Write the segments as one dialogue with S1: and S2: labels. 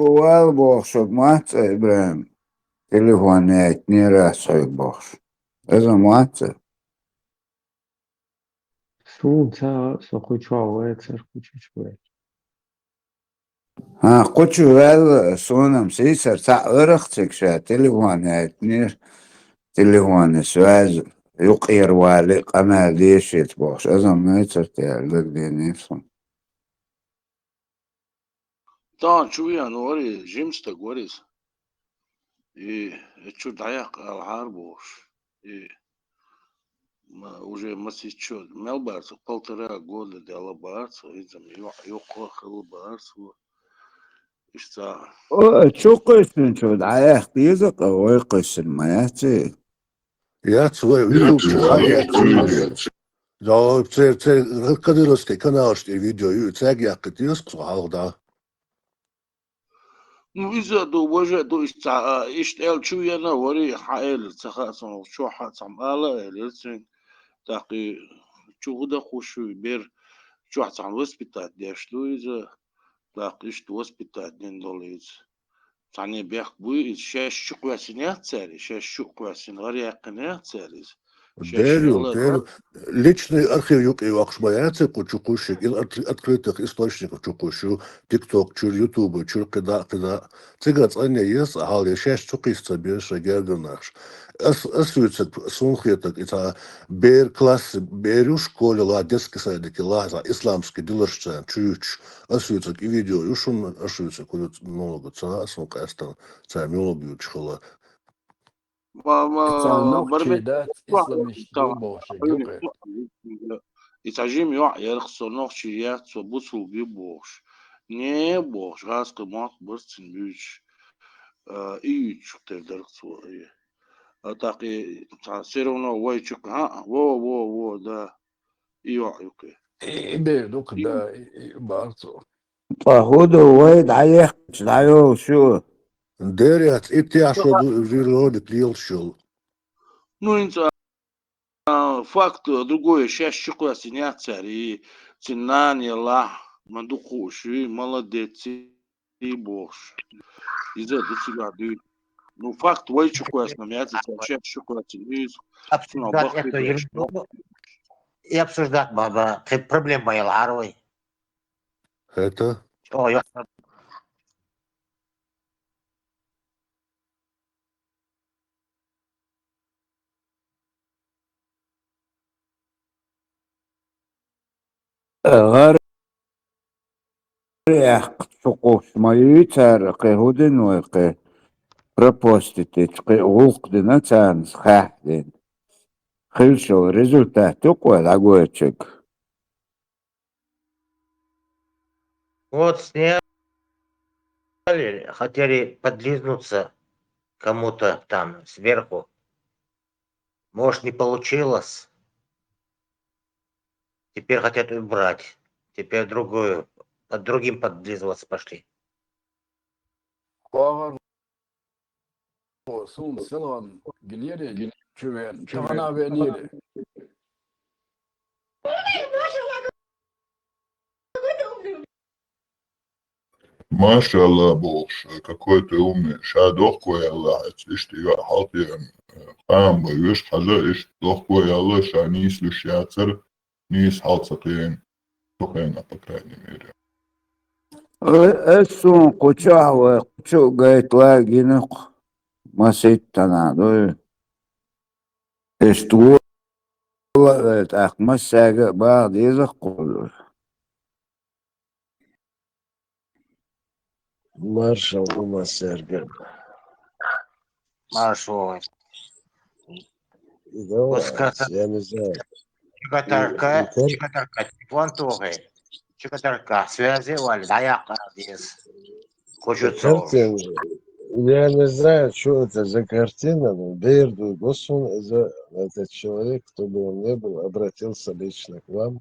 S1: Well, boxshot maatsa Ibrahim. Telefonēt nierasoj box. Ezam maatsa.
S2: Sun sa kučao cer kučić böyle.
S1: Ha, qochu wel sonam sisar sa ırıqçık şa telefonēt nir. Telefonu söz yuqir vali qana deşet box. Ezam neyçer teyarlık denirsin.
S3: طبعا شو يعني وري جيمستك وريس ايه تشو ضيق العربوش ايه ما уже مسيت شو ملبارس 1,5 года дела барсу изам يقوى خل барсу اشتا
S1: شو قيسن شو دعايق تيزق او يقيسن ما ياتي.
S4: Яц, YouTube чухагиац. Ja, kadırıske kanalişte videoyu çek yakıtıyoruz kuhalda.
S3: ну إذا دو وجه دو اشتغل شو ينا وري حائل تخاصم شو حاتم آلا إلسين تاقي شو غدا خوشو بير شو حاتم وسبيتات ديشلو إذا تاقي اشتو وسبيتات دين دوليز يعني بيخ بوي شاش شقوة سنيات ساري شاش شقوة سن غري قنيات ساري شاش
S4: Дерю,
S3: يلا
S4: личный архив юк и вакшмаяцы кучукушик, ил открытых источников чукушу, ТикТок, чур Ютубы, чур когда. Цыгац аня ес, ахал я шеш чукисца беша герганаш. Асуицет сунхеток, это бер классы, берю школе ла детский садик, лаза, исламский дилашчан, чуч. Асуицет и видео, юшун асуицет, куда много цена, сумка астан, ця миологию чхола.
S5: Sanokçidat İslamışlığı boşa göre.
S3: يتعجم يوع يرخصو نوخشيات صبوصو بيبوش ني بوش غاسق مات برسن بيش ايو تشوك تردرخصو ايه اتاقي سيرونا واي تشوك ها وو دا ايو عيوكي
S5: بيردوك دا بارتو.
S1: فهودو ويد عايق دعايو شو.
S4: Дерят, и ты ашо рилодик лилшул.
S3: Ну инца факт другое сейчас чукла синят цари цинани ла мандуку ши молодец и бош из-за этого ну факт вой чукла с нами сейчас чукла цинис
S6: обсуждать эту ерунду и обсуждать проблемы Еларовой.
S4: Это?
S6: О, я
S1: غير شقوش ما يتارقي هودن ويقي пропостите, улкдена цанс хахден. Хилшо результат такой лагойчик.
S6: вот сняли, хотели подлизнуться кому-то там сверху. Может, не получилось. Теперь хотят убрать. Теперь другую, под другим подлизываться пошли.
S5: Bağır olsun selam gileri çüven çana ve nere.
S7: Машалла Богш, какой ты умный. Шадохкой Аллах, ишь ты халтием. Хам боюсь, хаза ишь дохкой Аллах, шанис лишьяцер, нис халтсатен. Тухена, по крайней мере.
S1: السون قشاه وقشو قايت لاقينق ما سيتنا دو اشتغل تاخ مساق بعض يزقل
S8: Маршал Ума Сергей.
S6: Маршал.
S8: Я не знаю.
S6: Чикатарка, телефон тоже. Чикатарка, связи, валь, даяк, адис. Хочет
S8: Картина. Я не знаю, что это за картина, но Берду Госун, этот человек, кто бы он ни был, обратился лично к вам.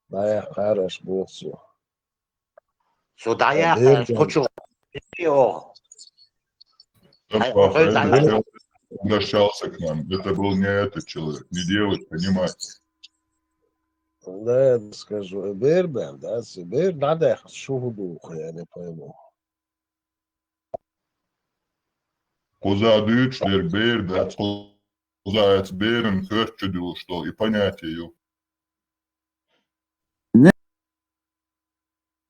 S8: Да, я хорош боксу.
S6: Сюда я хочу.
S7: Обращался к нам. Это был не этот человек, не девочка, понимаете?
S8: Да, я скажу. Бербен, да, Бер, надо шухуду, я не пойму.
S7: Кузадычлер берда, кузаец берен херчудил, что и понятие.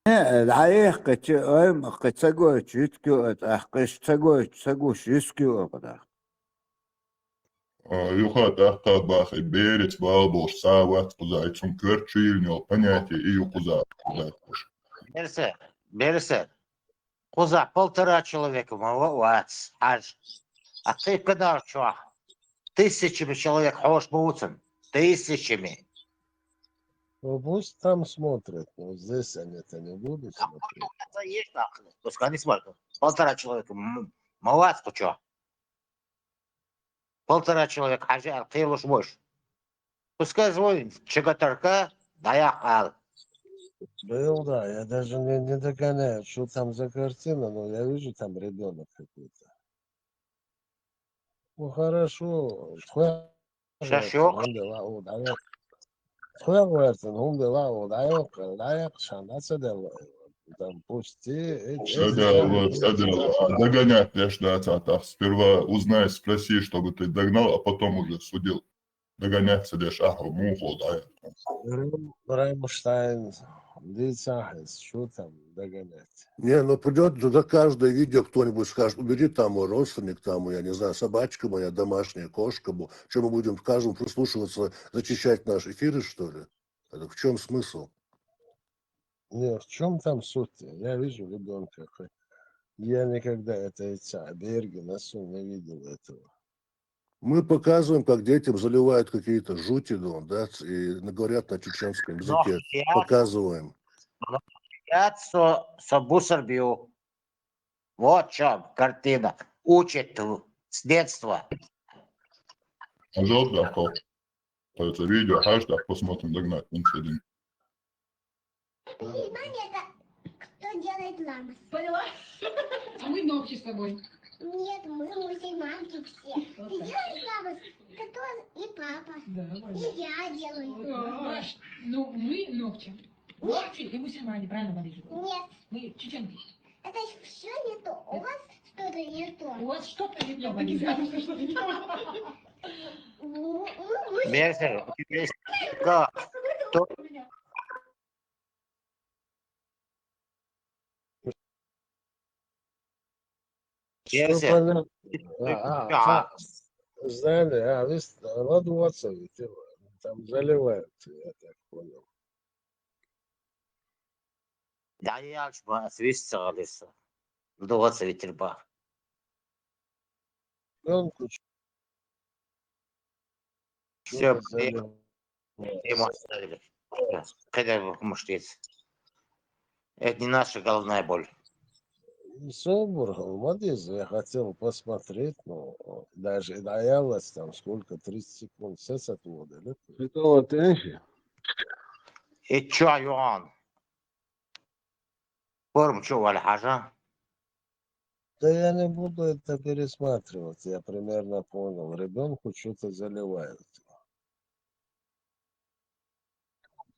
S1: العيق قتسقو تشتكو أحقش تسقو شيسكو أقدا
S7: Юхат ахта бахай берец балбош сават кузайцум херчильнил понятие и кузач.
S6: Берсе. Куза, 1,5 человека, молодец, аж. А ты когда что? Тысячами человек хочешь бутsen. Тысячами.
S8: Ну, пусть там смотрят, но здесь они-то не будут смотреть.
S6: Это есть так. Пускай не смотрят. 1,5 человека. Молодец, ты что? 1,5 человека, хозяин, ты уж больше. Пускай звонит, чегаторка, даяк ал.
S8: Был, да, я даже не догоняю, что там за картина, но я вижу там ребенок какой-то. Ну хорошо,
S6: Шашок.
S8: Там пусти.
S7: Догонять лишь да, сперва узнай, спроси, чтобы ты догнал, а потом уже судил. Догоняться лишь муху, да.
S8: Раймштайн, Дицахис, что там догонять?
S4: Не, ну придет туда каждое видео, кто-нибудь скажет, убери там мой родственник, там, я не знаю, собачка моя, домашняя кошка. Что мы будем к каждому прислушиваться, зачищать наши эфиры, что ли? Это в чем смысл?
S8: Не, в чем там суть? Я вижу ребенка. Я никогда это Берги, Насу не видел этого.
S4: Мы показываем, как детям заливают какие-то жути, да, и говорят на чеченском языке. Показываем.
S6: Я собусар бью. Вот в чем картина. Учит с детства.
S7: Пожалуйста, это видео, хэштег, посмотрим, догнать, один.
S9: Кто делает ламас?
S10: Поняла? А мы ногти с тобой.
S9: Нет, мы мусульманки все. Ты делаешь ламас? Кто? И папа.
S10: Да,
S9: и я делаю.
S10: Ну, мы ногти. Ногти и мусульмане, правильно, Мария?
S9: Нет.
S10: Мы чеченки.
S9: Это все не то. У вас что-то не то.
S10: У вас что-то не то, Мария.
S6: Берсе, у тебя есть... Да.
S8: Знали, ладуаться ведь, там заливают, я так понял.
S6: Да, я свистал, Алиса. Вдуваться ветерба.
S8: Ребенку
S6: Все,
S8: заливают.
S6: ему оставили. Когда вы муштец? Это не наша головная боль.
S8: Собор, молодец, я хотел посмотреть, но даже наялось там сколько, 30 секунд, сейчас отводили.
S6: И чё, Юан? Форм, чё, валя хажа?
S8: Да я не буду это пересматривать, я примерно понял. Ребенку что-то заливают.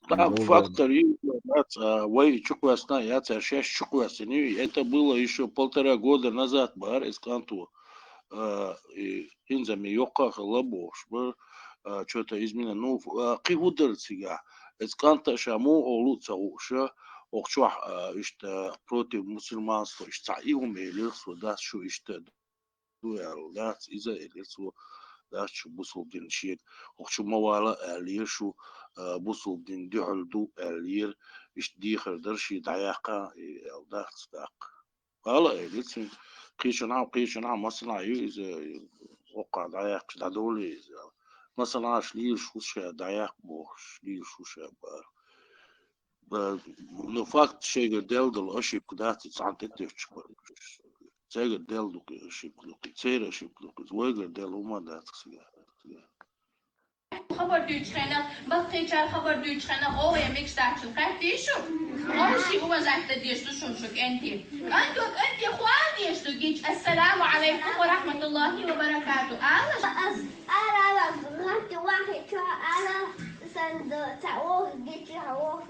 S3: Так, фактор, вой чуквасна, я царщаш чуквасни. Это было еще 1,5 года назад, бар из Канту. Инзами йоках лабош, что-то изменено. Ну, кивудер цига. Из Канта шаму олуца уша. Охчуах, что против мусульманства, что им элирсу, да, что дуэл, да, из-за элирсу. Да, что бусулдин щит, охчу мавала элир, что бусулдин дюхлду элир, иш дихер дерши даяка, да, стак. Ала элир, قيشنا مثلا إذا وقع دايق دادولي مثلا شليل شو شيء دايق بوش شليل شو شيء no fakt šega del ashib kudati tsantete Cega del do que cera Zweiger del umada
S10: خبر دوچخنه بخیچه خبر دوچخنه او یمیک ستاشون خیلیشو آشی او زخت دیشتوشون شک انتی انتی خواه دیشتو گیج السلام علیکم و رحمت الله و برکاته
S9: أنا غلطت واحد شو أنا سند تعوه جيت تعوه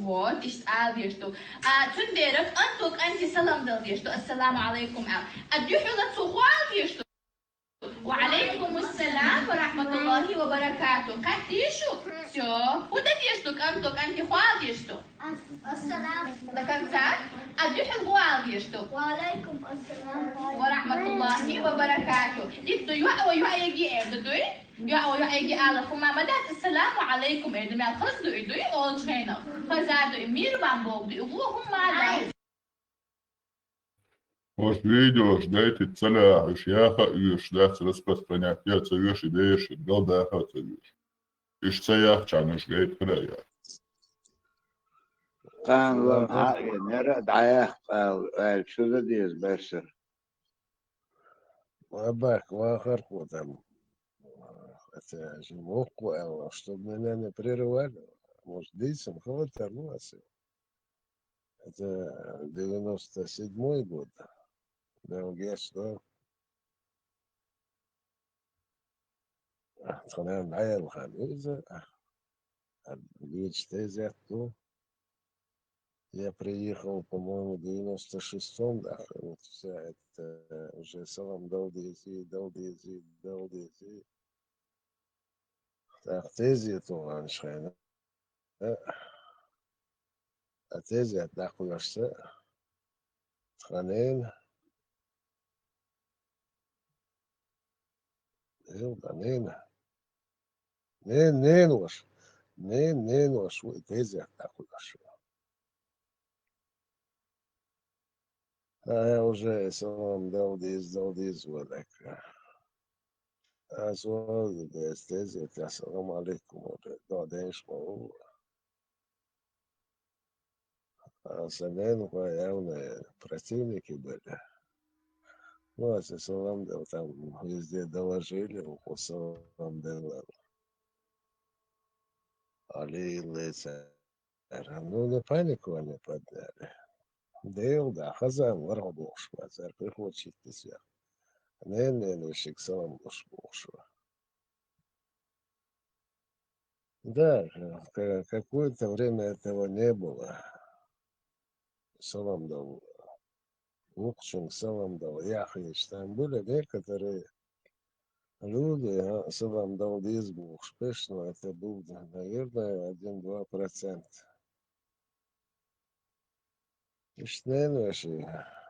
S10: وات ist al دیشتو تون دیرک انتوک انتی سلام دل دیشتو السلام علیکم ادیو حلا تو خواه دیشتو وعليكم السلام ورحمة الله وبركاته. قديشو؟ Все. Куда дештук, Анток, антихуал дешту?
S9: السلام
S10: До конца? أديح الغوال дешту.
S9: وعليكم السلام
S10: ورحمة الله وبركاته. ديك دو يوع يجي دوي يوع يجي على فما مدات السلام عليكم ما خلص دوي أول شينا فزادو مير بامبوك دو هم ما
S7: Вот видео, дайте целя, яха, иш, дать распространять, я цевешь, идеешь, голдаха цевешь. Иш цеях, чануш, гейт хрея.
S1: كان لهم حاجة نرد عياق قال شو ذا ديز بشر
S8: Абак, вахарку там. Это же мокко, чтобы меня не прерывали. Может, дицем, хватит, это 97-й год. Белгия, что خلينا معايا الخميس то я приехал, по-моему, в 96-м, да, вот вся это уже салам далдези. Так, тези то аншайна. А тези отдахуешься. Ханен. نين وش نين وش تيزي تاخد وش я уже сам дал диз ولك أسوأ بأستاذي السلام عليكم دادش ما سنين явно противники были. Ну, если салам дал, там везде доложили, у салам дал, Али Лейцер. Ну, не панику они подняли. Дел, да, хазан, ворогош, мазар, приходит тебя. Не, шиксалам бушбушва. Да, какое-то время этого не было. Салам дал. Лукчин, салам дал. Яхнич. Там были некоторые люди, салам дал дизбу. Успешно это был, наверное, 1-2%.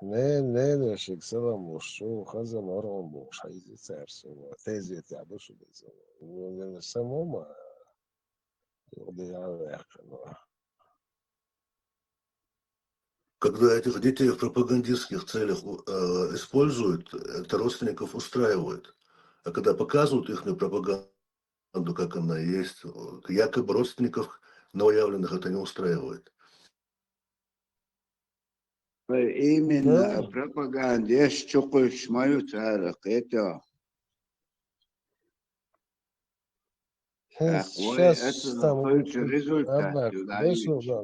S8: Не, салам бушу. Хазам арам буш. Хайзи царсу. Тези тябушу безу. Не самому,
S4: Когда этих детей в пропагандистских целях используют, это родственников устраивает. А когда показывают их пропаганду, как она есть, якобы родственников новоявленных это не устраивает.
S1: именно пропаганда чукуш мою царок это
S8: Сейчас там
S1: результат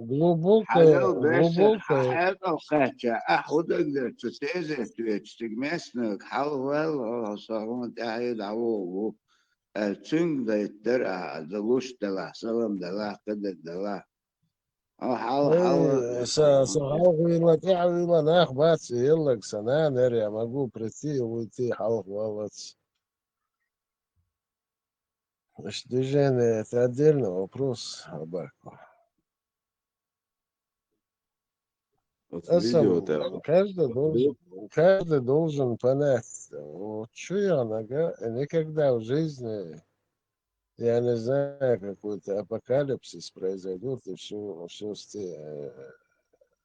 S8: глубокое,
S1: حقيقة وقاتشة أحد أقدر تتيزة تجمسنك حلوة صارون تعيد عوو تسنج دا يتدرع دلوش دلا سلام دلا قدر دلا أو حال
S8: صحاوي تعوي ناخ باتي يلا سنة نريا могу прийти уйти حلوة Движение это отдельный вопрос, Абаку. Каждый должен понять, вот что я никогда в жизни, я не знаю, какой-то апокалипсис произойдет и все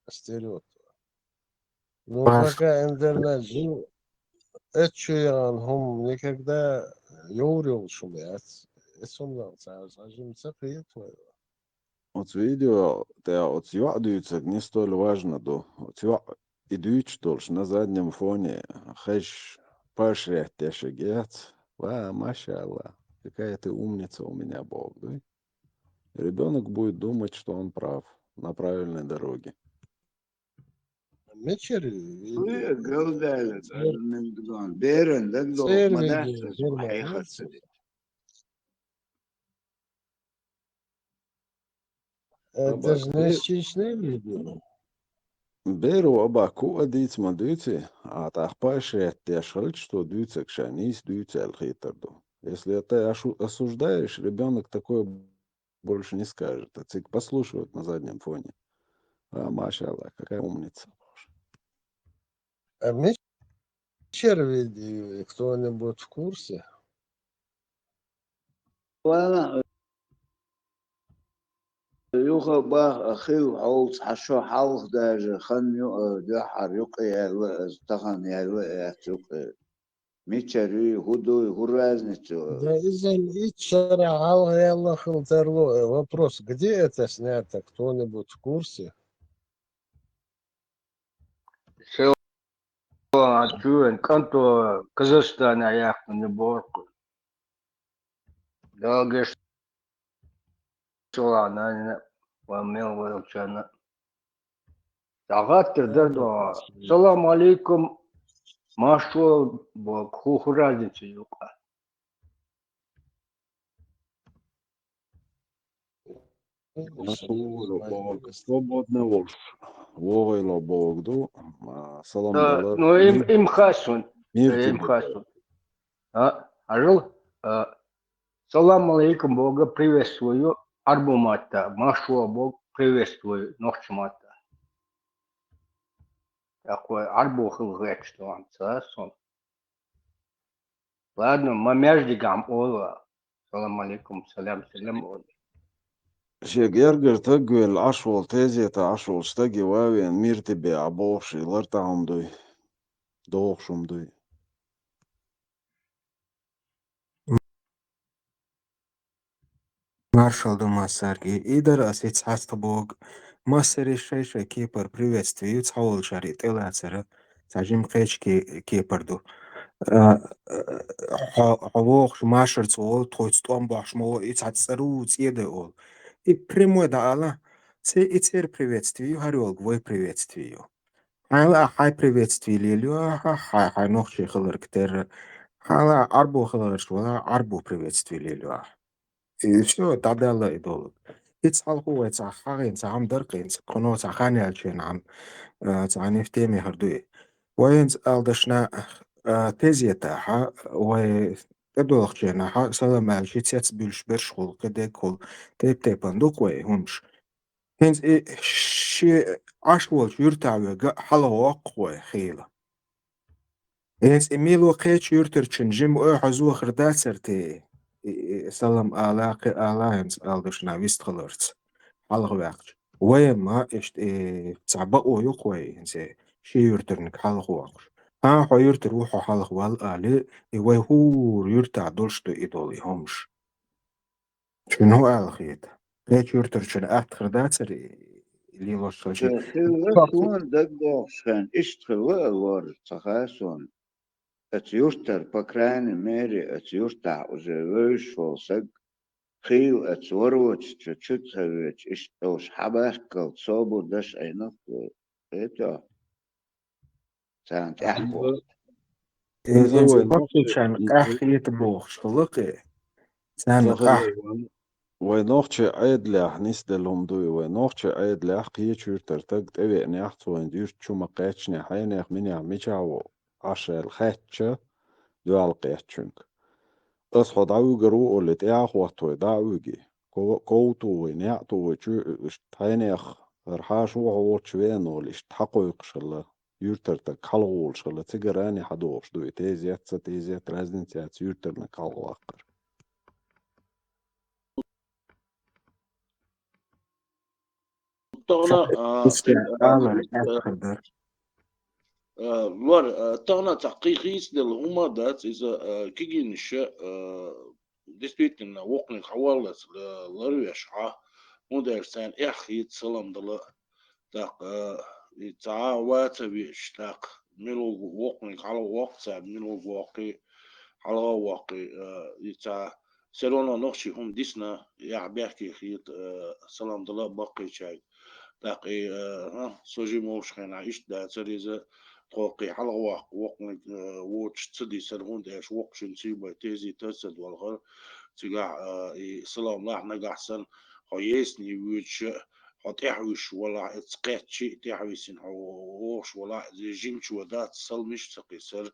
S8: стерет. Но пока интернет жил, это что я هم никогда يوريو شمعت اسمه عشان سقيت
S11: От видео, от юадуется не столь важно, до от идущ толш на заднем фоне, хэш пашрях тешегец, машалла, какая ты умница у меня, Бог, да? Ребенок будет думать, что он прав, на правильной дороге.
S8: متشر
S1: قلدالة بيرن لدو مداتس وحيخة سدي
S8: это же не из Чечни видео.
S11: بيرو أبا كو ديت ما دوتي أتاخباش يتشغل что дуется кшанис дуется алхитарду. Если это осуждаешь, ребенок такое больше не скажет. А цик послушают на заднем фоне. А, машаллах, какая умница.
S8: А Мичер видео, кто-нибудь в курсе?
S1: وانا يوخا باخ اخيو عولت حشو حوخ داج خن يو دحر يقي تخن يا يقي ميتشري هدو هرازنتو
S8: Да из-за Мичера Алла Халтерло. Вопрос, где это снято? Кто-нибудь в курсе?
S12: Чуен, канто Казахстан аяқны борку. Далгеш солана вамел вэлчана. Тагаттыр да. Салам алейкум. Машо бок хухразницы юка.
S11: Свободно волш. Вогайло богду. Салам дала.
S12: Ну им хасун.
S11: Мир
S12: Им
S11: тебе.
S12: хасун. Ажил. Салам алейкум Бога приветствую. Арбумата. Машо Бог приветствую. Нохчмата. Такой арбухил гэк, что он цасон. Ладно, мамяждигам ола. Салам алейкум, салям ола.
S11: Шегергер тагвел ашвол тезета ашвол штаги вавен мир тебе абоши лартаумдуй. Дохшумдуй.
S13: Маршал Масарги, Идар Асицхастабог, Масери Шейша Кипр, приветствую, Цаул Шарит, Элацера, Сажим Кечки Кипрду. Хавох Машер Цол, Тойстом Башмо, Ицацару, Цедеол. И прямой да Алла, Ицер приветствую, Харел, Гвой приветствую. Алла, хай приветствую, Лилю, хай нохши Халарктер, Алла, Арбу Халаршвала, Арбу приветствую, Лилю. И все, тогда لا يضل. يتصالحوا يتصححين عم درقين كونو تخاني عشان عم تعني في تيمي هردوي. وين ألدشنا تزيتها و تدوخ جناها سلام على تيت بيلش برشخول كده كل تيب بندوق همش. هنز شي عشوال يرتعو حلو أقوى خيلة. هنز إميلو قيتش يرترشن جيم حزو خرداتسرتي. سلام علاقة alliance aldışına vistxılırç. Halıq vaqç. Vayma işte تعبقوا يقوي إنسى شي يرترنك حلق وقش. ها يرتر وحو حلق والآلي يوهور يرتع دولشتو إدولي همش. شنو آلخيت؟ ليش يرتر شن أتخر داتر اللي وصل شي.
S1: خيرتون دقوشن اشتغل ور تخاسون اتيورتر بكران ميري اتيورتع وزوش فوسق خيل اتوروش تشتغلش اشتوش حباكل صوبو دش اينك ايتا سانت احبو
S11: إذا
S13: إنسى
S11: وين
S13: بطل شان قاخيت بوخش خلقي. سان قاخ.
S11: وينوخشي عيد لح نسدلهم دوي وينوخشي عيد لح قيتشور ترتق تبي نيحت وين دير تشوما قيتشني حينيخ منيح ميشاو عشا الخيتشة دوال قيتشنك أصحو دعو قرو اللي تياخ وطوي دعوكي كوتو وينيحتو ويشو حينيخ رحاش وحو وشوينو اللي اشتحقو يقشل يرترتك حلغول شل تيجراني حدوش دوي تيزيات ستيزيات رازنتيات يرترنك حلغاقر
S3: طغنا
S13: أتخدر.
S3: لور طغنا تحقيقيس دل هما دات إذا كيجينش действительно وقنك حوالس لرويش مدرسان إخيت سلام دل تاق تعاوات بيش تاق ملو وقنك على وقت ملو واقي على واقي يتا سلونا نقشي هم ديسنا يعبيحكي خيط سلام دل باقي شاي تاقي سوجي موشخين عيش دا تريزا توقي على وقنك ووتش تسدي سرهون داش وقشن سيبا تيزي تسد والغر تقع سلام لاح نقحسن هو يسني ويتش هو تحويش ولا تسقيت شيء تحويسن هو بوش ولا زي جيمش ودات سلمش تقيسر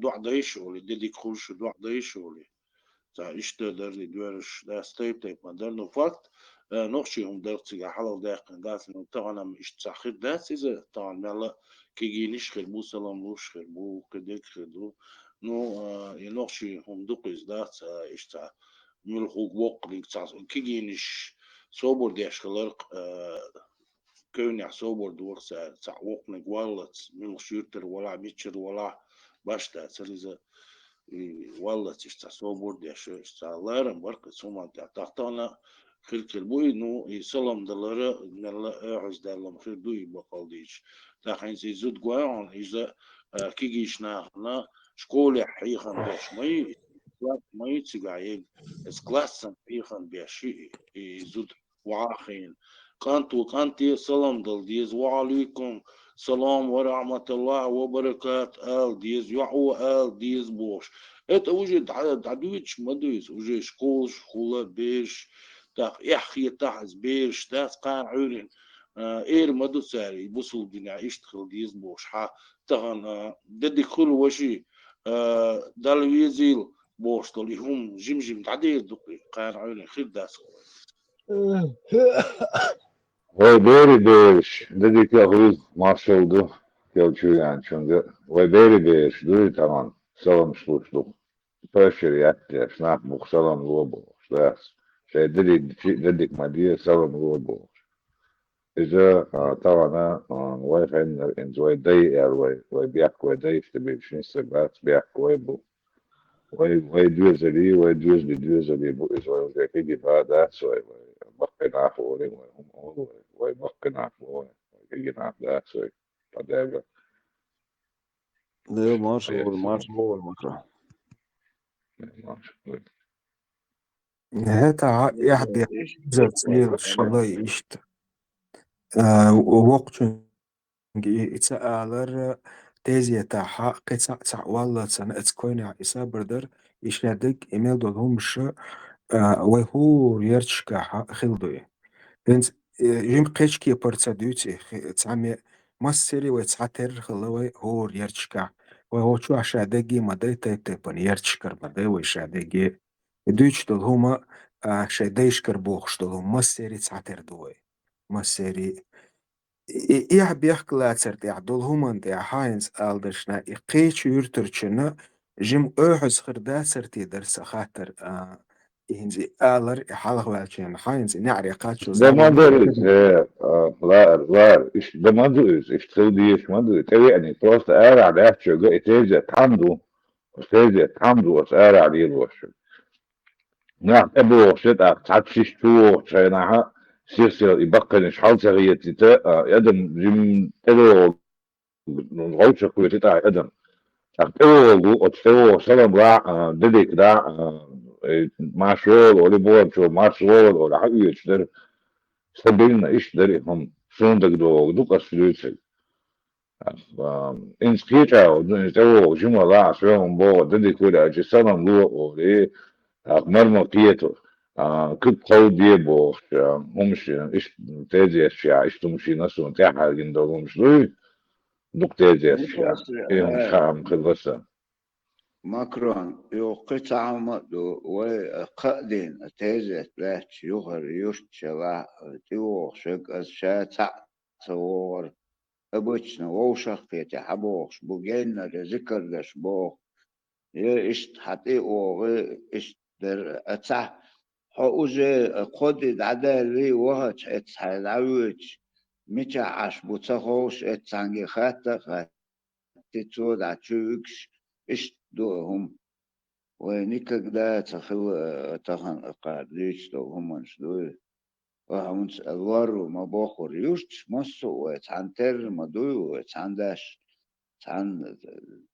S3: دوع دايشولي ديدي خوش دوع دايشولي تا إشتا درني دوارش دا ستيب تيب ما درنو فقط نوشي هم درتي حلو داقن دات نو طبعا إش تأخير دات إذا طبعا ملا كيجي نشخر بو سلام لوش خير بو كديك خدو نو ينوشي هم دوقيز دات إشتا ملخوق وقلي كيجي نش صوبر ديش خلق كوني صوبر دور ساعة وقنق والت ملخ شيرتر ولا بيتشر ولا باشتا سليزا والله تشتا صوبر ديش إشتا لارن بركة سوما تحتانا خلق البوي نو يسلم دلارة نلا أعز دلهم خير دوي بقال ديش تاخين زود قوان إذا كيجيش ناخنا شكولة حيخان بيش مي تسقعيق اسكلاسن حيخان بيشي زود وعاخين كانتي سلام دل ديز وعليكم سلام ورحمة الله وبركاته آل ديز يعو آل ديز بوش это уже дадуич мадуис уже школа беш так يحكي تحز بيش تاس قان عورين اير مدو ساري بوصل دينا يشتغل ديز بوش ها تغن ددي كل وشي دالويزيل بوش طولي هم جيم تعديل دقي قان عورين خير داس
S1: Vay beri dedik ya hız marşaldı gelçi yani çünkü vay beri duy tamam salam sluçluk peşer yattı şnak bu salam lobo şlas şey dedik ma diye salam lobo إذا طبعا واي خلينا انزوي داي واي بيحكوا داي في بيشين سبات بيحكوا بو واي دوزلي واي دوزلي بو إذا زي كده بعد سوي بقنا فوري واي بقنا فوري كده بعد سوي بعد
S11: ده ماشي مكره
S13: هتا يحدي زرتيل شلي إشت وقت إتسألر تيزي تاحا قطع والله سنة اتكوينع إسا بردر إشادك إيميل دولهم ش ويهو يرتشكاحا خلدوي انت جيم قيشكي برتسادوتي تعمي مصيري ويتسعتر خلوي هو يرتشكا وهو شو عشادقي مدري تيبن يرتشكر مدري ويشادقي دويش دولهما شاديشكر بوخش دولهم مصيري تسعتر دوي مصيري إيه بيحكلاتر دي دولهما دي هاينز ألدشنا إقيش يرترشنا جيم أوحز خرداتر تيدر سخاتر إنزي آلر حلق والشين هاينز نعري قاتشو
S1: ده ما درس لا إيش ده ما درس إيش تخلي إيش ما درس يعني توست أرى على أحشي جو إتيجا تحمدو وسأرى عليه الوشي نعم أبو وشيت تعطيش تو شيناها سير يبقى إيش حال سرية تتا يدم جيم تلو نغوش كوي تتا يدم أتلو سلام راع دديك دا ماشول ولا بوان شو ماشول ولا حاجة يشتر stabilna هم شلون دوق أسفلوتي إن سكيتا تو جمع لا سوون بو ددي كودا جسنا لو ولي مرمى قيتو كل قول دي بو همش إيش تيجي أشياء إيش تمشي نسون تاعها جندو مش لوي دوق تيجي أشياء إيه مش خام خلصة
S14: ماكرون يقطع مدو وقدين تيزت لاتش يغر يشتشلا تيوغ شق الشاتع صور أبوشنا ووشخيت حبوغش بوغينا ذكر دش بوغ يشت حتي اوغ اشت در اتع حوزي قدد عدالي وهج اتحلاويج ميتا عش بوتخوش اتسانجي خاتا تيتو داتشوكش اشت دوهم ونكدا تخو تخن قاديش دوهم منشدوي وهمنس الوارو ما بوخور يوش مصو وتعنتر مدوي وتعنداش تعن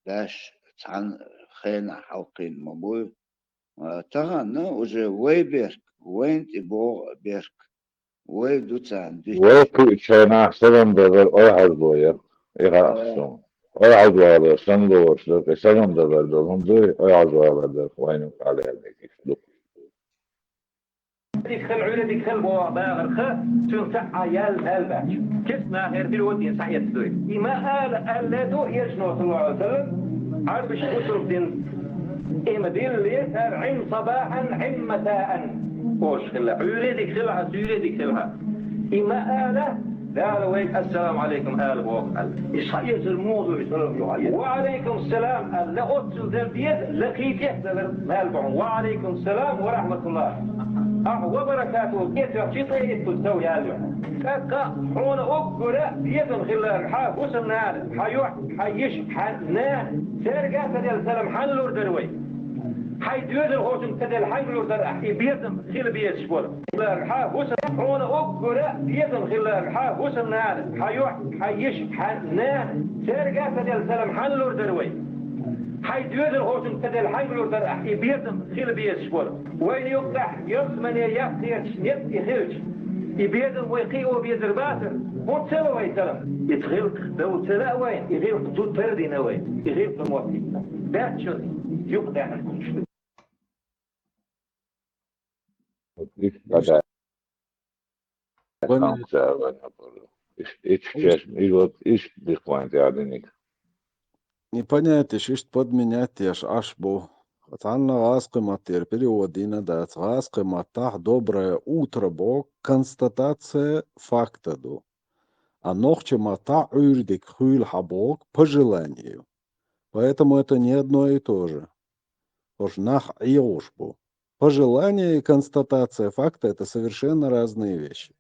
S14: داش تعن خينا حلقين مبوي تغن وجه وي بيرك وين تبو بيرك وي دوتان دي
S1: وكو تشينا سلام دبر أي عزبويا إيها أحسن أي عزبويا سنلو وشلوك سلام دبر دوهم دوي أي عزبويا در وينو عليها لكي
S15: ديك العلا ديك البوا باغر خ تنسع عيال الباش كسنا غير في الودين صحيح تدوي إما لا دو يجنو صلى الله عليه وسلم عارف ايش كتب دين إما دين اللي يسهر عم صباحا عم مساء وش خلا علا ديك خلها عسولة ديك خلها إما لا وين السلام عليكم آل بوقال يصحيح الموضوع وعليكم السلام لا أتصل ذا بيد لقيت يحذر مالبعون وعليكم السلام ورحمة الله وبركاته كيف يعطي تسوي هذا كاكا حون أقرأ بيدن خلال حا وصلنا حيوح حيش حنا سرقة كدل سلام حنلور دروي حيدوز الخوتم كدل حنلور در بيدن خل بيد شبور خلال حا وصل حون أقرأ بيدن خلال حا وصلنا حيوح حيش حنا سرقة كدل سلام حنلور دروي حيدوز الخوتم كدل حنلور در بيدن خل بيد شبور وين يقطع يصمن يفتير يخرج يبيدر ويقي وبيدر باتر وتسوى ويتلم يتغلق دو تلا وين يغلق دو تردين وين يغلق موتي باتشر يقطع عنكم شو
S11: Непонятно, что подменять аж ашбо. Атанна гаскыматтер переводина да гаскыматтах доброе утро бог констатация факта ду. А нохче мата урдик хуйл хабок по желанию. Поэтому это не одно и то же. Уж нах иошбу. По желанию и констатация факта это совершенно разные вещи.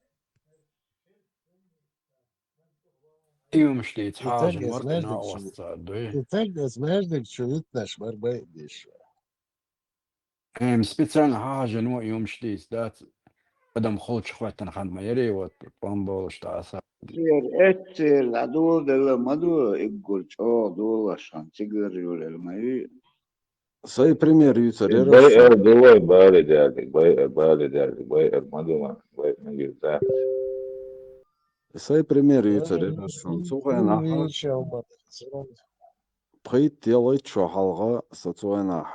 S5: يمشي حاجة
S8: يتلقى
S5: مرتنا
S8: زماجدك شو
S5: وصادوي
S8: يتلقى زماجدك شو يتنش مربع ديش
S5: سبيتسان حاجة نوع يمشي ذات بدم خوش خواتنا خان ما يري وطنبول شتاسا
S14: اتر العدو دل مدو يقول شو دول عشان تقدر يقول الماي
S11: Sai primjer jučer
S1: باي دول بالي ذلك بالي ذلك باي المدوما باي من ذا
S11: Sai primjer jučer Suhena Прит делает что халга социально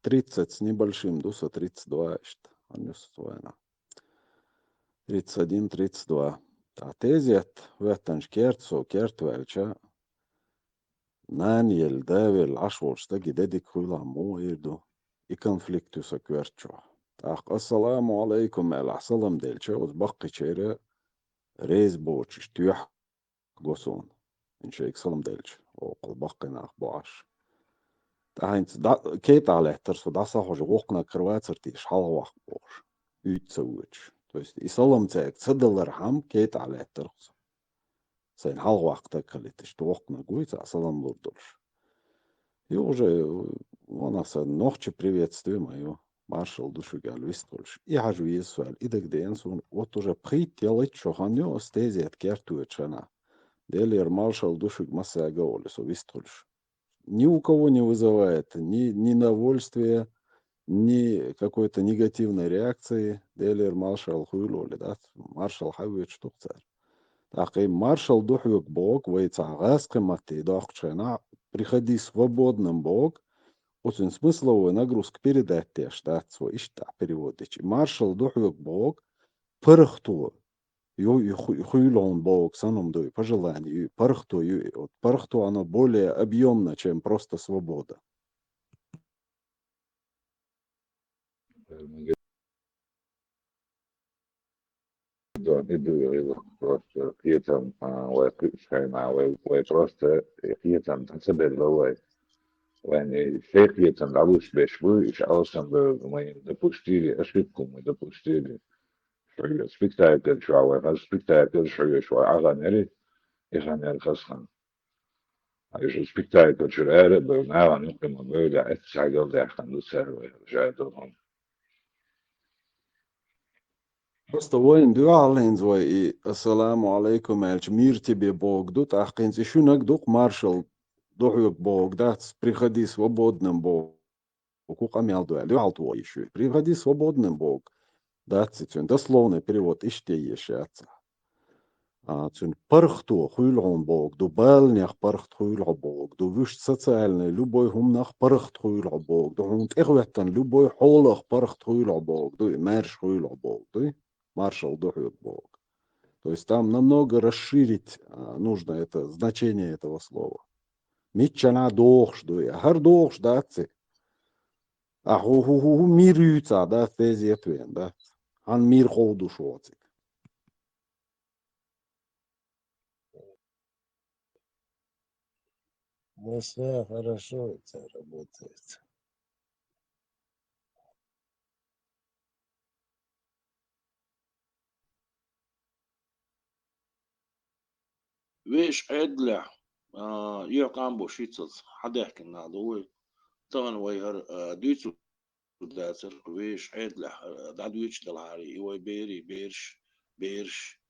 S11: 30 с небольшим, дуса 32, что они социально 31, 32. А тезет в этом шкерцо, кертвельча Naniel Devil Ashworsta gidedik huila muirdu I konfliktusa kvercho. Assalamu alaikum el salam delche uz baqi chere rez boch tuh gosun. In sheik salam delche o qol baqi nach boash. Heinz ket aletter so das auch wochna Kroatserti halwach boch. Ütsouch. То есть и salam zeigt zedeler ham ket aletter. Sein halwachta kalitisch wochna guiza salam lurdolsh. И уже у нас ночи приветствие мое, маршал душугал вистольш. И хожу Иисуэль, и дагденсун, вот уже прителать, что ханё стезет кертуечана. Делер маршал душуг массага олесо вистольш. Ни у кого не вызывает ни недовольствия, ни какой-то негативной реакции. Делер маршал хуйлоли, да, маршал хавит что царь. Так и маршал душуг бог, вейцагаска мати дохчена. Приходи свободным Бог, очень смысловую нагрузку передать те, что свой ишта переводить. Маршал духовик Бог, парахту, хуйлон Бог, саном дуй, по желанию, парахту оно более объемно, чем просто свобода.
S1: просто пьетом вы просто пьетом танцевали when все пьетом лавуш бешву и алсам мы допустили ошибку мы допустили спектакль шоу спектакль шоу аганери и ганер хасан а еще спектакль шоу был на нукому было это сагал да ханду сервер жадом
S11: Просто воин дуалин зой и ассаламу алейкум эльч мир тебе Бог дут ахкинцы шунак дух маршал духук Бог да приходи свободным Бог кукамял дуал твой еще приходи свободным Бог да цитен дословный перевод иште ешаться Цун пархту хуйлгон бог, до байлнях пархт хуйлго бог, до виш социальный любой хумнах пархт хуйлго бог, до хунт эхветтан любой холох пархт хуйлго бог, до марш хуйлго бог, до маршал дохует бог. То есть там намного расширить нужно это значение этого слова. Митчана дохш, до хар дохш, да, ци. А ху мир юца, да, тези этвен, да. Ан мир ходу шоцик.
S8: В Москве хорошо это работает.
S3: ويش عدله يقام بوشيتس حدا يحكي لنا دوي طبعا ويهر دويتسو داتر ويش عدله دادويتش دلهاري وي بيري بيرش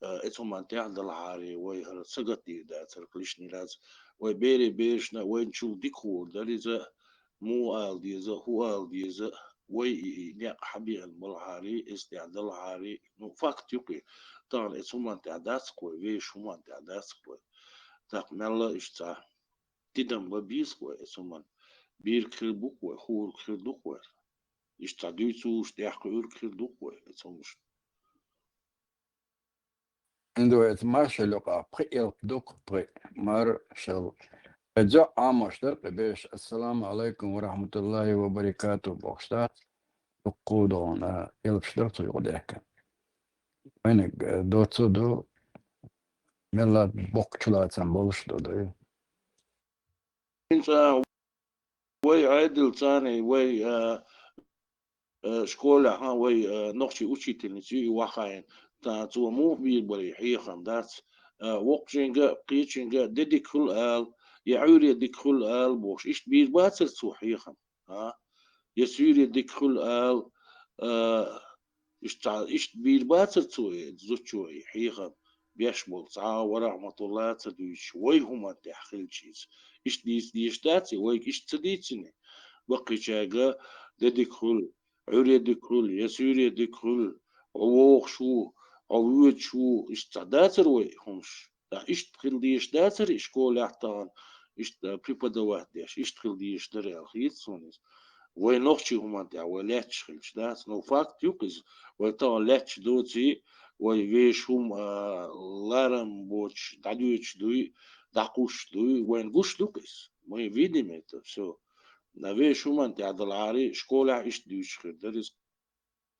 S3: اتهم منتع دلهاري ويهر سقطي داتر كليشني لاز وي بيري بيرش نا وين شو ديكو داريزا مو آل ديزا هو آل ديزا وي نيق حبي الملهاري استعداد الهاري نو فاكت يقي طبعا اتهم منتع داتسكوي ويش هم منتع داتسكوي tak mella ishta tidam ba bisque suman bir krilbukwe hur krildukwe ishta duitsu stärk ur krildukwe sumush
S5: Indo et marshal pre duk pre marshal جا عامشتر بيش السلام عليكم ورحمة الله وبركاته بوشتات تقودون يلبشتر تيوديك وينك دوتسو دو ملا بوكتشلات سنبولشتو دو
S3: insa way عادل تاني way شكولا ها way نقشي uchitin تي وخاين تا تو مو بير بري حيخم دات وقجنجا قيچنجا ديديكول ال يعوري ديكول ال بوش ايش بير باتر تو حيخم ها يسوري ديكول ال إيش بير باتر توي زوجوي حيخم بيشمل تعا ورحمة الله تدويش وي هما تحخيل شيز إيش ديش داتي وي إيش تديتني بقي شاقا ديكول عوري ديكول يسوري ديكول عووق شو عوود شو إيش تداتر وي همش إيش تخيل ديش داتر إيش كول احتان إيش بريبادوات ديش إيش تخيل ديش دري الخيط سونيس وي نوخشي هما تاع ولاتش خلش داس نو فاكت يوكز وي تو لاتش دوتي وي ويش هم لارم بوتش دادويتش دوي داقوش دوي وين قوش دوكس وي فيدي ميت سو na ويش هما تاع دلعاري شكولا ايش دويش خير دريس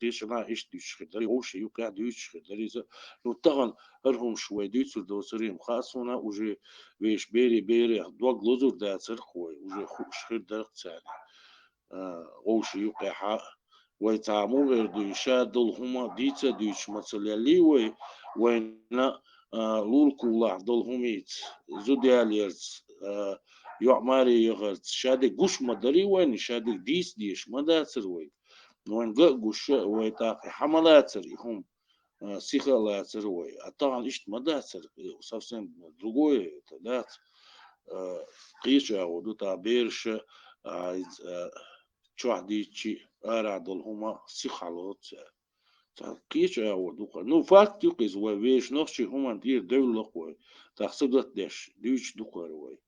S3: ديش ما ايش دويش خير دري وش يوكا دويش خير دريس نو طغن هرهم شوي دويتسو دوسريم خاصونا وجي ويش بيري دوغ لوزور داتر خوي وجي خوش خير درق تاني غوش يقع ويتعمو غير يشادل هما ديتا ديش مثلا وين لول كولا دول هميت زودياليرز يعماري يغرت شادي قوش مدري وين شادي ديش مداتر وين قوش ويتاقي حملاتر هم سيخالاتر طبعا اشت مداتر совсем другое تدات قيشة ودوتا بيرش чухдичи арадол хума сихалот قيش ودوخ نو فاكت يقز ويش نخشي هما دير دولة قوي تحسقت ديش ديش دوخر وي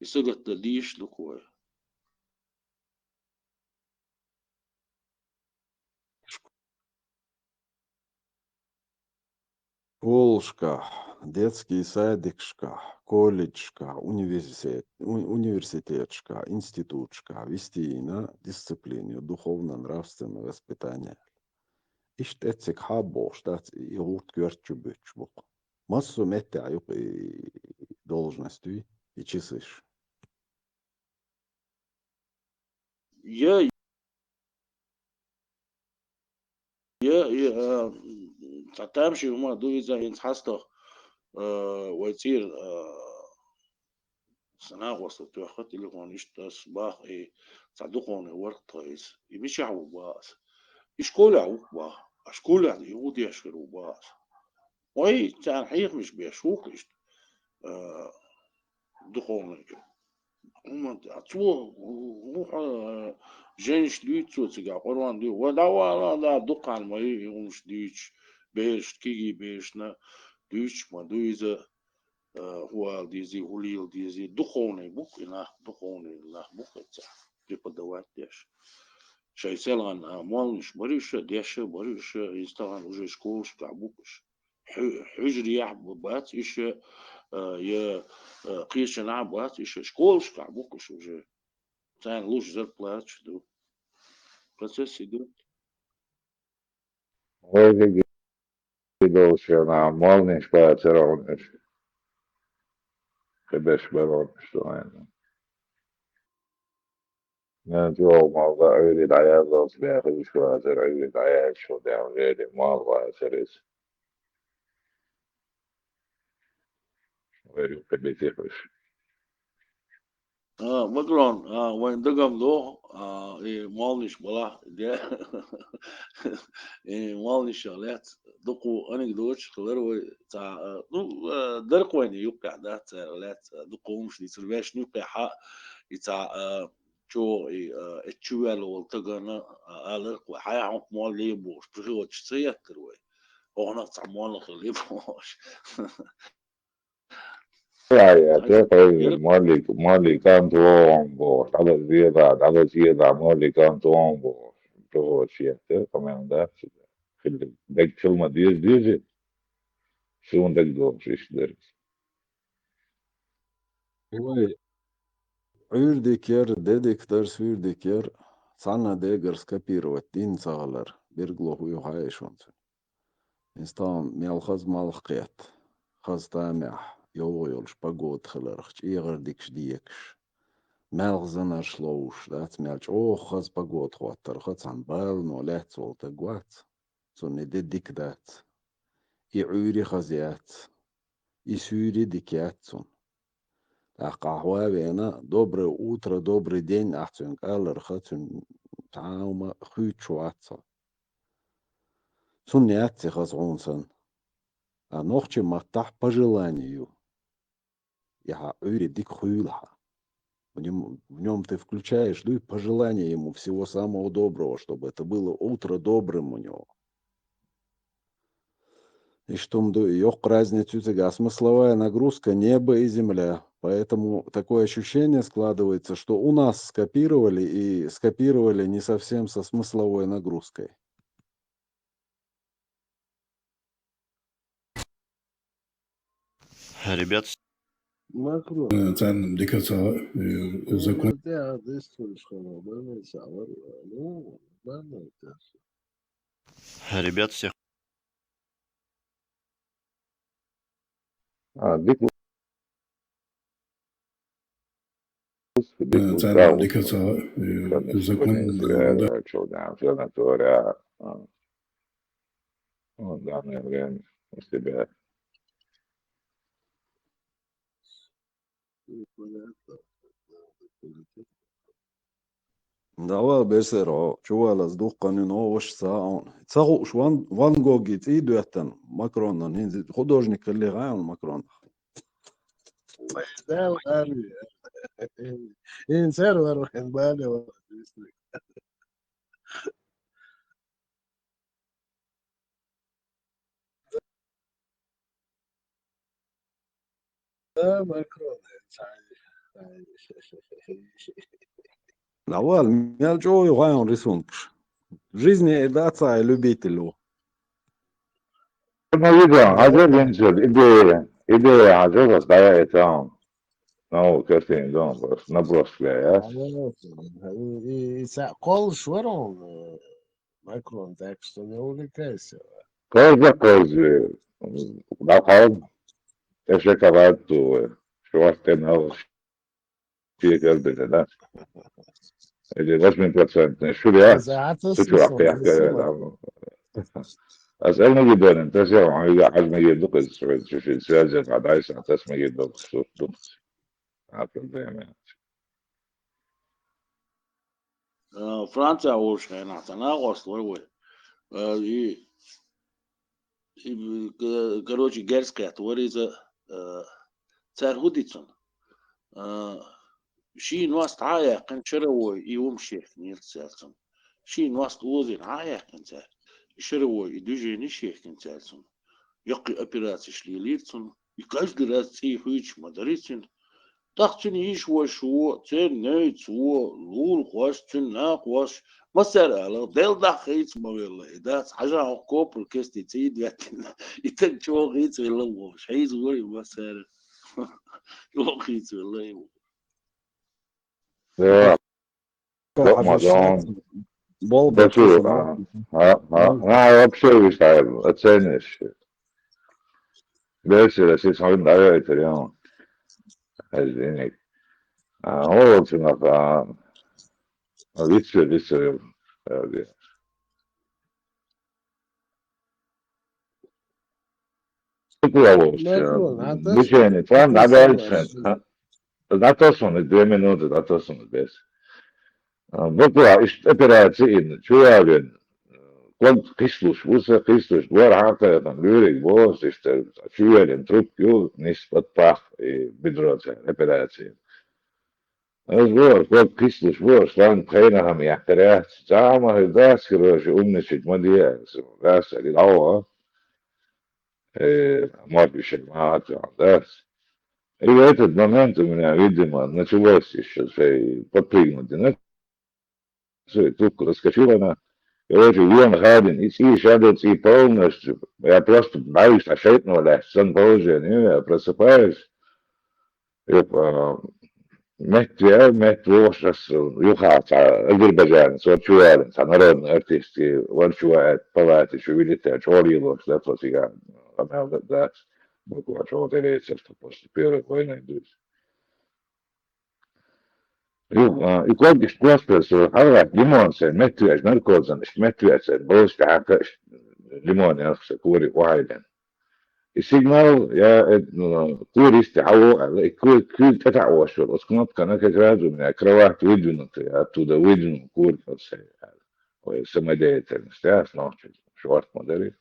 S3: يسقط ديش دوخر
S11: Школшка, детский садикшка, колледжшка, университетшка, институтшка, вести на дисциплину, духовно-нравственное воспитание. Ишт этсик хабо, штат и гурт кверчубыч бок. Массу метте аюк и должности и чисыш.
S3: يا تمشي هما دو إذا ينحسته ويصير سناغوس توخت اللي هون إشتاس باخ صدقوني ورطيس يمشي عو باس إشكول عو با أشكول يعني يهودي يشكلوا باس وي كان حيق مش بيشوك إشت دخوني هما تعطوه روح جنش ديتسو تيجا قران دي ولا دق على ما يمش ديتش بيش كيجي بيشنا دوش ما دويزة هو ديزي هوليل ديزي دخوني بوك إنه دخوني إنه بوك تسع преподавать дешь. شايسلغن مالنش بريش ديش بريش يستغن وجه شكولش كعبوكش حجري يعبوات إيش يا قيش نعبوات إيش شكولش كعبوكش وجه تان لوش زر بلاتش دو процесс идет.
S1: هذا دوش أنا مالنش باترونش خبش برونش طبعا نجوا موضوع عيد العيال ضاف بياخذ شو هذا عيد العيال شو ده غير ما الله سرس غير كبيتيش
S3: مدرون وين دقم له مالنش بلا ده مالنش شغلات دقو أنا قدوش خلروي تاع درق وين يوقع ده شغلات دقو مش دي تربيش نوقع حق تاع شو اتشوال والتقنا ألق وحياة مال ليبوش بشو تشتري تروي هنا تاع مال خليبوش
S1: يا تقول مالي كان توم بوش على زيادة مالي كان توم بوش تو شيء كمان ده في دك فيلم ديز شو دك دوش إيش درس
S11: هو عيردك ير ديدك درس عيردك ير صعنا ديجر سكابير واتين صغلر بيرجلو هو يحايشون إنستان ميال مالخيت خز تامح يولش بقود خلرخش إيغر ديكش ديكش مال زنر شلوش دات مالش خز بقود خواتر خز عن بال نولات زولتا قوات سوني ديك دات يعوري خزيات يسوري ديكيات سون قهوة بينا доброе утро, добрый день, ахтун калер хатун таума хуй чуатса. Сун неатси хазгунсан. А нохчи маттах по желанию. Я ури дик хуйлха. В нем ты включаешь, ну и пожелание ему всего самого доброго, чтобы это было утро добрым у него. И что ёк разницу смысловая нагрузка небо и земля. Поэтому такое ощущение складывается, что у нас скопировали и скопировали не совсем со смысловой нагрузкой.
S16: Ребят,
S8: Макрон.
S4: Sen dikkat zakon.
S8: ده دستور شما بله سوار نو بله
S16: ребят всех
S1: ديك
S4: Sen dikkat zakon.
S1: شو ده سناتورا ده من استباء
S11: Давай бесеро, чувала с духкани новош саун. Цагу шван ван гогит и дуэтен Макрона, художник اللي غايون Макрон.
S8: ده الغالي إنسان وروح بالي ماكرون
S11: Давай, мял чё غايون рисункш. В жизни это отца и любителю.
S1: ما يجوا عجب ينزل إدي عجب بس ضيع تام نو كثير دون بس نبرش ليش
S8: قول شورون ماكرون تاكستون يقول كاس
S1: كوز ده قام ايش كبعت شو كان هذا في قلب ده اللي لازم تبصن شو ده شو حكي أسألني جدا أنت سامع عزمي يدق في السياسة قاعد عايش تسمى يدق صوت عارف الفهم
S3: فرنسا وش هنا تناقص وروي короче герская творится царь Худицын شي نواس تعايا كان شروي يوم شيخ نيرتسالسون شي نواس توزن عايا كان شروي يدوجي نشيخ كان سالسون Яки операции шли лицом, и каждый раз цей хуич мадарисин. Так цен иш вашу, цен нейц во, лул хваш, цен на хваш. مسألة ديل ده خيط ما والله ده حاجة كوبر كاستي تيد لكن يتنشوا خيط والله مش عايز ولا مسألة يو خيط والله
S16: Ja, Ramazan. Da su, вообще выстаиваю, оценишь. Дальше, если смотрим, да, italiano. Извините. Вот, Лицо. Движение, там надо zato su mi 2 minute, zato su mi 10. Bukla operācija čujāvien, kod Kristus usa, Kristus var hākājātam līrīgi būs, čujāriem trupju, nispat pah, bidrocē, operācija. Es var, kod Kristus var, stān prēnaham jākarēts, cāma ir dāskiroši umnišķīt madījās, dāsari lauā, морбишек mācām, dās. И в этот момент у меня, видимо, началось еще подпрыгнуть. Трубку раскочила она. Короче, вон гадин, и шадец, и полностью. Я просто боюсь ошейтного сон положения. Я просыпаюсь. Мехт вошас, юхац, азербайджанец, варчуарец, народный артист, варчуарец, палатич, увелитый, чорилос, да, вот я, да. Bukla šo te receptu после Первой войны идут. И кодиш просто харак лимонse metüäs narkozanist metüäs bosta hakash limon yaxsa kuri wahiden. السيجنال يا توريست حو كل تتعوش الاسكنات كان كجراز من اكروات ويدن تو ده ويدن كور فسي وسمديت المستاس نوش شورت مودري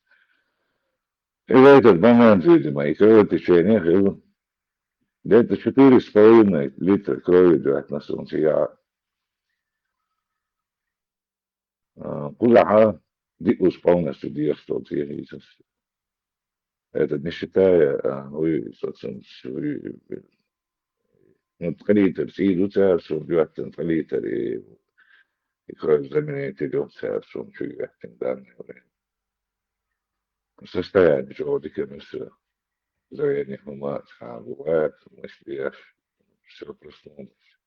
S16: И в этот момент, видимо, и кровь течение, где-то 4,5 литра крови идет на солнце. Я куда дикус полностью диастол тьеризис. Это не считая, собственно, литр сиду царством, 2 литр и кровь заменяет идет царством, чуть данное время. Состояние животика, зрение ума, бывает, мысли, все проснулось.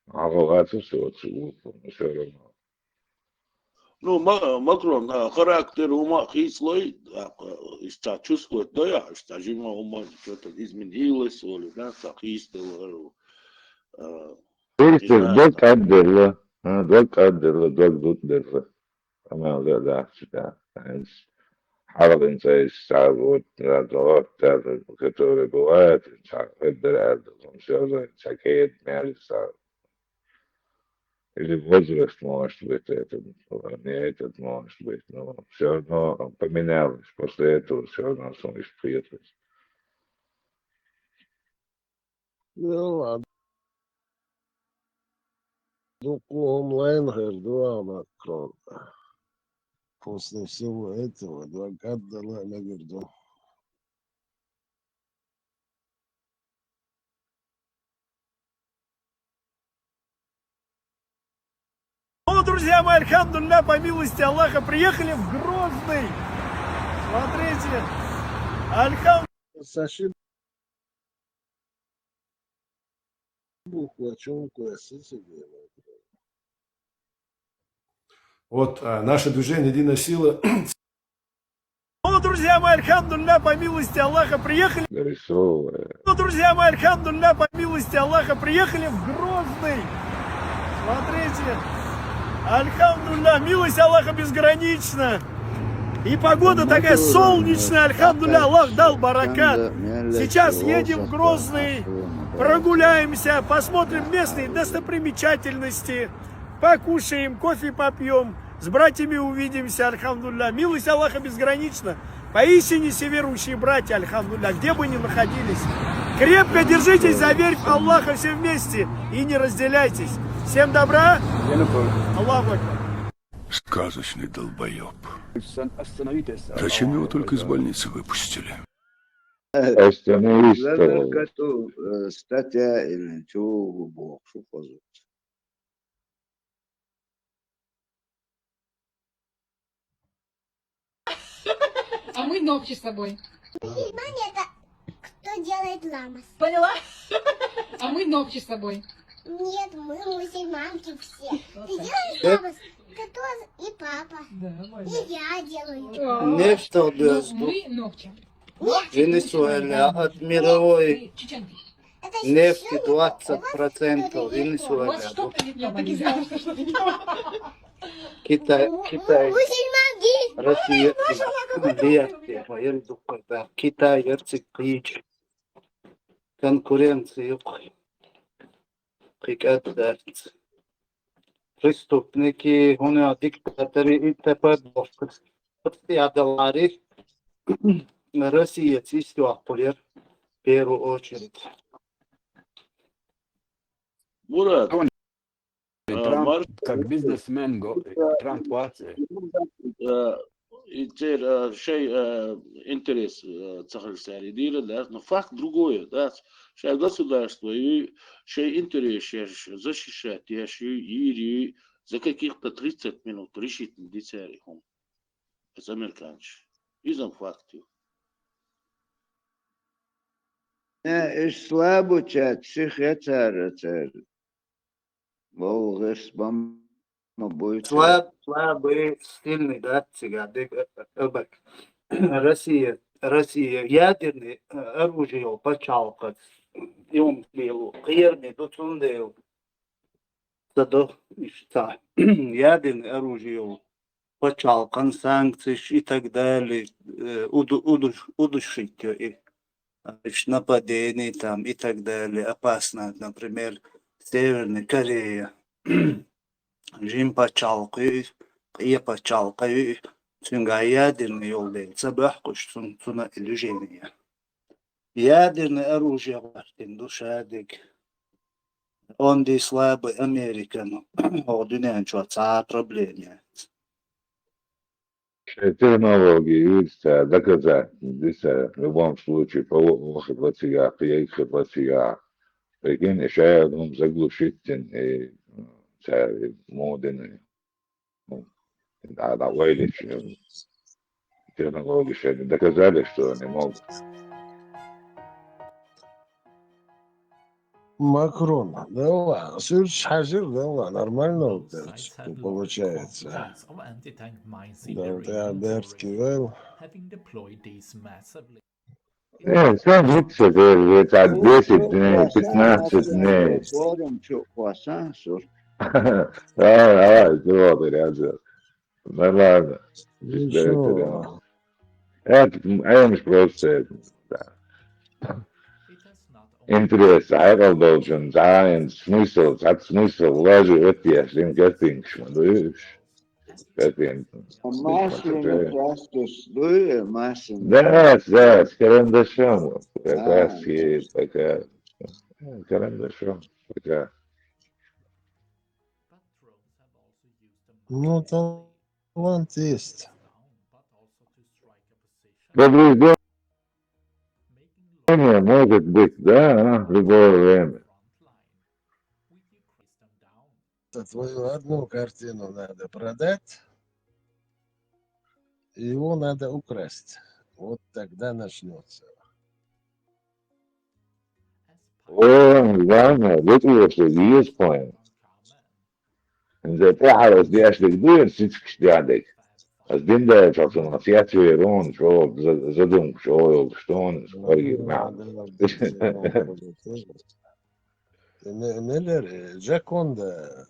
S16: А бывает, все отсюда, все равно.
S3: Ну, Макрон, характер ума хислой, чувствует, да, я, что жена ума что-то изменилось, или, да, сахистила.
S16: Док отдела, док дуддела. Она, да. حرب انتهى السعود الرادوات كتور بوات الدرع المشاهدة سكيت مال السعود اللي بوزرست موش بيت نهاية موش بيت все равно поменялось после этого все равно сон исприятность.
S8: Ну ладно. Духом Лайнгер, два Макрон. После всего этого адвокат дала на верду.
S17: Ну, друзья мои, альхамдулилля, по милости Аллаха, приехали в Грозный. Смотрите,
S8: Саши бухлачонку себе.
S18: Вот наше движение «Единая сила».
S17: Ну, друзья мои, альхамдулилля, по милости Аллаха, приехали. Ну, друзья мои, альхамдулилля, по милости Аллаха, приехали в Грозный. Смотрите, альхамдулилля, милость Аллаха безгранична. И погода такая солнечная, альхамдулилля, Аллах дал баракат. Сейчас едем в Грозный, прогуляемся, посмотрим местные достопримечательности. Покушаем, кофе попьем, с братьями увидимся, альхамдулилля. Милость Аллаха безгранична. Поистине все верующие братья, альхамдулилля, где бы ни находились. Крепко держитесь за верь в Аллаха все вместе и не разделяйтесь. Всем добра. Аллаху акбар.
S19: Сказочный долбоеб.
S5: Остановите.
S19: Зачем его только из больницы выпустили?
S16: Остановись,
S14: لما كتو استتى اللي نشوفه بوقفه خذوا
S20: А мы ногти с собой.
S9: Монета. Кто делает ламас?
S20: Поняла? А мы ногти с собой.
S9: Нет, мы мусульманки все. Ты делаешь ламас? Ты тоже и папа. И я делаю.
S21: Нефть без
S20: Мы ногти.
S21: Венесуэла от мировой
S20: Чеченки.
S21: нефти 20% Венесуэла.
S20: Я так и знала, что ты
S21: Китай,
S9: Мусульманки.
S21: Россия, Китай, Ерцик, конкуренция, прикатывается. Преступники, он диктаторы, и теперь подстядалари. Россия чистила полер в первую очередь.
S3: Мурат,
S5: Трамп, как бизнесмен, Трамп
S3: теперь шей интерес цахаль саридира, да, но факт другое, да, шей государство и шей интерес защищать, я шей ири за каких-то 30 минут решить дицари хом, это американцы, изом фактов.
S14: إيش سلابو تشات شيخ يتار بو غير بام مبويت
S21: Слабый, сильный, да, цыгадык, Россия, ядерное оружие почалкать, и он был, қиырный, дотундел, зато, ядерное оружие почалкан, санкции и так далее, удушить их. Нападений там и так далее, опасно, например, Северная Корея, Жим почалкы, и почалкы, цунга ядерный елдей, цабахкуш цуна иллюжения. Ядерное оружие вартин душадик, он ди слабый Американу, одинен чуаца проблемия.
S16: Технологии, видите, доказать. Здесь в любом случае, может быть, приехать в Россию. Прикинь, еще я думаю, заглушить и модные. Да, войли, технологии еще не доказали, что они могут.
S8: Макрон, да ладно, Сюрч Хажир, да ладно, нормально получается. Да, вот я Бердский вел.
S16: Сам видите, это 10 дней, 15 дней. Давай, вот, рядом. Нормально.
S8: Ничего.
S16: Это просто, да. Интерес, айрал должен, да, смысл, от смысл вложить в эти, если картинки, видишь, картинки.
S14: Масляный пластус, дуя масляный.
S16: Да, с карандашом, как раз есть такая, карандашом, такая.
S8: Ну, талант есть.
S16: Повреждение может быть, да, в любое время.
S8: Твою одну картину надо продать, и его надо украсть. Вот тогда начнется.
S16: Главное, вот что есть план. إذا تعرف دي أشلك دول سيتك عندك. از دين ده شخصيات يرون شو زدهم شو شلون فرق معنا.
S8: Миллер, Джаконда,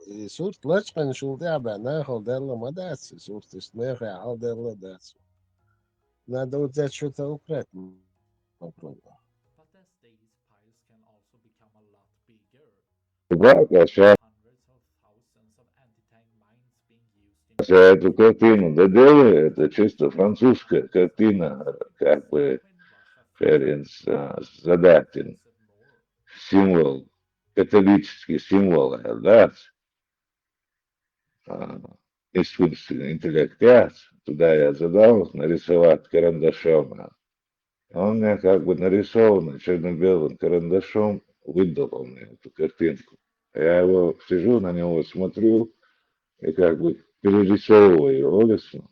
S8: и суд Лачман шулдя банахал дерла мадаци, суд истмеха ал дерла даци. Надо вот взять что-то украсть. Попробуй.
S16: Да, сейчас эту картину доделали, это чисто французская картина, как бы Ференц Задатин, символ, католический символ, да, искусственный интеллект, туда я задал нарисовать карандашом. Он мне как бы нарисованный черно-белым карандашом выдал мне эту картинку. Я его сижу, на него смотрю и как бы перерисовываю его лесом.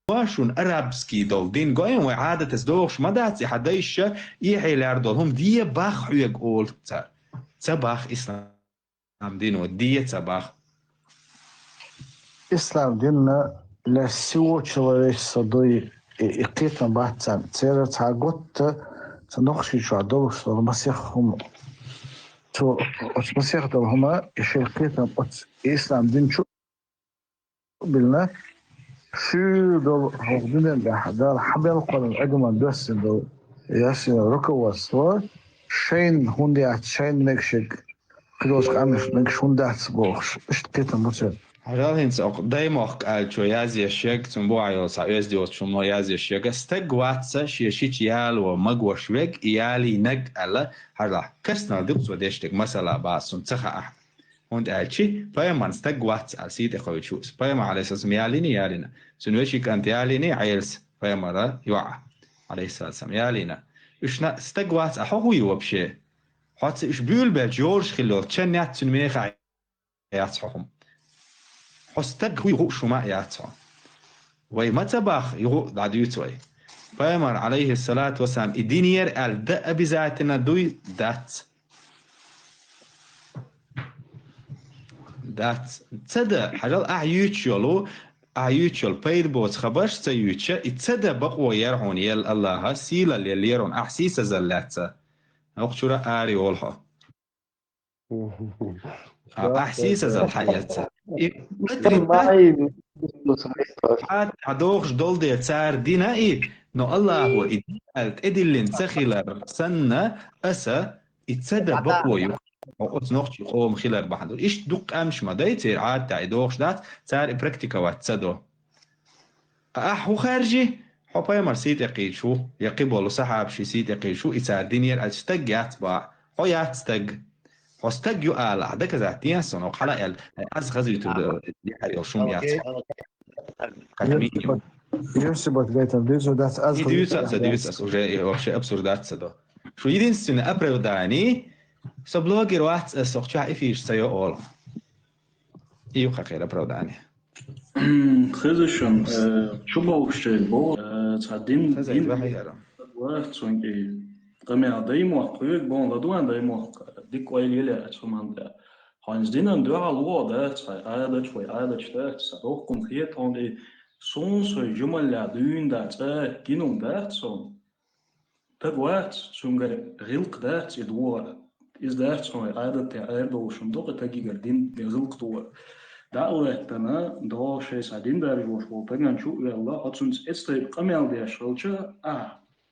S2: واشون arabski dol din goyen ve adet es doch schmadat hada isha ihilar dol hum die bach huyeg olta sabach islam din و die sabach
S22: Ислам динна для всего человечества и قيتنا بحثا تيرا تعقدت تنخشي شو عدو شو المسيح هم شو المسيح دول هما يشيل قيتنا إسلام دين شو بلنا شو دول هغدين بحدار حبيل القرن أجمع دوس دول ياسين ركو وصور شين هوندي عت شين مكشك كدوس قامش مكش هوندي عت بوخش إيش قيتنا مسيح
S2: Hajal hins auch daimach alcho yazia sheg zum boayo sa esdios chum no yazia sheg steg watsa shishich yal و magwa shweg yali nag alla hajla kasna dibs wadeshteg masala basun tsaha und alchi fayman steg wats al site khoychus fayma ala esas yalini yalina sunweshi kant yalini ayels faymara yu'a ala esas yalina ishna steg wats ahu yobshe hat ish bülbel george khilor chenat sun mecha yatsahum حستق هو يغو شو ما ياتوا وما تباخ يغو دعديوتوي فامر عليه الصلاة والسلام الدينير الدأ بذاتنا دوي دات تصدى حجال أعيوتشولو أعيوتشول بيد بوت خبرش تيوتشا تصدى بقوة يرعون يل الله سيلا اللي يرون أحسيس زلاتا أخشورا آري والها أحسيس زل حياتا حدوخش دول دي تسار دينا نو الله هو إدلين تخيلر سنة أسا يتصدى بقوي وقت نوخش يقوم خيلر بحدو إيش دوق أمش ما دايتير عاد تاعي دوخش دات تسار براكتيكا واتسدو أحو خارجي حبا يمر سيت يقيد شو يقيبولو سحاب شي سيت يقيد شو يتسار دينير أستق ياتبع هو ياتستق هستج يقال عدك ذاتيا سنو حلقة از غزي تو دي حري شوم يات
S22: يوسبت جايت ديزو دات از
S2: ديوس وجاي وشي ابسوردات سدو شو يدين سنة ابرو داني سبلوجر وات سوقشا افيش سيو اول ايو خير ابرو داني
S23: خزشن شو بوشتل بو تصدين دين وقت سونكي قمع دايمو قويك بون لدوان دايمو ديك ويلي اتشماندا هانز دينن دو على دات عادت شوي عادت دات صدوقكم خيتون دي سون سو جمل دون دات كينون دات سون تقوات سونغر غلق دات يدور is دات سون عادت تعيردو شندوق تاجيغر دين غلق دور دعوتنا دو شي سادين داري وشو بغان شو يلا اتسونس استيب قمل دي شلچا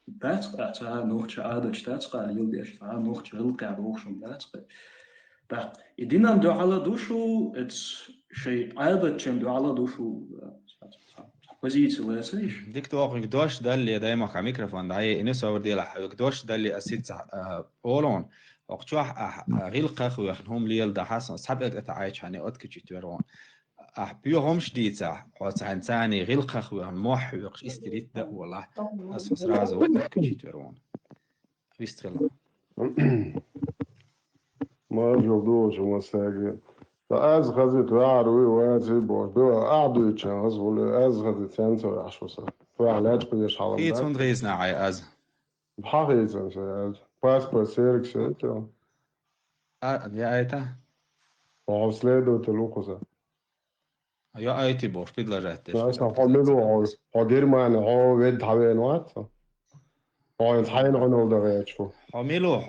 S23: دات نوخش عادت دات يلديش نوخش غلق روشم دات Da, idinan do ala dushu, it's شيء عادة دو على دوشو позиции لسه.
S2: ديك توقع قدوش ده اللي دايما كميكروفون داي إنه صور دي لح قدوش ده اللي أسيت أولون وقتوح غيلقة خوهم ليل ده حسن أصحاب أتعايش يعني أتكتش تورون بيوهم شديدة وعن ثاني غيلقة خوهم موح وقش استريت ده والله أسوس رازو أتكتش تورون ويستغل
S24: ما جودوش ومساجين فاز غزت وعروي واجب ودو قعدوا يتشغلوا ولا از غزت سنسو يحشوسا فعلاج بديش حرام
S2: في تندريزنا عي از
S24: بحقيقة شيء باس بسيرك شيء
S2: يا ايتا
S24: وعسليدو تلوقسا
S2: يا ايتي بوش بدلا جاتش
S24: بس حملوا حدير معنا هو ود حوين وات هو يتحين عنو دغيتشو
S2: حملوا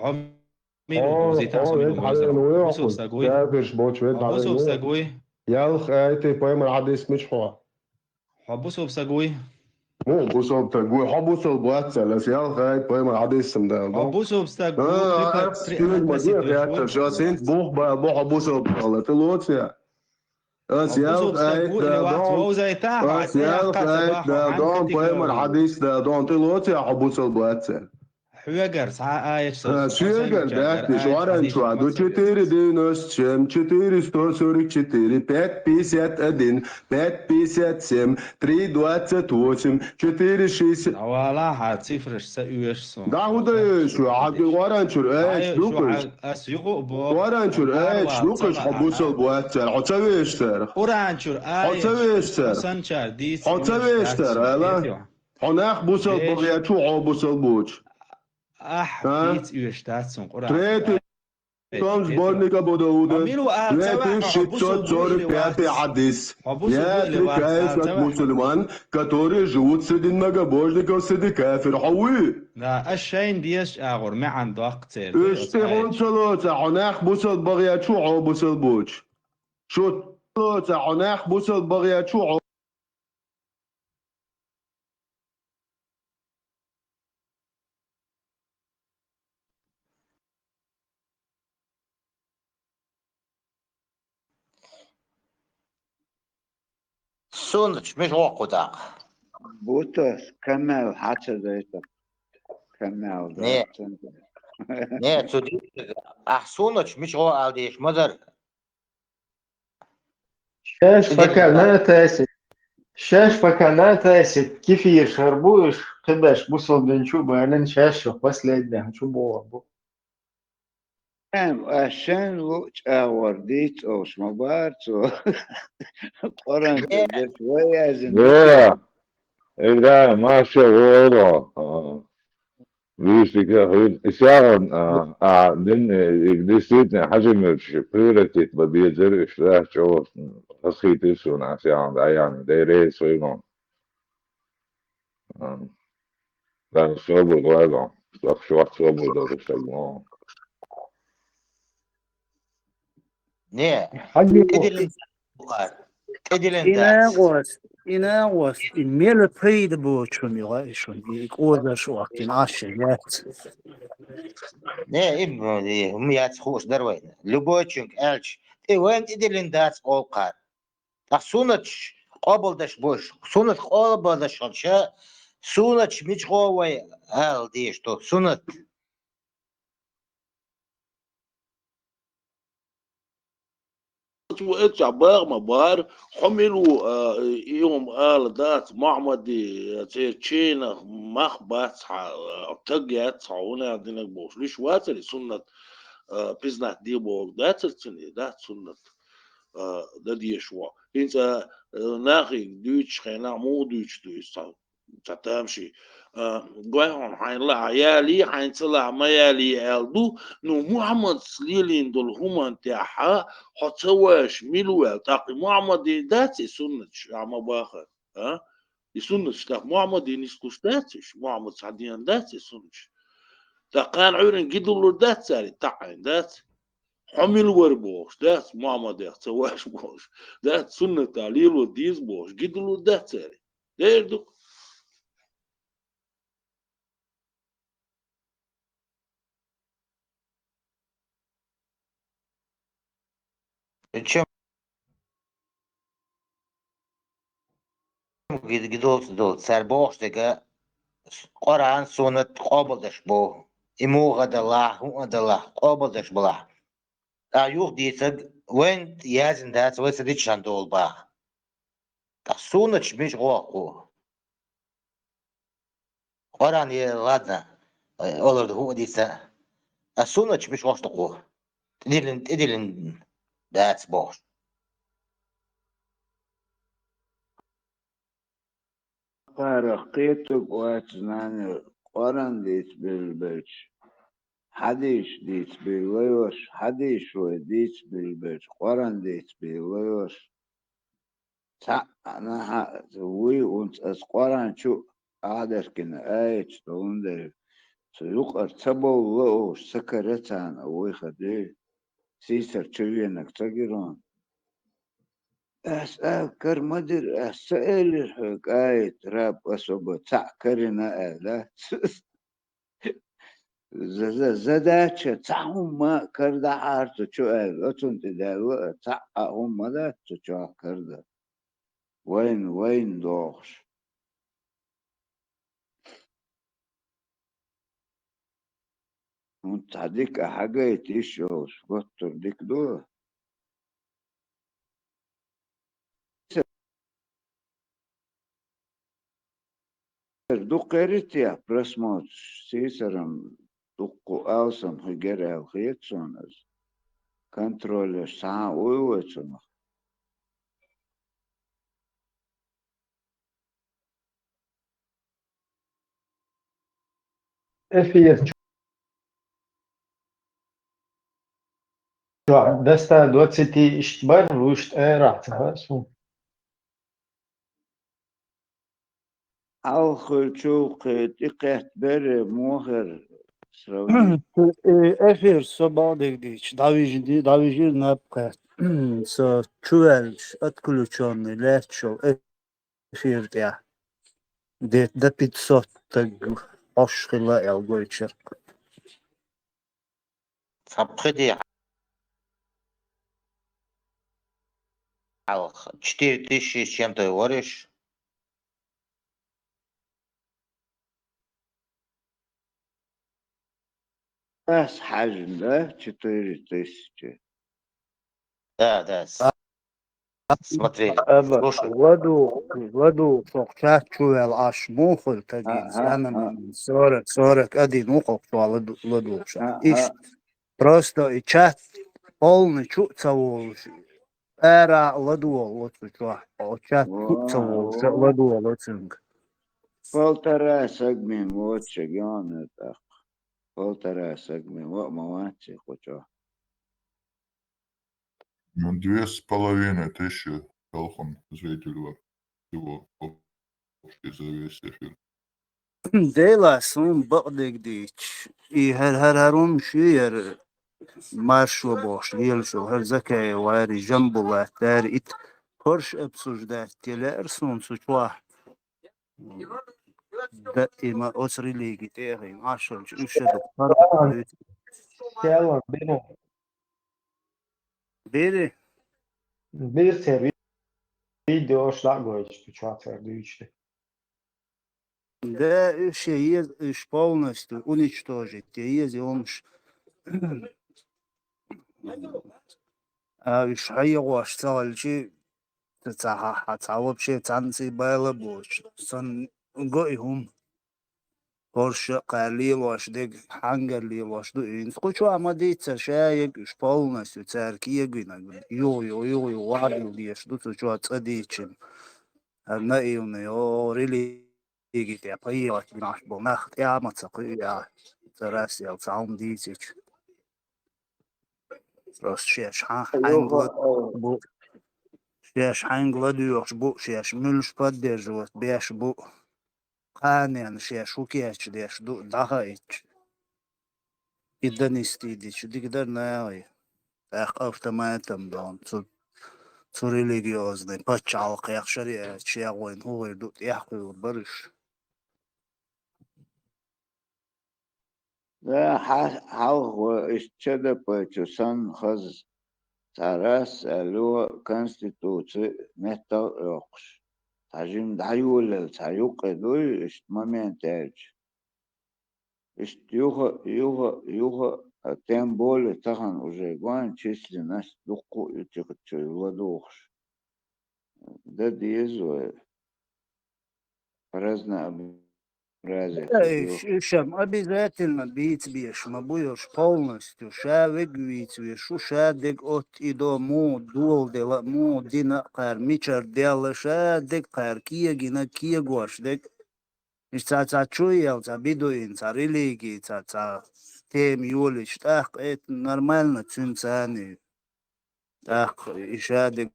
S24: سافرش بوش ود
S2: حبوسو بساقوي
S24: يالخ ايتي بايم الحديث مش حوا
S2: حبوسو بساقوي
S24: مو بوسو بتاقوي حبوسو بواتسا لس يالخ ايتي بايم الحديث سمدان
S2: حبوسو بساقوي
S24: تلوج مدير يا شاسين بوخ بو حبوسو بطالة تلوتسيا
S2: حبوسه بستقبو اللي وقت وهو زي تاعه عتيه قصة باحو عن كتك
S24: حديث دون تلوتي حبوس البواتسل
S2: حوجر ساعة آيش
S24: Швегер, да, ты шваренчуа, до 4,97, 4 144, 5,51, 5,57, 3,28, 4,60.
S2: والله هتصفرش سأيش صون
S24: Да, удаешь, حق ورانشور ايش دوكش
S2: أسيقو بو
S24: ورانشور ايش دوكش حبوس البواتسل حتسوي ايش ترى
S2: ورانشور آيش
S24: حتسوي ايش ترى
S2: حسن شار ديس
S24: حتسوي ايش ترى لا حناخ بوس البغيات شو عبوس البوش
S2: بيت يشتاتسون قرآن
S24: تريت توم سبورنيكا بودودا
S2: وميلو
S24: تريت شيتسوت زور пятый حديث я отрекаюсь от мусульман, которые живут среди многобожников, среди кафир حوي
S2: لا الشين ديش أغور ما عنده أقتل
S24: اشتغل صلوتا عناخ بوصل بغيات شو عو بوصل بوش شو صلوتا عناخ بوصل بغيات شو عو
S6: سونش مش وقتك
S14: بوتس كمل حتى زيتك كمل
S6: نه نه تودي أحسونش مش هو عاديش مدر
S7: شاش فكانات اسد كيف يشربوش قداش بوصل بنشوف اعلان شاشه بس لقينا شو بو
S14: عشان وقت ورديت او شمبارتو قرن شوية
S16: Ja, إذا ما شغوله ليش كده إشارة دين سيدنا حجم الشبيرة تبديجر إشراح شو خصيتي شو ناس يعني دايرة سوينون لأن صوب الغابة لك شو وقت صوب ده تشتغلون
S6: نه
S10: إناغوس الميل بريد بوشون يغايشون يقول شو أكتن عشيات
S6: نه إبن دي هم ياتخوش دروين لبوچنك ألش وين إدلين داس أوقات أحسونتش قابل داش بوش سونت قابل داش شا سونتش مش قوي هال ديش تو سونت
S3: وإتش عباغ مبار حملوا يوم دات معمدي تشينا مخبات تجيت صعونا دينك بوش ليش واتري سنة بيزنا دي بوك دات السنة دات سنة ده دي شوا إنت ناخي دوتش خينا مو دوتش تتمشي قويهون حين لا عيالي حين تلا ميالي ألدو نو محمد سليلين دول همان تاحا حتسواش ميلوال تاقي محمد داتي سنة عما باخر ها سنة تاق محمد نسكوش داتش محمد سعديان داتي سنة تاقان عورن قدلو دات ساري تاقين دات حمل وربوش دات محمد يحتواش بوش دات سنة تعليل وديز بوش قدلو دات ساري ديردو
S6: إنشم جدول سربوش دقة قرآن سنة قابل داش بو إمو غد الله هو غد الله قابل داش بلا أيوه ديتك وين يازن دات وين سديتش عندول با سنة مش غوقو قرآن ладно olur هو ديسا السنة مش غوشتقو إدلن دات بوش
S14: قارقيتك واتنان قرن ديت بالبيش حديش ديت بالويوش حديش وديت بالبيش قرن ديت بالويوش أنا وي وانت قرن شو عادر كنا آيش توندر سيقر تبو لوش سكرتان أوي خدي سيسر تشوينك تجرون أسأل كرمدر أسأل الحكاية راب أصبت تعكرنا آلات задача تعهم ما كردا عارتو شو أتون تدلو تعهم ما ده تشوا كردا وين دوخش وانت هديك حاجة يتيشوش قطر ديك دو دو قريتيا برسموت سيسرم دقو أوسم هجرا وخيتسونز كنترول ساعة ويوتسون
S7: F1 دستا 20 بار وشت راح شو
S14: أو خلشو قيت إقيت بر موخر سرودي
S10: Efir sobodegdiç, davijir napkat. So çuvelş, atkuluşon, lehço, efir ya. De 500 tag aşkıla el goyçer.
S6: Сабхиди ал 4000 с чем-то говоришь?
S14: بس حجم ده 4000
S6: Да, смотри, слушай.
S10: Ладу, фокчат чувел аш мухол тагин, зяна мамин, 40 один ухов ладу. Иш просто и чат полный чуцавол. Эра ладуол, вот что. Чат чуцавол, ладуол, оценка.
S14: 1,5 سقمي موتش جانت أخ 1,5 سقمي مواتي خشوا
S4: Ну, 2500 Elfon zveļķi его общий за весь эфир.
S10: Dēlās un baqdegdīč. I هرون شير مارشو boş lielšo her zakaya wari jambula dar it Porsche epsuj da teler son suçwa. Da ima osri ligi terin aşol üçe doktor.
S7: Yalan benim.
S10: Biri
S7: Bir seri video шлагович печатаю işte.
S10: да иш полностью уничтожить. Если он иш хайгош цалчи вообще танцы было больше. Сон гоихум Porsche قليل واش ديك حنجر لي واش دو إن سقوشو عمديت شايك إش полностью церкви гвина يو وادو ليش دو تشو تصديچن أنا إيون يو ريليجي تي قيوة ناش بوناخ يا ما تقيا تراس يا تعم ديتش راس شيش حنجل بو شيش حنجل ديوش بو شيش ملش بدرجوت بيش بو قانين شيش وكيش ديش دو دهايش إدنيستيديش ديقدر ناوي أخ автоматом дон цу религиозный пачалк яхшари чиагоин хуй дут яхуй барыш
S14: ده حاو اشتدى بيتوسان خز تراس اللي كونستيتوتي متى يقش تاجم دعيول تايوق دوي اشت ممنتاج اشت يوها تيمبول تخن уже гван численность духу ютикчу владухш да диезу разнообразие
S10: Шам обязательно бить бьешь, мабуешь полностью, ша выгвицуешь, ша дег от и до му дуол дела му дина кар мичар дела ша дег кар киегина киегош дег ца чуел, ца бидуин, ца религии, ца тем юлич, так это нормально цинцани, так и ша дег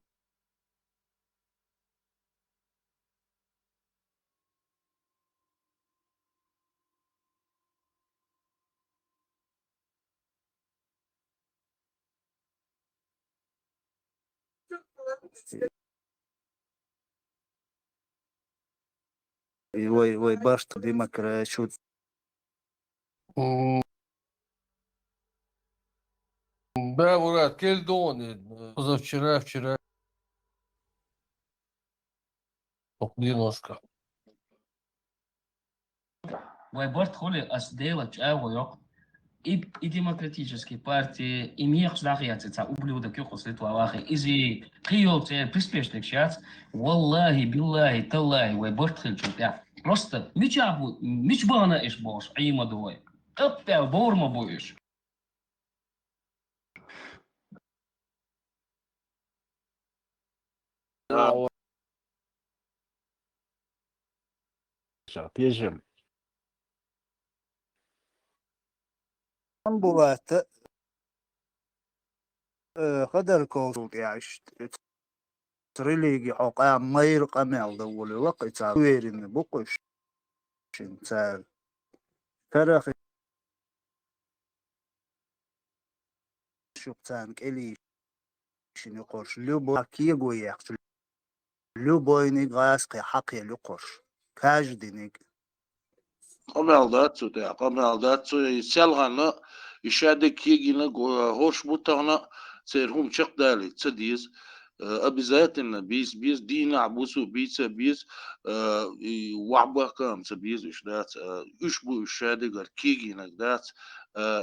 S10: Ой, башта демократию.
S11: Да, Мурат, Кельдоны. Позавчера, вчера. Немножко.
S12: وبرت خلي أصدقائك أويق и демократические партии имеют знахиятся та ублюдок юхос литвалахи изи приёте приспешных сейчас والله بالله талай وبرت خلчу просто мичабу мичбана иш бош айма дуй опя борма будешь
S5: Пежем.
S10: Там бывает قدر كوسوت يعيش ريليجي حقا مير قمال دولي وقت ويرين بقش شنسال ترخي شبتان كلي شنو قرش لوبو كيغو يحش لوبو يني غاسقي حقي لقرش كاج دينيك
S3: قمال داتسو تاع قمال داتسو يسالغنا يشادك يجينا هوش بوتانا سيرهم شق دالي تسديز أبيزاتنا بيس دينا عبوسو بيس وعبا كام تبيز إيش دات إيش بو إشادة قال كيجي نقدات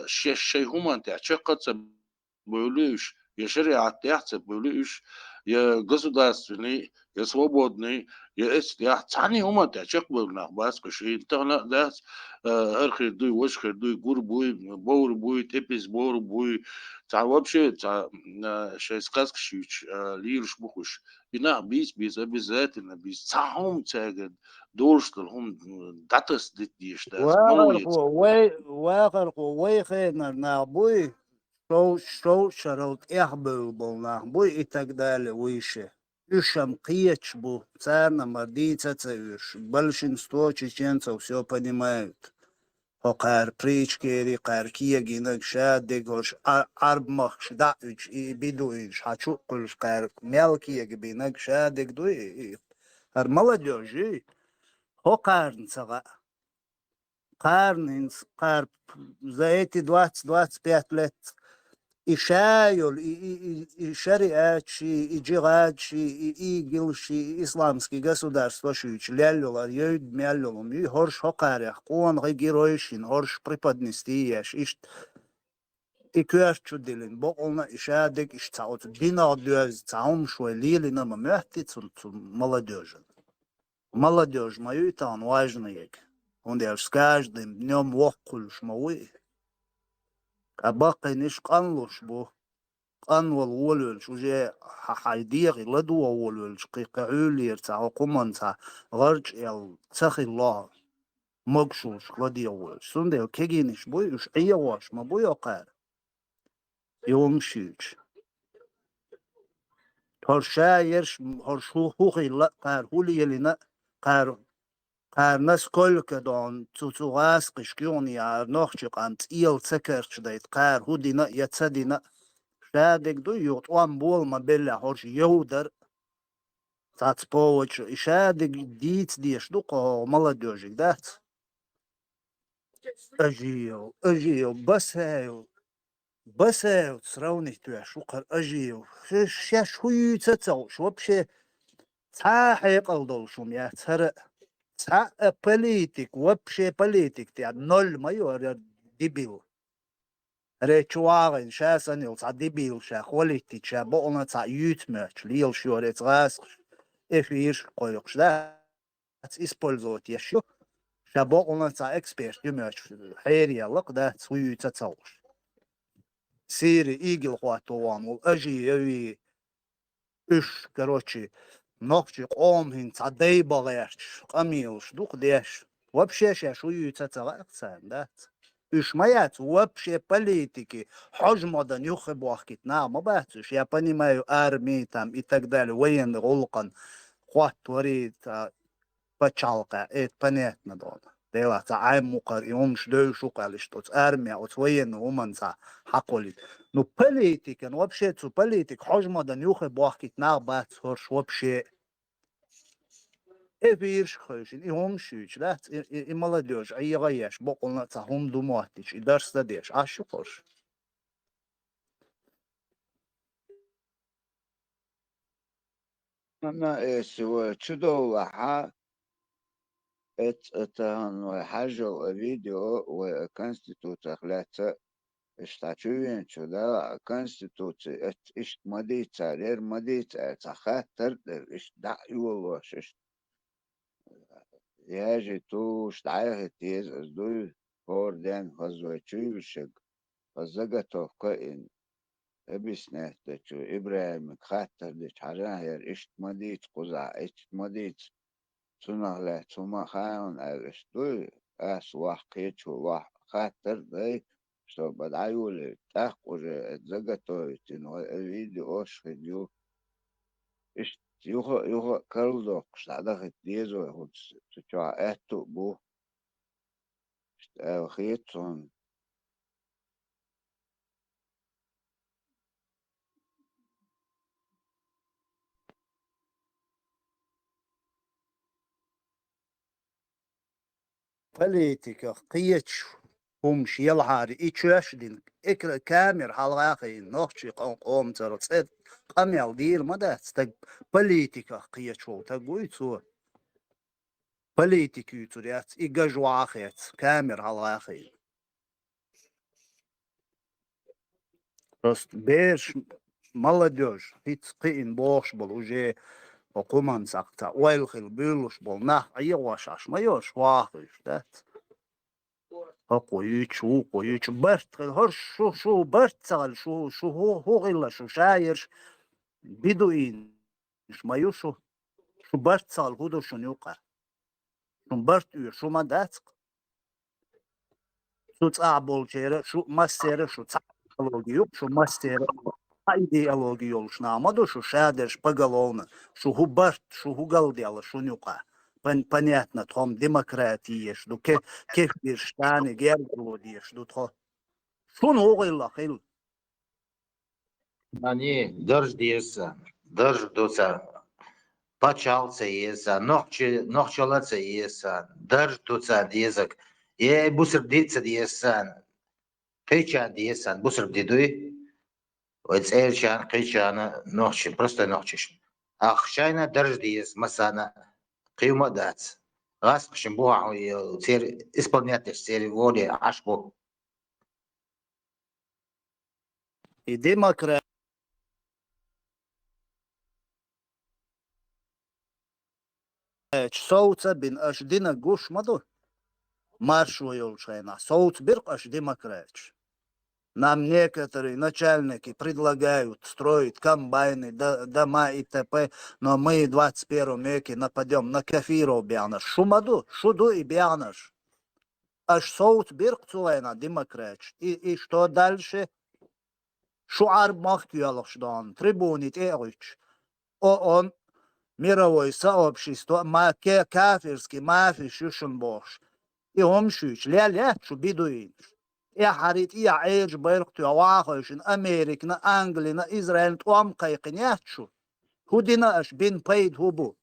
S3: شيء هما تاع شقة بيقولوش يا شريعة تاعت بيقولوش يا государственный يا свободный يا استياح تعني هما تاع شقبلنا بس كشي انتهنا دات أرخي دوي وشخي دوي قور بوي بور بوي تبيز بور بوي تاع вообще تاع شيء сказка شيء ليرش بخش بنا بيس обязательно بيس تاعهم تاعد دورشتل هم داتس ديش داس ملويت
S10: واخرقو وي خينا نابوي شو شروط احبل بولنا بوي и так далее выше Ишам киеч бу царна мордица цевиш. Большинство чеченцев все понимают. Хокар причкери, каркия гинак шадик, хош арбмах шдауч и бидуич, хочу кульш кар мелкие гбинак шадик дуи. Ар молодежи, хокарнцага. Карнинц, кар за эти 20-25 лет и шайол, и шариатчи, и джихадчи, и игилши, и исламские государства шуич, лялюлар, йойд мялюлум, и хорш хокарях, он героишин, хорш преподнести еш, и кюаш чудилин, боколна, и шадик, и шцаут, дина дюаз, цаум шуэлили, нама мягти, цум молодежи. Молодежь мою, это он важный, он я с каждым днем воккульш мауи. أباقي نش قنلش بو قنول ولولش وجا حيديغي لدو ولولش قيقعولي يرتاع قمانتا غرج يل تخي الله مقشوش لدي ولش سنديو كيجينش بو يش عيواش ما بو يقار يومشيش هرشا يرش هرشو خوخي لا قار هولي يلينا قار ناس كل كدون تسوغاس قشكيوني نوخشي قامت إيل تكرش دايت قار هودينا يتصدينا شادك دو يوطوان بول ما بلا هورش يهودر تاتسبووش شادك ديت ديش دوقو молодежи دات أجيو بس هايو تسراوني توش وقر أجيو شاش هوي تتوش وبشي تاحيق الدولشم يا ترى политик, вообще политик, ты ноль майор, дебил. Речуарин, сейчас они, дебил, сейчас политик, сейчас болно, ютмерч, лил, шорец, раз, эфир, койш, да, использовать еще, сейчас болно, эксперт, юмерч, херия, лак, да, свою цацауш. Сири, игл, хуатуан, ажи, иш, короче, نقشي قوم هن تعدي بغيرش قميوش دوق ديش وبشي شو يتسغى اقسام دات إيش مايات وبشي политики حجمدن يخب وحكيت نعم ما باتش يا بني ما يارمي تام إتقدال وين غلقن قوات وريد بچالقا إت بنيتنا دون ديلا تعايم مقر يومش دوشو قالش توت أرمي أو توين ومن تا حقولي نو политики وبشي تو политик حجمدن يخب وحكيت نعم بات هرش وبشي эфир шхойшин и он шуч да и молодежь а ягаеш боколна цахум думатич и дарста деш а шукош
S14: أنا سوى تشدو وحا اتهن حاجة فيديو وكونستيتوت خلاتا اشتاتوين شدا كونستيتوت اشت مديتا رير مديتا تخاتر اشت دعيوش ياجي تو اشتعيه تيز ازدوي فوردين خزوي تشويشك خزقتو كائن ابسنه تشو إبراهيم خاتر ديش حاجة هير اشت مديت قزع اشت مديت تنغلا تما خاون اشتوي اس واحد واحد خاطر داي شو بدعيول تاخور زقتو تنو الفيديو اوش فيديو اش يوخو كارلو قشتعدخ ديزو هو تشوع اتو بو خيطون
S21: Политика قيتش همش يلعاري إيشاش دين إكر كامير حلقاقي نوخشي قوم ترى قميل دير مدى تستق политика قيتش هو تقوي تو политики يتريات إيجاجو عاخيت كامير حلقاقي просто بيش молодежь هيتقين بوش بل уже حكومة ساقطة ويلخل بيلوش بل نح أيواش عش ما يوش واخيش دات قويتش برت هرش شو برت سال شو هو غلا شو شايرش بدوين ما يوشو شو برت سال هودو شو نيوقع شو برت شو ما داتق شو تعبول جيرة شو ماستر شو تعبولوجيو شو ماستر ideologiju шнамаду шо шадерш поголовно шо хубарт шо хугалдяла шо нюка понятно том демократия что кефирштаны герглоди что то шо ногыла хил
S6: Они дождется, дождутся, почался еса, нохчалаться еса, дождутся язык. И буср диться есан, кичан есан, буср дидуй. وتسأل قيشان نوحش просто نوحش أخشينا درج ديس مسانا قيمة دات غاس قشنبوها وتصير إسبانيات تصير وودي عشبو
S21: демократ соуца бин аш дина гуш маду маршуел шайна соуц бирк аш демократ Нам некоторые начальники предлагают строить комбайны, дома и т.п., но мы в 21 веке нападем на кафиров бянаш. Шумаду, шуду и бянаш. Аж соут бирк цулайна демократ. И что дальше? Шуар махтюалашдан, трибунит эрич. Он мировое сообщество, кафирский, мафи шушенбош. И он шуч, ля-ля, шубидуинш. يا حريت يا عيج بيرقت يا واخشن أمريكا أنجلنا إسرائيل توام قيقنيات شو هودينا أش بين بيد هوبو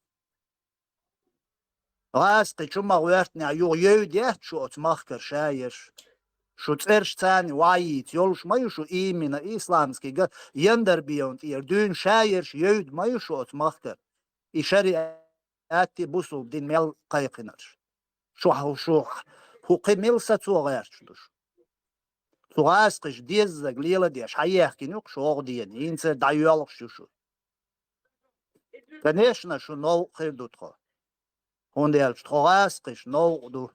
S21: غاسقي شو ما غيرتني يو يوديات شو أتمخكر شايش شو تسرش تاني وايت يولش ما يشو إيمنا إسلامسكي يندر بيونت دون شايش يود ما يشو أتمخكر إشارياتي بوصل دين ميل قيقناش شو هو قيميل ستو غيرش دوش Сугасқыш деззаг лела деш хаяхкинук шоқ диен инце даюялық шушу. Конечно, шу нол хирдутхо. Он делш сугасқыш нол ду.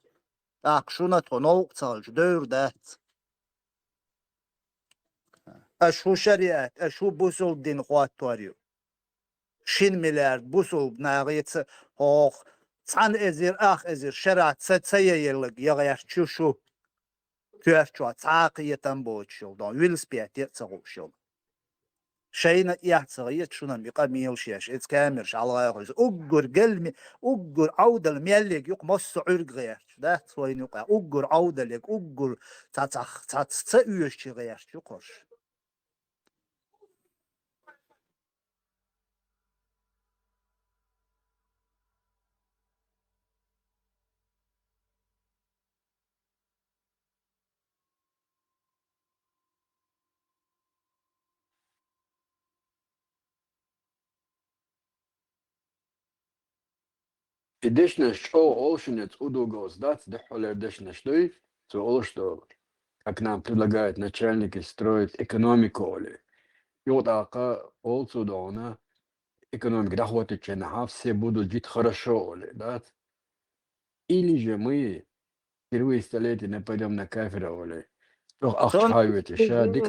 S21: Так шуна то нол цалж дөр дат. Ашу шариат, ашу бусул дин хуаттуариу. 1 milyard бусул нағицы хоқ. Цан эзир ах эзир шарат цая ерлік яғаяш чушу. كيف تعاقية تنبوتشل دون ويلسبيات يتسغوشل شينا يحتسغيت شونا بقاميل شيش إتس كامرش على غيرز أقر قلمي أقر عودة المياليك يق مصر غير ده سوين يقع أقر عودة لك أقر تتسأيوش غير يقرش
S5: Идешнеш олшинец удугос, да, дехолер дешнеш, дой, то что, как нам предлагают начальники строить экономику, ли. И вот ака олсудона экономика, да, вот и все будут жить хорошо, ли, да. Или же мы впервые столетия не пойдем на кафедру, ли. Doch ach schreibt ja dick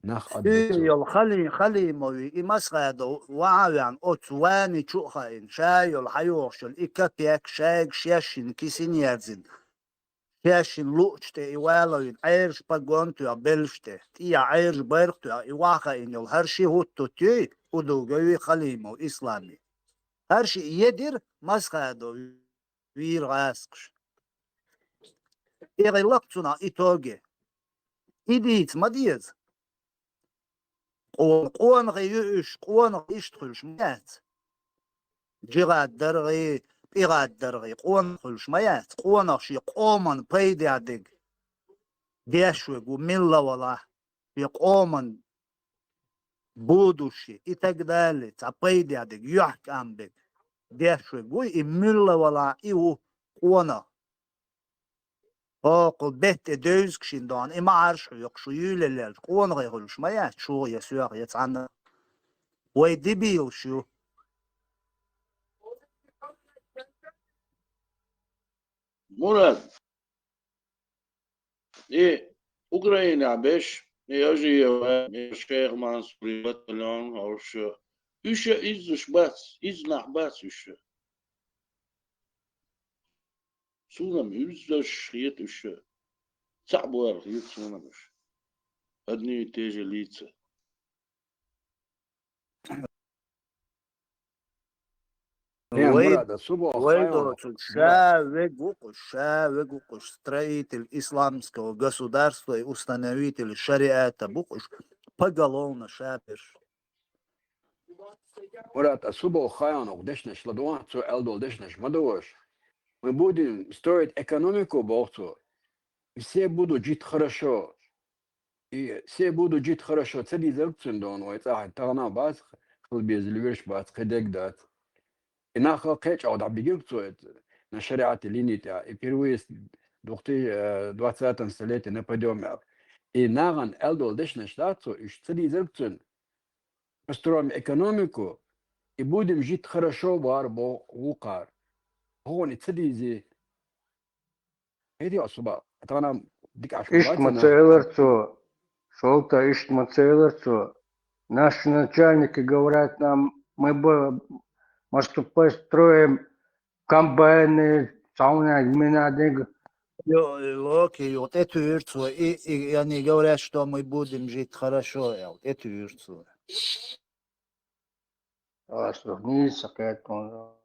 S5: nach
S21: يل خلي موي مسخدو وعيان اوتواني شوخاين شايل حيوخشل إكابيك شايك شاشين كيسين يرزين شاشين لوشتي إيوالوين عيرش باقونتو يا بلشتي تيا عيرش بيرقتو يا إيواخاين يل هرشي هوتو تي ودوغوي خليمو إسلامي هرشي يدير مسخدو وير غاسقش إيغي لقتنا إيتوغي إيديت مديز قوان غيوش قوان غيشتخلش ميات جيغاد درغي بيغاد درغي قوان خلش ميات قوان غشي قومان بيدي عدق ديشوك وملا ولا يقومان بودوشي إتقدالي تعبيدي عدق يحك عمدق ديشوك وإملا ولا إيو قوانا قل بيت دوز كشين دان إما عرشو يقشو يولي قوان غيخلش ميات شو يسوغ يتعنا ويدبيل شو
S3: مراد إيه أوكرانيا بيش يجي الشيخ منصور بطلون أو شو إيش إزش بس إزنع بس إيش سونم إزش خيط إيش صعب خيط سونمش أدني تيجي ليتسه
S21: Войдут шавегукуш, строитель исламского государства и установитель шариата букуш поголовно шапиш.
S5: Мурат, особо хайонок дешнеш ладуан, цо элдол дешнеш мадош. Мы будем строить экономику богцу, и все будут жить хорошо. И все будут жить хорошо. Цели зеркцундон, это тагна бац, хлбез львеш бац, хедек дат. И нахал кэч ауд абигирцует на шариате линита. И впервые духты 20-м столетии не пойдем. И наган элдол дешнеш датцу, и цели зеркцун. Построим экономику и будем жить хорошо бар бо вукар. هون تديزي هيدي أصبع أنا ديك عشان
S1: إيش مацелерцо солта إيش мацелерцо наши начальники говорят нам мы бы может построим комбайны сауна именно диг
S21: Локи, вот эту юрцу, и они говорят, что мы будем жить хорошо, эту юрцу.
S1: Сравниться к этому.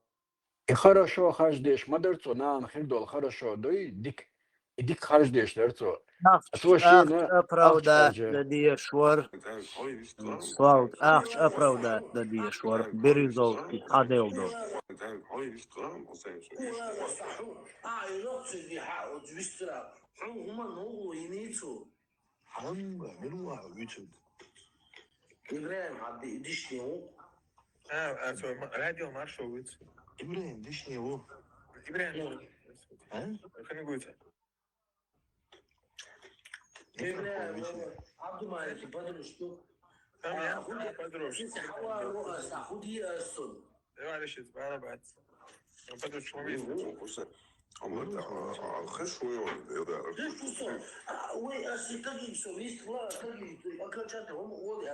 S5: И хорошо хаждешь, мадерцо, нам хирдол хорошо, да и дик хаждешь, дерцо.
S21: Оправдать да диешвар. Славут, оправдать да диешвар. Березовский, Аделдо.
S13: راديو مارشويت إبراهيم ديش نيو إبراهيم ها خلينا نقول إبراهيم عبد الملك بدرش تو بدرش خودي السن معلش انا بعد بدرش شويه
S4: خش
S21: ليش وصل وي اسي تجي سويس لا تجي اكلت هم اول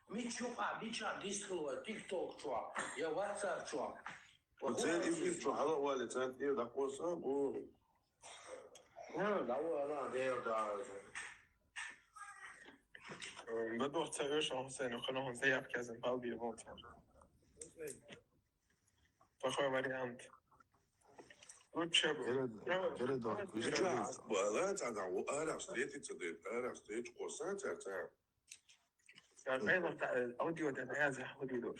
S21: ميتشوقع بيتشا ديسكو تيك توك شو يا واتساب شو
S4: وزين إبليس شو هذا والد زين إيه ده قوسام
S21: لا ولا ده
S13: بدو تسويش حسين وخلوهم زي كذا بالبي يبون فخوي مريانت
S4: لا تعال أنا اشتريت تصدق أنا اشتريت قوسام تعال
S13: أيضا أوديو ده هذا أوديو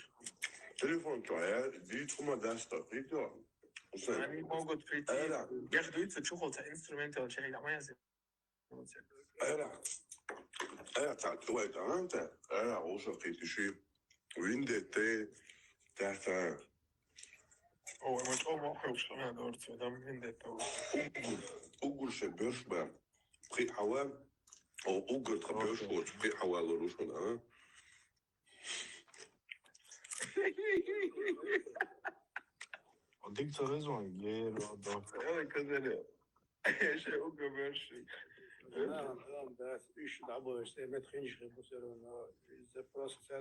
S4: تليفون تعال دي تكون داشتة فيديو
S13: يعني موجود في ياخدوا يتشوفوا إنسترومنت ولا شيء ما يصير
S4: أنا تعال تويت أنا وصل في شيء وين ده تحت هو ما تقوم موقع وش لما دورت في دم من ده تو أقول شبيرش بقى بخي حوال أو أقول تبيرش وش بخي حوال روشون
S13: وديك تغزون غير
S4: أنا كذا إيش أقول بيرشي
S15: نعم بس إيش دعوة ما تخينش مثلا إذا بروسس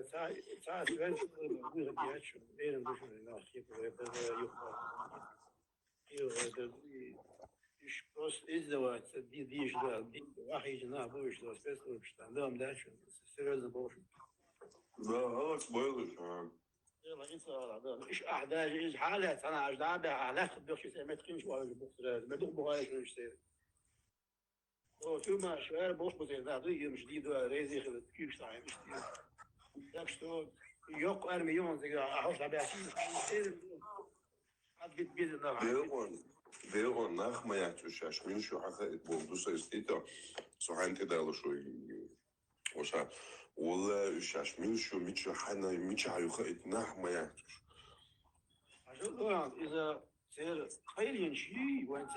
S15: ساعات سوالف بقول هديات شو بين دوش من الأخير يخبر إيش بروس إذا ديش ده دي واحد جناه بوش ده بس وش عندهم ده شو سيرز بوش
S4: لا هذا كبيرش
S15: يلا إنسى هذا إيش أحداث إيش حالات أنا أجدع ده على خد شيء ما تخينش ولا بخسر ما تقبل هاي شو يصير شو ما شوية بوش بزين ده ضيق مش جديد ريزي خد كيف صاحي مش так что yok armiyon ahoş abi حد بيد
S4: ديرون ناخ ما يعتوش عشمين شو حتى بوندوس استيتا سوحان تدالو شو وشا ولا عشمين شو ميتش حنا ميتش عيوخ ناخ ما يعتوش
S15: عشان إذا سير خيل شيء وانت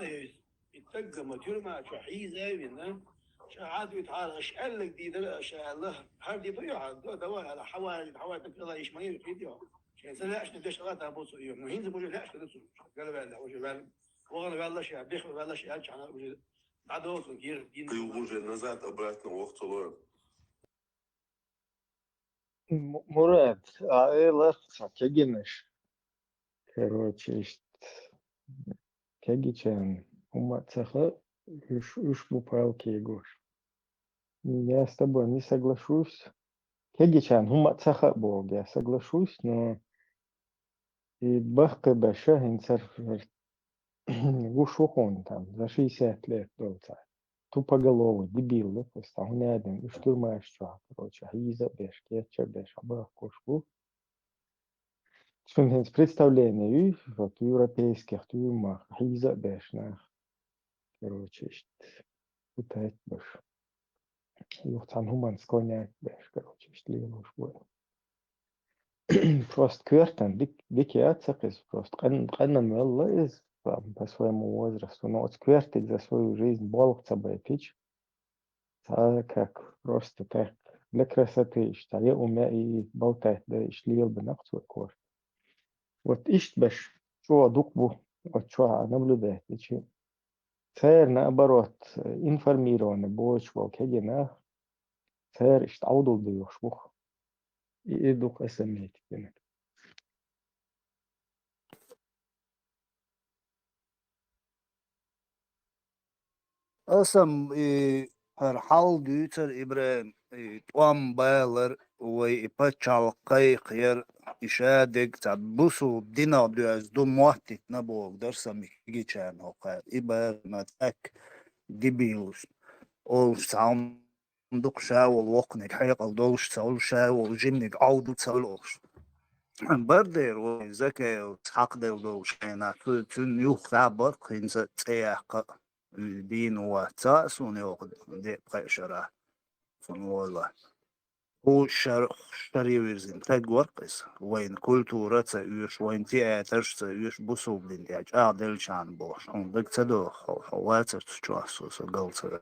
S15: يتقى مترمى شحيزة منه شاعات ويتعال أشعل لك دي ده أشعل الله هذه ضيعة دواء على حوالي تكلا يشمعين فيديو شيء سلا أشنا ده شغلات أبو صيو مهين زبوج لا أشنا ده قال بقى لا وجه بقى وغنا بقى الله شيء بيخ بقى الله شيء أرجع أنا وجه عدوت غير دين
S4: وجه نزعت أبراتنا وقت الله
S7: مراد عائلة كجنش короче كجيشان هما цеха уж палки егош я с тобой не соглашусь كجيشان هما цеха бог я соглашусь но и бахка баша инсар гушухон там за 60 лет долца тупоголовый дебил да просто он один и штурмаешь что короче хиза беш кетча беш абах кошку Schon das представление вот в европейских тюрьмах хиза беш на короче пытает беш юхтан хуман склоняет беш короче лилуш будет просто квертан дик я цакис просто каннан والله из по своему возрасту но вот квертить за свою жизнь болтца бэпич как просто так для красоты что я умею и болтать да и шлил бы нахуй кор вот ищет беш что дукбу вот что наблюдает и че цер наоборот информированный больше волкегина цер ищет аудул даешь бух и дух эсэмейт гэнэ
S21: أصلا هرحال ديوتر إبراهيم توام بالر ويبتشال قير إشادك تبصو دينا دوز دو مواتت نبوك درسا ميجيشان هوقا إبر ماتاك ديبيوس أو سام دوك شاول وقنك حيق الدولش تسول شاول جيمنك عودو تسولوش بردير وزكي وتحق دوش هنا تن يوخ عبر خينزا تياق الدين وتأسون يوقد دي بقشرة فن والله هو شري ويرزين تاق ورقس وين كولتورة تأيوش وين تياترش تأيوش بصوب دين ياج أعدل شان بوش عندك تدوخ وواتر تشواسو سقلت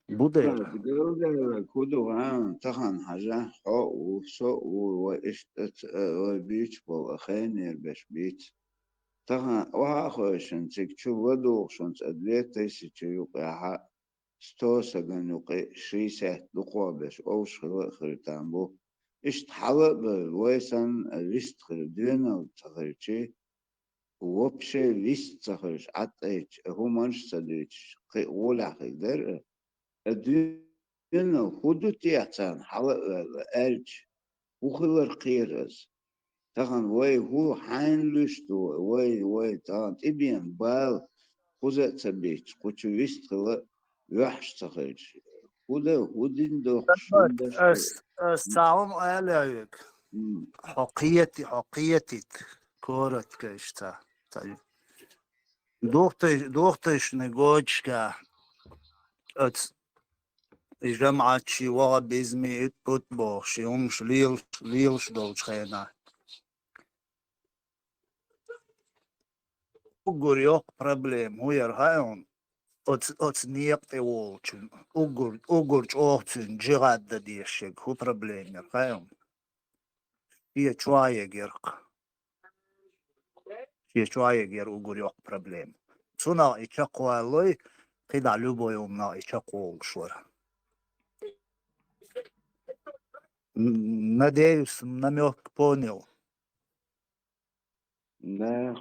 S21: بودير
S14: كودو تخن حاجة حق وسوق وبيتش بالأخير باش بيت تخن وهاخوشن تكتشو ودوخشن تأدليت تيسيتشو يوقعها ستوسا يوقع شيسات دقوا باش أوش خريطان بو اشتحلق بالويسان ليست خردونا وتخريتشي وبشي ليست تخريش عطيتش هو منش تدريتش ولا خيدر الدنيا خدو تيحتان حلق الأرج وخلر قيرز تخن وي هو حين لشتو وي تان تبين بال خوزة تبيت خوشو ويست خلق وحش تخرج خودا ودين دوخش
S21: السلام عليك حقيتي كورت كشتا طيب دوختش نقوشكا الجامعة شي وا بيزمي اتبوخ شي همش ليلش دولش خينا Ugur yok problem. Huyar hayon. Ots niyakte olçun. Ugur çoğutsun. Cigadda diyecek. Hu problem yok hayon. Diye çoğaya gerek. Diye çoğaya gerek ugur yok problem. Suna içe koyaloy. Kida lüboyumna içe koğulşur. Надеюсь, намек понял.
S14: Да,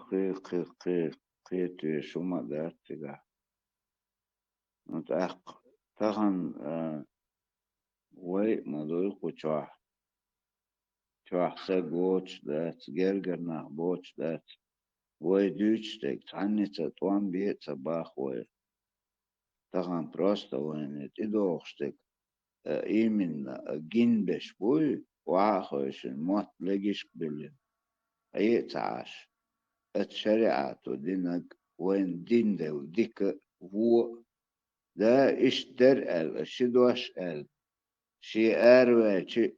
S14: ты шума, да, тебя. Вот ах, тахан, вай, мадой куча. Чуах сегоч, да, цгергернах боч, да. Вай дючтек, танница, туан бьется бах, вай. Тахан просто вай, ты дохштек. Именно гинбеш буй, вахойшин, мот легиш билин. أيتعاش الشريعة دينك وين دين ده وديك هو ده إيش درقل الشدوش قال شي أروى شي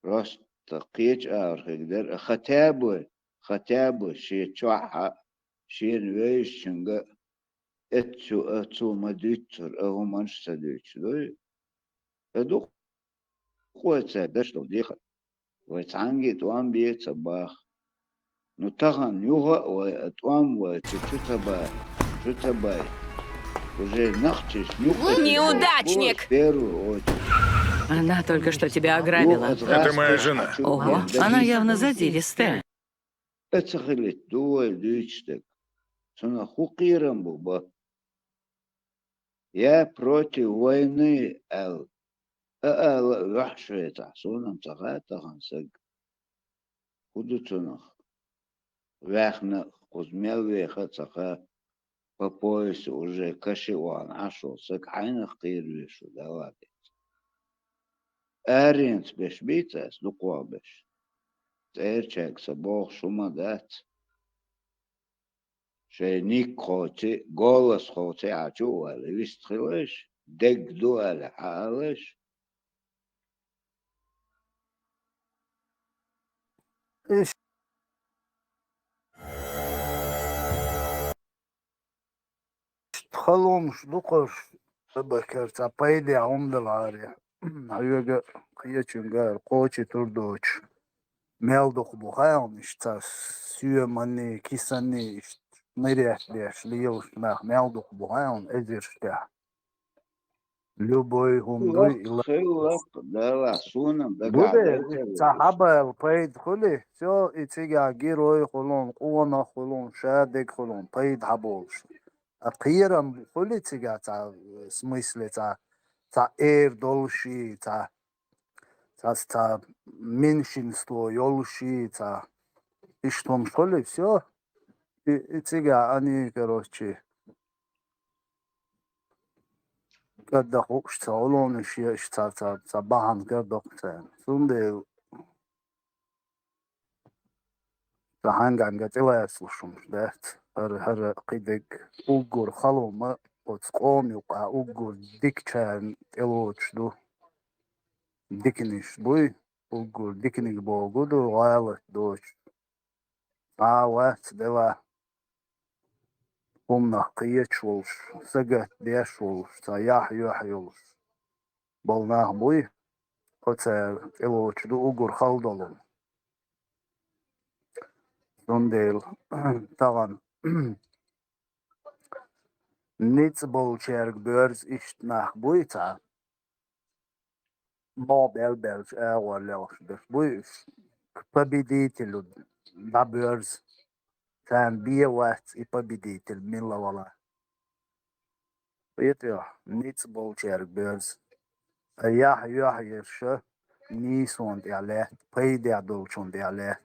S14: راس تقيج أرخك در ختابه شي تشوحة شي نويش شنغ اتسو مديتر أهو منش تديش دوي ادو قوة دشتو ديخل ويتعنجي توان بيه صباخ نتغن يوها واتوام وتشتبا уже нахчешь
S17: Неудачник!
S14: в первую очередь.
S17: Она только что тебя ограбила.
S14: Это моя жена.
S17: Ого, она явно задиристая.
S14: Это خلت دول ديشتك سنة خقيرا بابا я против войны وحشة تحصونا تغاتها سج خدتنا وإحنا قزميل ويختصها по поясу уже кашеван ашо сак хайна қир вешу давати. Аринц беш бицас луква беш. Церчек сабох шума дат. Шейник хоти голос хоти ачу але вистхилеш дег ду але халеш.
S21: خلومش دقش بكرت عبايدي عمد العارية هيوغا قيتشن قال قوتي تردوش ميلدوخ بوخايون اشتا سيوماني كيساني مريح ليش ليوش ماخ ميلدوخ بوخايون ازيرشتاح любой хумдуй
S14: да сунам да
S21: буде صحابة البيد خلي все и تيجا герой خلون قوانا خلون شادك خلون بيد حبولش أخيرا خلي تيجا تا смысле та долши та меньшинство ёлши та и что школе все и тига они короче когда хочется олон еще та бахан гадокта сунде та ханганга тела слушам да هر قيدك أوجر خلوما وتقوم يقع أوجر ديك كان تلوش دو ديكنيش بوي أوجر ديكنيك بوجودو غالط دوش وقت دوا قمنا قيتش ولش سجت ديش ولش تياح يولش بلناه بوي قتل تلوش دو أوجر خلدلون دندل طبعا Niets bolcherk beurs ist nach Buita. Mobile belch lelch dus buis. Победителю на бeurs. Там биевать и победитель миловала. Видите, niets bolcherk beurs. Я ерше нис он диалект, пейдя долчон диалект.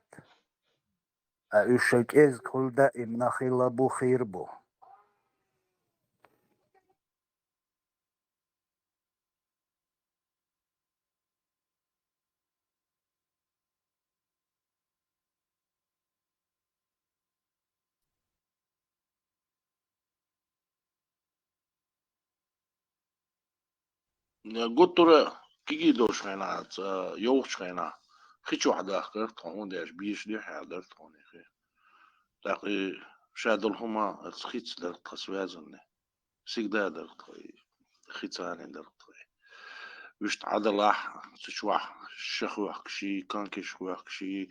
S21: Üşek ez kulda imnahila bu khirbu.
S3: قطرة كي دوش خينات يوش خينا خيش واحد آخر تهون داش بيش دي حاضر تهوني خي تاقي شادل هما خيتس درت سوازن سيقدا درت خيتان درت وشت عدلاح تشوح شخوح كشي كان كشوح كشي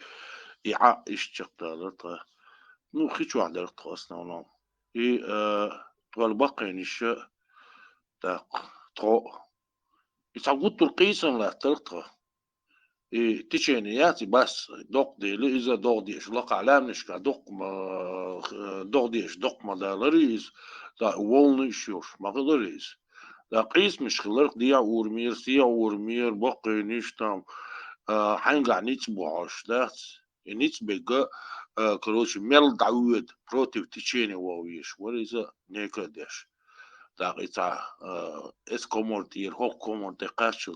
S3: يعا اشتق درت نو خيتشوح درت اصلا نو اي طول بقى نش تاق طو يتعقدت القيسن لا تلقى إيه تشينياتي بس دوق دي إذا دوق دي إشلاق علام نشكا دوق ما دوق دي إش دوق ما دا لريز دا وولن إشيوش ما غلريز دا قيس مش خلق دي أورمير سيا أورمير بقى نشتام حنقع نيتس بوعش دات نيتس بيقى كروش ميل دعوود بروتيف تشيني واويش وريزا نيكا ديش دا قيتا اس كومورتير هو كومورتي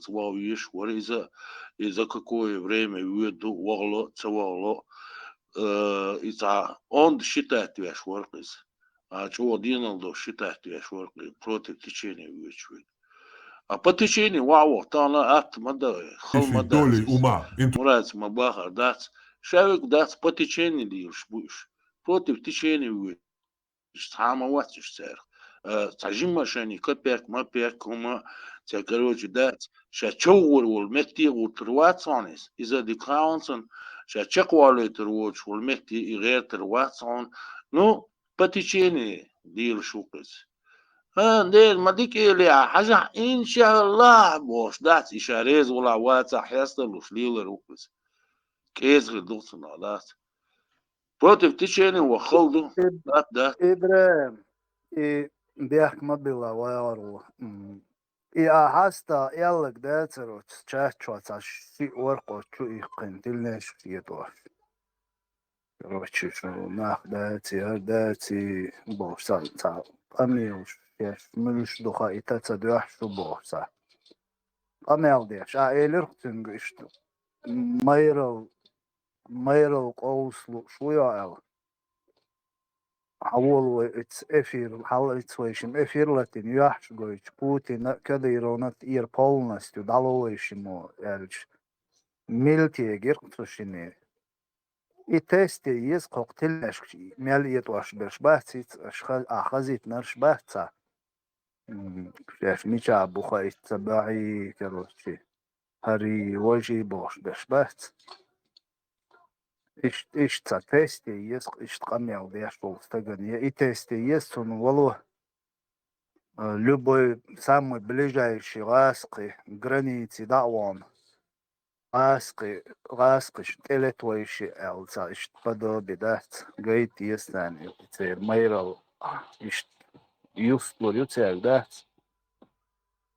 S3: واويش وريزا إذا كوي بريم يودو وغلو تسوغلو إذا أوند شتات ويش ورقيز شو دينالدو شتات ويش ورقيز بروتيف تشيني ويشوي أبتشيني واو تانا أت مدى خل مدى مراد مباخر دات شاوك دات بتشيني دي يشبوش بروتيف تشيني ويش تعامل واتش سير تعجم شاني كبيك ما بيك هما تكروج دات شاتشور والمكتي والتروات صانيس إذا دي كاونسن شاتشقوالي تروج والمكتي غير تروات صان نو بتشيني ديل شوكس ديل ما ديك إلي حاجة إن شاء الله بوش دات إشاريز ولا واتا حيصل وشليل روكس كيز غدوصنا دات بروتيف تشيني وخلدو دات
S21: إبراهيم بيحك ما بلا ويارو هاستا يالك داتروت تشاتشوات شي ورقو شو يقين دلناش يدوش روتشي شو ناخ داتي بوصال تا أميوش ياش ملوش دخا إتاتا دوح شو بوصال أميال ديش إيلر تنقشتو ميرو قوسلو شو يا حول اتس افير حال اتسويشم افير لاتين يحش قويش بوتين كده يرونات اير بولنستو دالويشمو الش ميلتي جيرتوشيني اي تيستي يس قوقتلش ميل يتواش برش بحثيت اشخاص اخذت نرش بحثا شاف ميشا بوخا اتباعي كروشي هري وجي بوش برش بحث إيش تستيستي يس إيش تقميع وديش بوستجنية إي تيستي يس والله любой самый ближайший ласки границы дауан ласки телетвоющий элца إيش подобие дать говорит ясный это майрал إيش юстло юцег дать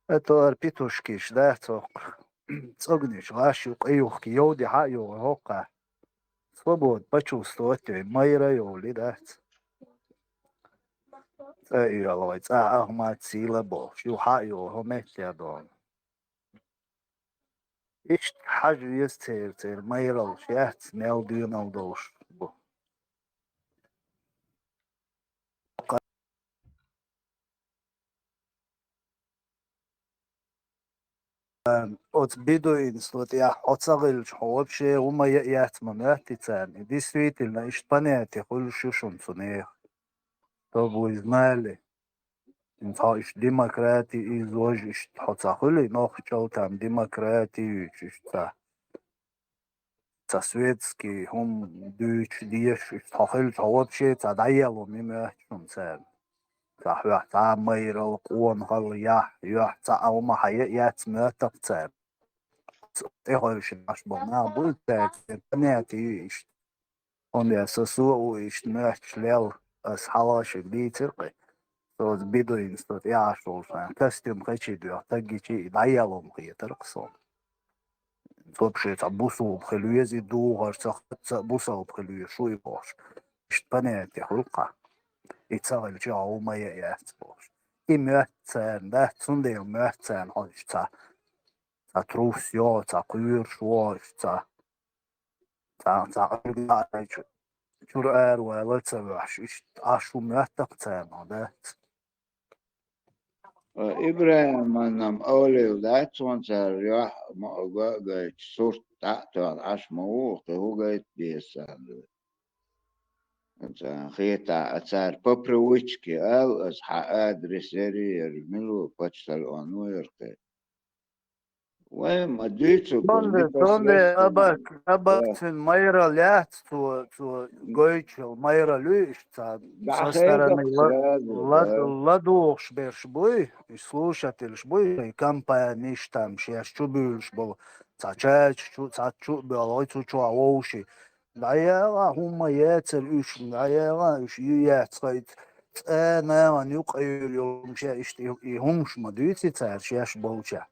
S21: это арпитушкиш дать цогниш лашук эюхки йоди хаю хока свобод почувствовать майра йоли дать إيرالوي أحمد سيلا بوش يحيو هم يتيادون إيش حاجة يستير ما يروش يحت نيل دينو دوش بو от бедуин слот я отсагил вообще ума яхтман яхтицан действительно ищ понятие хули шушун суне чтобы вы знали إنتاج ديمقراطي إزواج حصل ناخذ там ديمقراطي تسويتسكي هم دوش ديش حصل вообще تدعيلو مما شمسان صح تعمير القوان هل يح تعاو ما حياة ياتم تقتل إيش نشبنا بولتك بناتي إيش هم يسوسوا وإيش نحش ليل أصحابش بيترقي Tos biduins tot jāšulsēn, kas tiem hečīdu, tagiči dajalom hietarkson. Вообще это бусул хелюези дугар цахца бусул хелюе шуйбош. Понятие хулка. И цагал чау моя яцбош. И mötsen, да, цунде mötsen хочется. За трусё, за куршо, за чурэр вэлцэваш. Ашу mötsen, да.
S14: إبراهيم أنم أولي ودايت وانسر يوح قايت صورت تحت عش مووق هو قايت بيسان خيطة أثار بابرويتشكي أو أصحى أدرسيري يرملو باتشتال أونو يرقي وما ديتو كوني
S21: Sonde
S14: بسرش
S21: abak mayra lät zu goychel mayra lüsta со
S14: دعخيدك
S21: стороны
S14: سرادة
S21: ладуш бершбуй и слушатель шбуй компания там сейчас чубюш был цачач цачу был цучу ауши да я хума яцел үш да я үш яцайт أنا نيوق يوم شيء يهمش ما ديتي تعرف شيء بوجه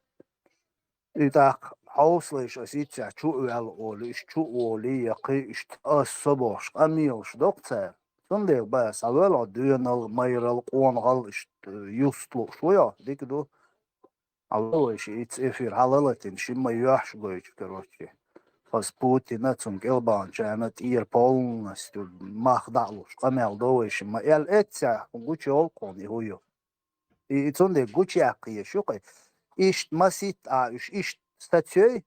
S21: إذا حوصلش أسيتش شو الأوليش شو أولي يقيش الصباح أميوش دكتور سندي بس أول عدينا المير القوان غلش يسطلو شوية ديك دو أول شيء يتسافر حلالتين شي ما يحش قويش كروتشي فاس بوتين نتسون كيلبان كانت إير بولنستو مخدعلوش قمال دويش ما يال إتسا قوشي أولقوني هويو إتسون قوشي أقيا شوقي إيش مسيت إيش ستاتيوي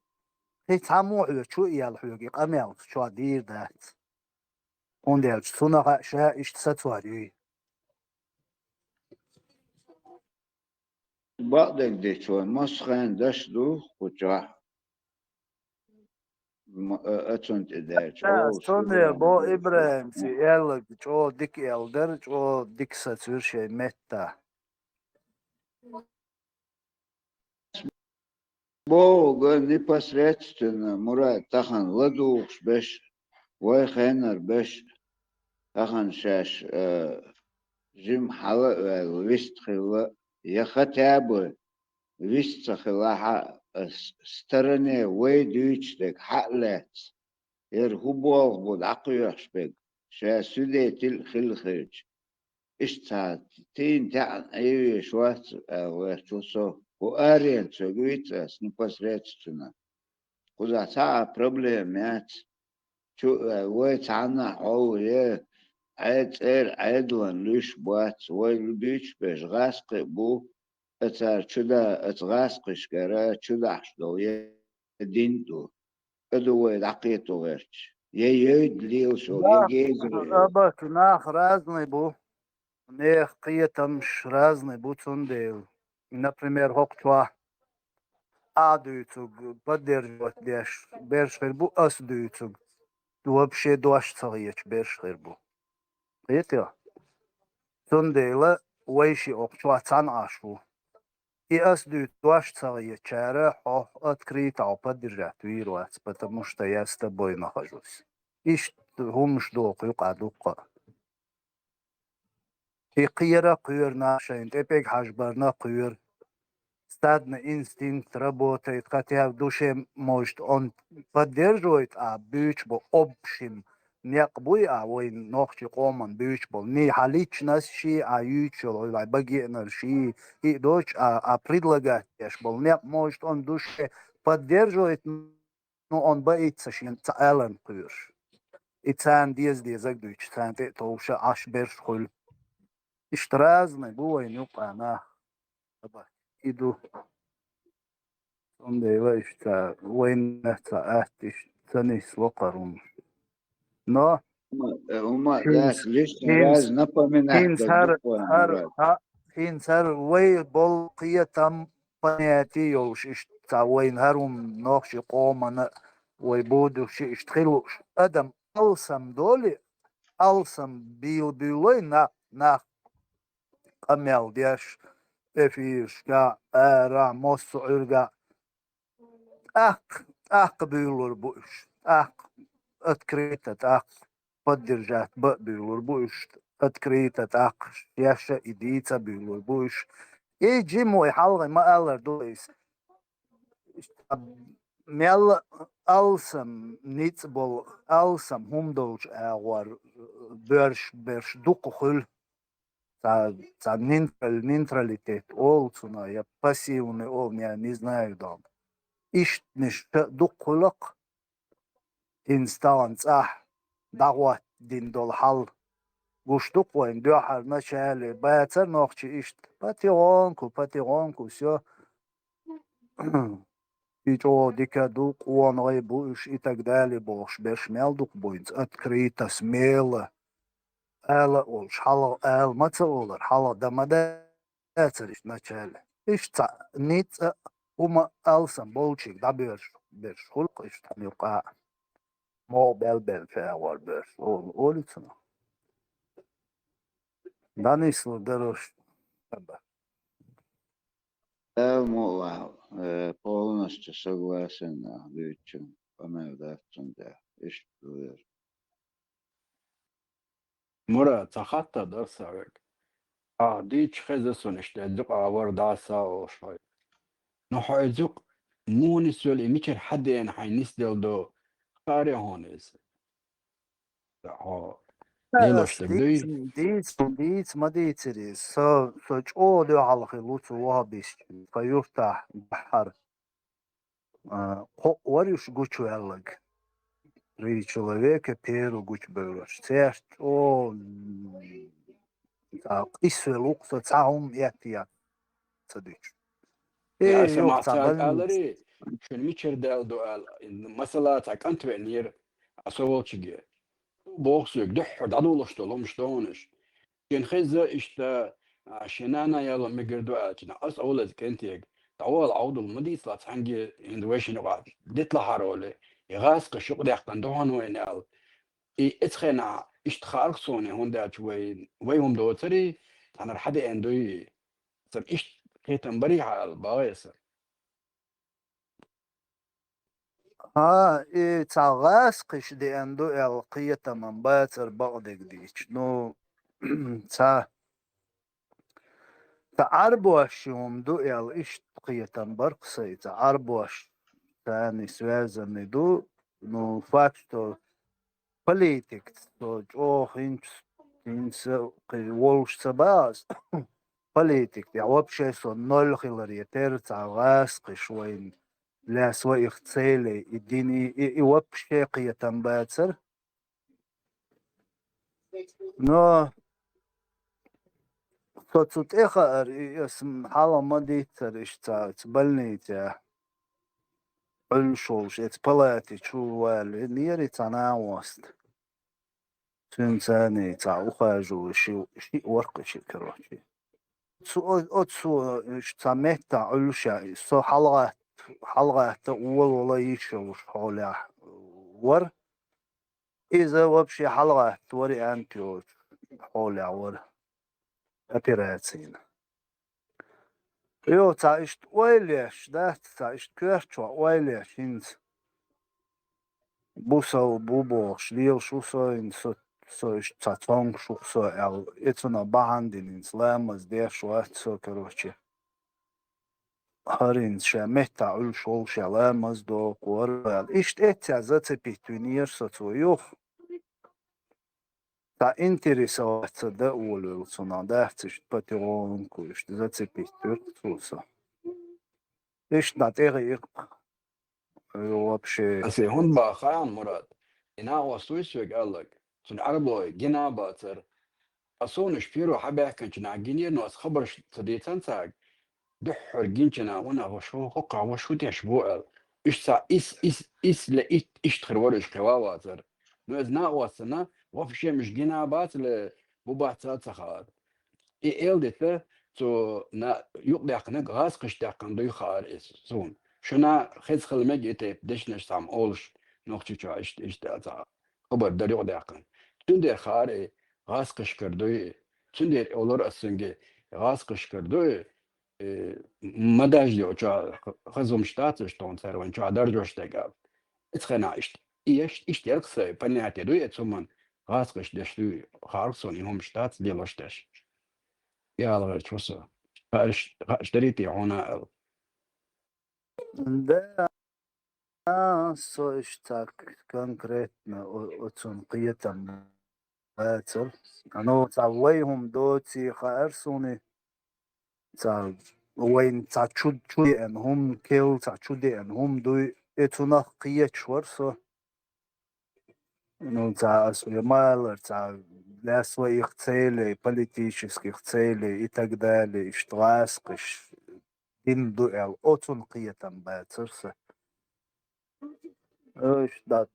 S21: هيت عمو شو يالحوقي قمال شو دير دات وندير سونا شا إيش ستواري
S14: بعدك دي شو مسخن دشدو وجاه أتونت إداش أو
S21: سوني بو
S14: سورة
S21: إبراهيم سي يالك شو ديك يالدر شو ديك ستور شي متا
S14: بو непосредственно مراد تخن ودوخش بش ويخينر بش تخن شاش جيم حلا ويست خلا يختابه ويست خلا سترني ويدوش دك حقلت هو بود عقيوش بك شا سوديتل خلخج اشتا تين تاع ايوه شوات وشوسو وارين سوغويت непосредственно куда та проблемات شو ويت عنا حول عدلن ليش بات ويلبيش بيش غاسق بو اتار شدا اتغاسقش كرا شدا حشدو يدينتو ادو دقيتو غيرش يد ليوشو
S21: Да,
S14: يجيزر
S21: абак нах разный был. Нех қиетамш разный был цундейл. Например, хокчва адуйцуг поддерживать бершхер бу ас дуйцуг. Du вообще дуаш цагияч бершхер бу. Қиетя. Цундейла вайши окчва цан ашу. И ас дуаш цагияч чара хох открыто поддержать вируац, потому что я с тобой нахожусь. Иш همش دوق يقعدوق قيرة قير ناشين تبيك حجبرنا قير стадный инстинкт работает, хотя в душе может он поддерживает, а бич был общим некбуй, а вой ногчи коман бич был не личность ши, а ючел, или багинер ши и дочь, а предлагать был не может он в душе поддерживает, но он боится ши цаэлэн قير. إتسان ديزك دوش تسان توشة عشبر خل اشترازنا بوين يبقى أنا إدو سندي ويشتا وين نتاعتش تنس وقرون نو
S14: وما ذاك ليش راز напоминать
S21: هر هر وي بول قيتم بنياتي يوش اشتا وين هرم نوخش قومنا ويبودو شي اشتخلوش أدم alsam doli, alsam bilbiloj na kamel diaş efirşka era mosu ürga büyülür bu iş. Открыто поддержать büyülür bu iş. Открыто yaşa idiyse büyülür bu iş. Cimu halgı ma alır dolayız. Mel alsam nitsbol alsam humdolch war bersh dukkhul ta нейтралитет олцуна я пассивный ол я не знаю да иш ниш дукхулак инстанс дагват дин дол хал гуштук вайн дохар начали баца нохчи иш патионку все и то дикаду куаной буш и так далее, бош бешмелдук будет открыто, смело. Ela olmuş, hala elmatı olur, hala damada etiriş načele. İşte nit uma alsam bolçik da bir hulk işte yuka mo bel var bir ol için. Danislu deroş.
S14: Элмола полностью согласен, Лючу, да, ишь,
S5: مرة تخطى درسك ديش خزسون اشتدق عور داسا وشوي نحوزق مونس يولي ميشر حد ين حينيس دو قاري هونس نيلوش تقدي
S21: Dic ma diciris, so ċqodu għalħi luċu għabix, fajuftaħ baħar, warjux guċu għallag, ri человека перу guċ bħuċ, ceħt qissu l-uqsa taħum jgħatija, sadiċ.
S5: يا
S21: Jok
S5: سمعتك
S21: taħbal,
S5: قالري شن ميشر دو قال مثلا تاكنت بنير أسوال شجع بوكسك دح دادولش تلوم شلونش كان خزة إشتا عشان أنا يلا مقردو أتنا أس أولد كنتيك طوال عود المديس لا تحنجي إندويشن وقعد ديت لحرولي يغاس قشق ديك تندوهن وين قال اتخنا اشتخارك صوني هون دات وين دوتري أنا رحد إندوي سب إشت كيتن بريحة البايسر
S21: تعغاس قش دي اندو القية من باتر بغدك ديش نو تعربوش يوم دو إيش قية برقصي تعربوش ثاني связаны دو ну факт что политик то инс волш сабас политик я вообще со ноль хилариетер تعغاس قش وين لا سواء اختيلي يديني يوبشي قية باتر نو صوت إخر اسم حالا ما ديتر إشتا تبلني تا علشوش اتبلاتي شو والي نيري تناوست سنساني تا أخاجو شي ورق شي كروشي أتسو إشتا مهتا علشا سو حلقة أول ولا يشوش حولها ور إذا وبشي حلقة توري أنتيو حولها ور أبيراتين يو تا إشت ويليش ده تا إشت كيرشو ويليش إنس بوسو بوبوش ليل شو سو إنس سو إشت تا تونغ شو سو إتنا باهندين إنس لامز دير شو أتسو كروشي هارين شا مهتا عل شول شا لامز دو قوار إشت إتيا زاتي بيتوينير ستو يوخ تا интересоваться да уволился на да циш патронку ишь зацепить тусо ишь на теги вообще
S5: بس هون باخان مراد إنا وصويسوك قالك سن عربو جنا باتر أصون شبيرو حبا كنشنا جينير ناس خبرش صديتان ساق دحر جينشنا وانا وشو قوقع وشو تشبوع إيش سا إس لا إيش تخرورش كواواتر نوز نا وصنا وفشي مش جنا باتر بوباتات سخار إلدته تو نا يقدقنا غاز قشتاقن دوي خار إس سون شنا خز خلمج إتيب دشنش سام أولش نوخشي شو إيش تاتا خبر داري يقدقن تندر خار غاز قشكر دوي تندر أولر أسنجي غاز قشكر دوي مداج ديو شو خزوم شتاتش تون سروان شو درجوش تقال اتخنا إيش يرقصي بنياتي دوي اتسمن غاز قش دشتوي خارصون يهم شتات ديلوشتش يا الله شو صار اشتريتي هنا
S21: да со ишь так конкретно очень قية باتر أنا تعويهم دوتي خارسوني تا وين تا شودي أنهم كيل تا شودي أنهم دوي إتونا قية شورسو ну та освемалер та для своих целей политических целей и так далее штрафскиш индуэл очень قية باترسه إيش да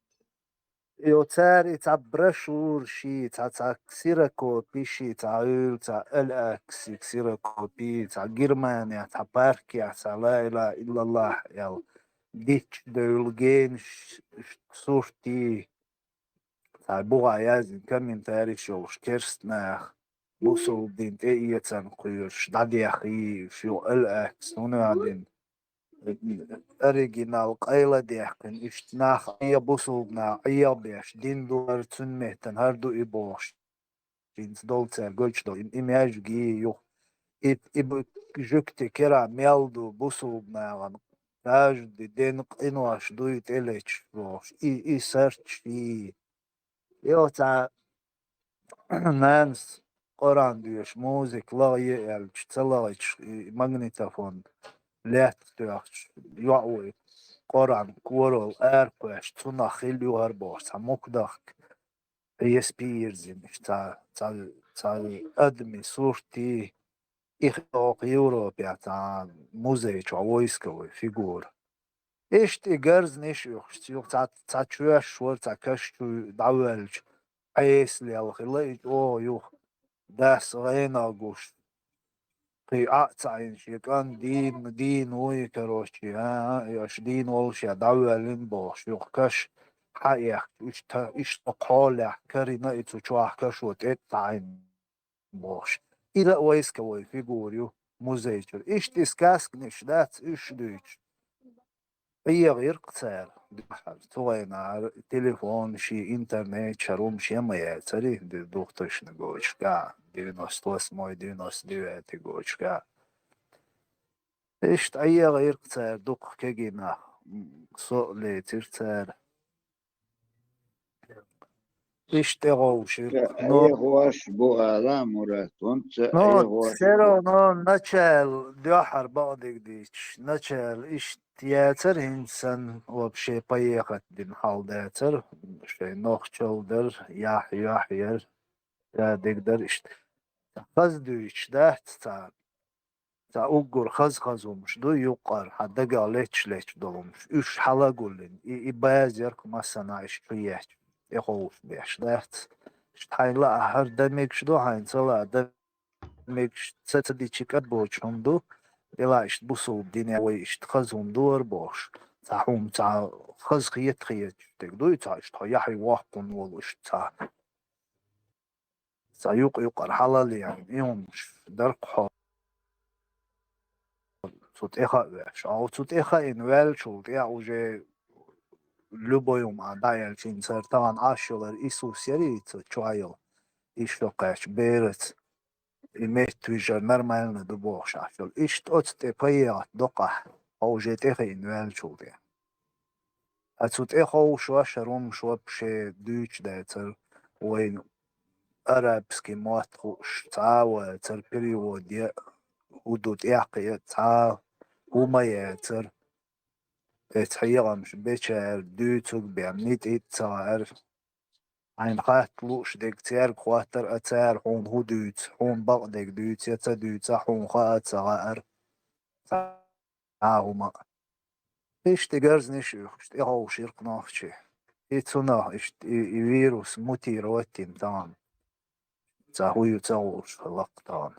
S21: يوتار برشور شي تا كسيركو بيشي تا الأكس كسيركو بي تا جرمانيا تا باركيا تا لا إله إلا الله يلا ديتش دولجين صورتي تا بوغا يازن كمين تاريخ شوش كيرستناخ بوصل دين تأيتن قيوش دادي أخي شو الأكس هنا دين أريجينال قيلة ديحكن إشتناخ أي بوصلنا أي بيش دين دولار تنمهتن هردو إبوش جينس دولتر قلتشدو إمياج جي يو إب جوكتي كرا ميالدو بوصلنا غن تاج دين قنواش دويت إليتش بوش إي سيرتش يو تا نانس قران ديش موزيك لا يالش تلاش ماغنيتافون لات تاش يعوي قران كورال ارباش تنا خيليو هربوس مقدخ اس بيرزين تا ادمي صورتي اخوق يوروبيا تا موزيك عويسكوي فيجور ايش تيجرز نيش يوخ تا تشوش شور تا كشتو داولج عيس لي الخلاي او يوخ داس غينا قوش في أعطين شي كان دين وي كروشي ياش دين والشي داولين بوش يوخكش حقيق إيش تقول كرينا إتو تشوح كشوت إتعين بوش إذا ويس كوي فيجوريو موزيتر إيش تسكاسك نش دات إيش دوش هي غير قتال توينا تليفون شي انترنت شروم شي ما يعتري دوختش نقولش كاع 98 99 تقولش كاع ايش هي غير قتال دوق كيجينا سوق لي ترتال ايش تغوش
S14: أي غواش بو آلام مرات وانت أي
S21: نو
S14: غواش
S21: سيرو نو ناتشال ديوحر بعضك ديش ناتشال ايش تياتر انسان وبشي طيقت دين حال داتر شي نوخ تشولدر يحير يا دقدر ايش خزدو ايش دات تا اوغور خزومش دو يقار حدا قال ليش دولمش ايش حلا قولين يبازيرك مثلا ايش تريح يخوف بيش دات ايش حيلا هر دميك شدو حين صلا ميكش تسدي تشيكات بوش هندو يلا إشت بوصل الدنيا وإشت خزهم دور بوش تاعهم تاع خز خيت تقدو تاع إشت يحي واحد والو إشت تاع يقر حلال يعني يومش درق حال صوت إخا باش أو صوت إخا إن والشو تاع وجه لبو يوم عدايا الشين صار طبعا عاشور إيسوس يري تشايل إيش فقاش بيرت الميتويجر نرمال دبوغ شافل إيش توت تبيع دقة أو جيت إنوال شوفي أتوت إخو شو شروم شو بشي دوش داتر وين أرابسكي مواتخوش تعاوى تر بريود ودود إعقية تعا وما ياتر تحيغا مش بيشار دوتوك بيعمنيت إتسار عين قاتلوش ديك تيار قواتر أتار حون هدوت حون بق ديك دوت يتا دوت حون قات صغار هما إيش تجرز نشوف إيش تيغو شيرق نافشي إيتونا إيش فيروس موتي روتين تان تاهوي تاوش خلق تان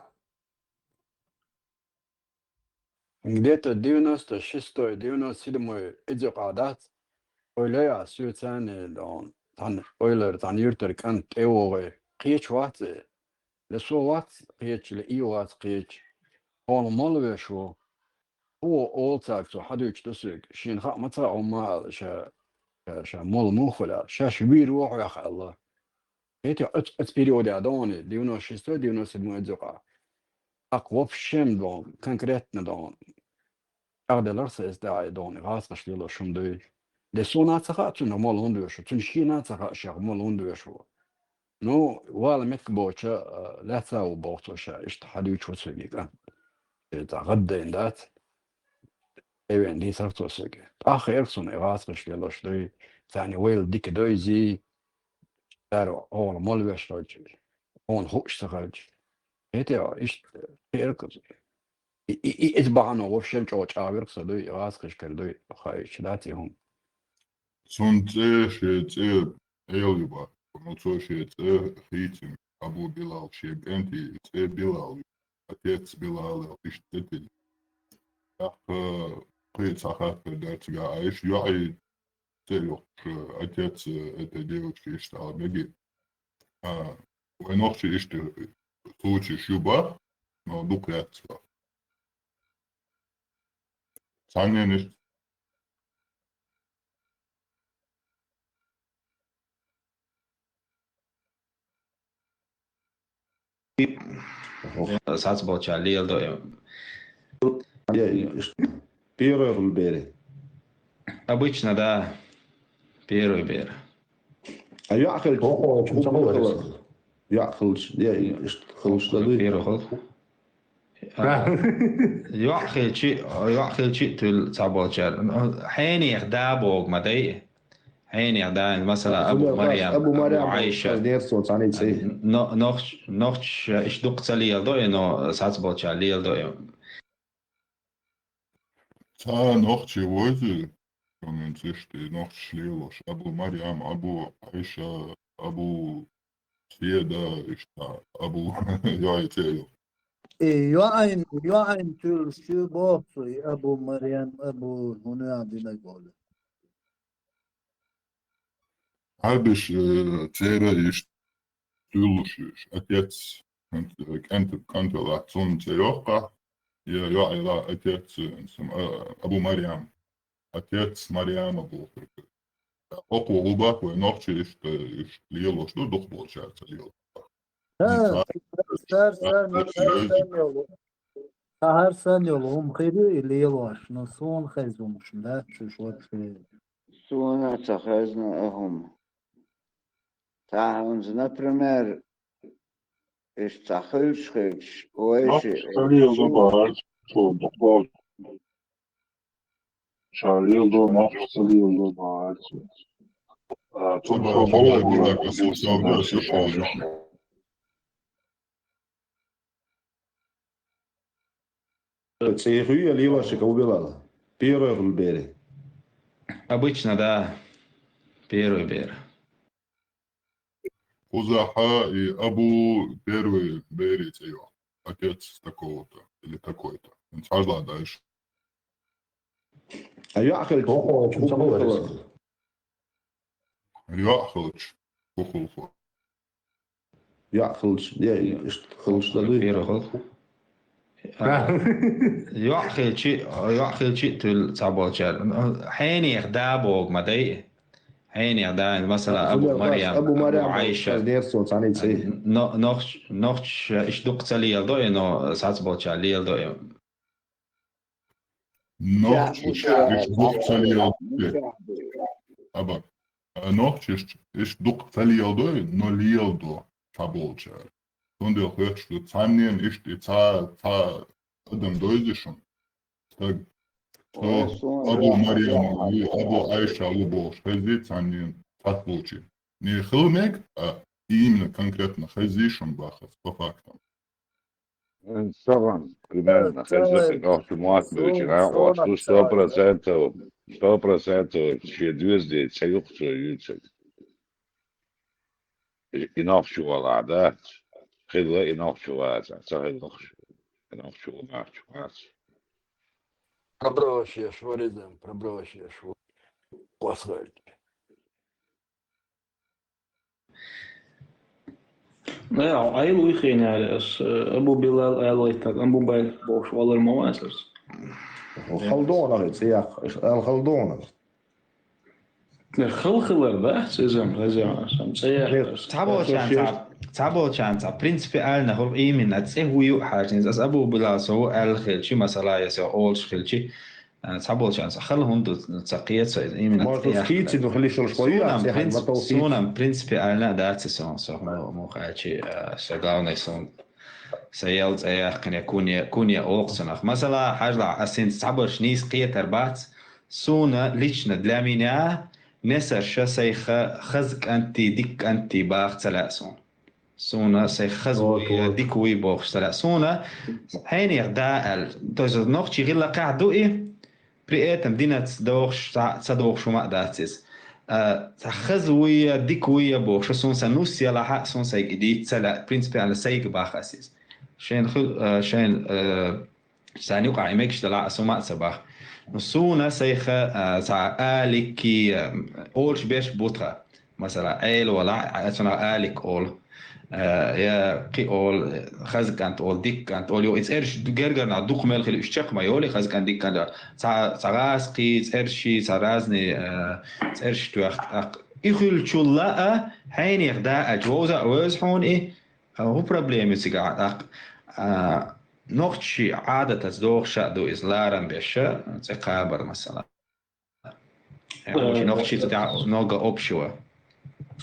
S5: Где-то 96-й, 97-й эдюкадат ойлая сюцане дон тан ойлер тан юртер кан теоре кич ват лесо ват кич ле и ват кич он молве шо هو أولتاك تو حدوش تسوق شين خا متى عما شا مول مخلا شا شبير روح يا أخي الله هيتي ات بيريود عدوني ديونو شيستو ديونو سدمو ادزوقا أقوى في الشم دون كونكريتنا دون أغدلر سيزدعي دون غاسقش ليلو شمدوي لسونا تخاتو نمال هندوشو تنشينا تخاتش مال هندوشو نو والا مكبوشا لا تاو بوتوشا اشتحدوش وسوقيقا إذا غدا إندات ايوه دي صرتو سوقي آخر سون غاسقش ليلو شدوي ثاني ويل ديك دويزي دارو أول مالوش راجل هون خوش تخرج هيتي إيش خيركز إتبعنا وفشل جوج عابر صدوي غاسقش كردوي خايش داتي هم
S9: Sunt ce ايوه نوتوشيت خيتم ابو بلال شيب انتي بلال اتيت بلال اشتتل اخ قيت ساخات دارت عايش يعي تيوك اتيت اتديوك اشتغل نجي ونوخشي اشتغل توشي شوبا نو دوكرات ثانية نشت
S2: Satsboča lieldo.
S18: Первое в Бере.
S2: Обычно, да. Первый бер.
S18: А я أكل يا خلص يا خلص لدي
S2: Первый ход. يأخذ شيء تل Satsboča. حين يخدابوك مدي. حين يخدان مثلا أبو مريم أبو عائشة. نوخش اشدق lieldo إنه Satsboča lieldo.
S9: تا نوخشي وزي كمان تشتي نوخش ليلوش أبو مريم أبو عائشة أبو سيدة إشتا أبو يايتيو
S21: يعين تلشي بوصي أبو مريم أبو هنا عندنا قول
S9: هابش تيرا يشتلوش أتيتس كانت لاتون تيوقع يا لا أتيتس أبو مريم أتيتس مريم أبو أقوى غباك ونوخشي إشت ليلوش دو دخبول شارت ليلوش
S21: Her sen yolu خيري اللي يلواش نصون خيزومش لا شو خير
S14: سونا تخزنا أهم تعاونز نبرمر إيش تخلش خيش وإيش
S18: Цехуя лилашек убивала. Первое в Бере.
S2: Обычно, да. Первый бер.
S9: Узаха и Абу первый берет ее. Отец такого-то или такой-то. Сажла дальше.
S18: А я أكل
S9: يأخذ كخلفه.
S18: يأخذ يا خلص لدي
S2: Первый ход. يأخذ شيء تل Satsboča. حين يخدابوك مدي. حين يخدان مثلا أبو مريم أبو عائشة. نوخش اشدق lieldo إنه Satsboča lieldo.
S9: نوخش اشدق lieldo. أبا نوخش اشدق lieldo no lieldo Satsboča. Tondēļ liekas, ka cēniem ir tā adam doizišana. Tak Abu Maryam, Abu Aisha, Abu Шхази цēniem Satsboča. Не хилмек, а именно конкретно хазишан бахас по фактам.
S16: طبعا كمان خلصت احتمالات بوجهها وصلوا 100% شيء سيقصر يوسف يناقشوا العادات خذوا يناقشوا سهل يناقشوا
S5: Пробросишь, вырезаем, пробросишь. Послать.
S23: Ja, ailu ihiņēries. Abu Bilal ēlaitāk, Abu Bail bošu valar mawāsars.
S18: الخلدونة سياق الخلدونة
S23: الخلخلر ده سيزم رجع سياق
S2: Satsboča principiálne ho imin at cehuju حاجة as Abu Bilal so الخلشي مثلا يسوي أول خلشي Satsboča خلهم تقيت so imin
S18: خيتي إنه خلي شو شوية
S2: سونam principiálne dāci so mo خايشي شغلنا سون سيلز كان يكون أوقسنخ مثلا حاجة أسين Satsboča نيس قيت أربعة سونا ليشنا دلامينا نسر شسيخ خزك أنتي ديك أنتي باخ تلاسون سونا سيخزوي ديكوي بوخ تلاسونا حين يغدا توز نوختي غير قاعدو بريئتم دينات دوخ صدوخ شو ما داتس خزوية ديكوية بو شو سون سنوس يلا حق سون سايق دي تسلا برينسبي على سايق باخ أسيس شين خل شين ساني وقع إمكش تلا سوما سباخ نسونا سيخة سا آلكي أولش بيش بوتها مثلا آل ولا أتنا آلك أول يا قي أول خز كانت أول ديك كانت أول يو إتسيرش جرجر نعدوق مال خلي إشتاق ما يولي خز كان ديك كان سراس قي إتسيرشي سرازني إتسيرش توخت إخل شولا حين يخدا أجوزا أوز حون إيه هو بروبليم يسيقع نوختشي عادة تزدوخ شادو إزلارن بيشا تقابر مثلا يعني نوختشي تدع نوغا أوبشوا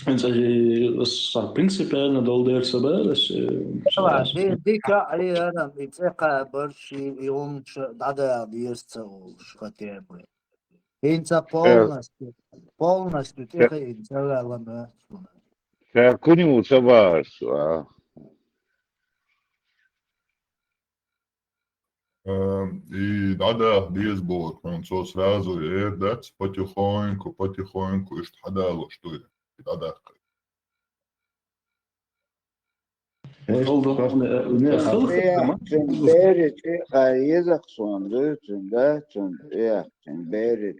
S23: Mensen als principieel naar de derde sabbat,
S10: طبعا ديك علي انا بيتسقى برشي يوم دادا ديرسو شكاتيبو انت полностью تيخي انت لما
S16: كوني مصبر
S9: И да, диез было, он со сразу дать потихоньку, и что хадало, что ли. Да.
S14: Sen beri yazık sondu, sen beri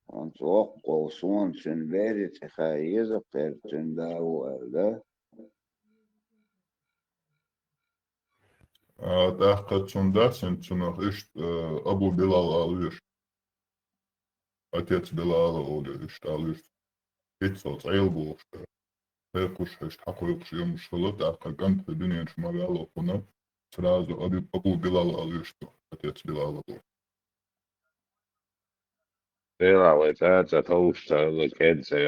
S14: on çok olsun, sen beri yazık sen daha var.
S9: تحقق сундасын, цунах ишт Абу Билал алыш. Отец Билала олыш, алыш. Пиццо цайл был, что Пекуш, ишт хакуюкш юмшхало, тахка кант дуньян шмагало, хуна. Сразу Абу Билал алыш, отец Билала был.
S16: Tēlā tēta tausta kēd se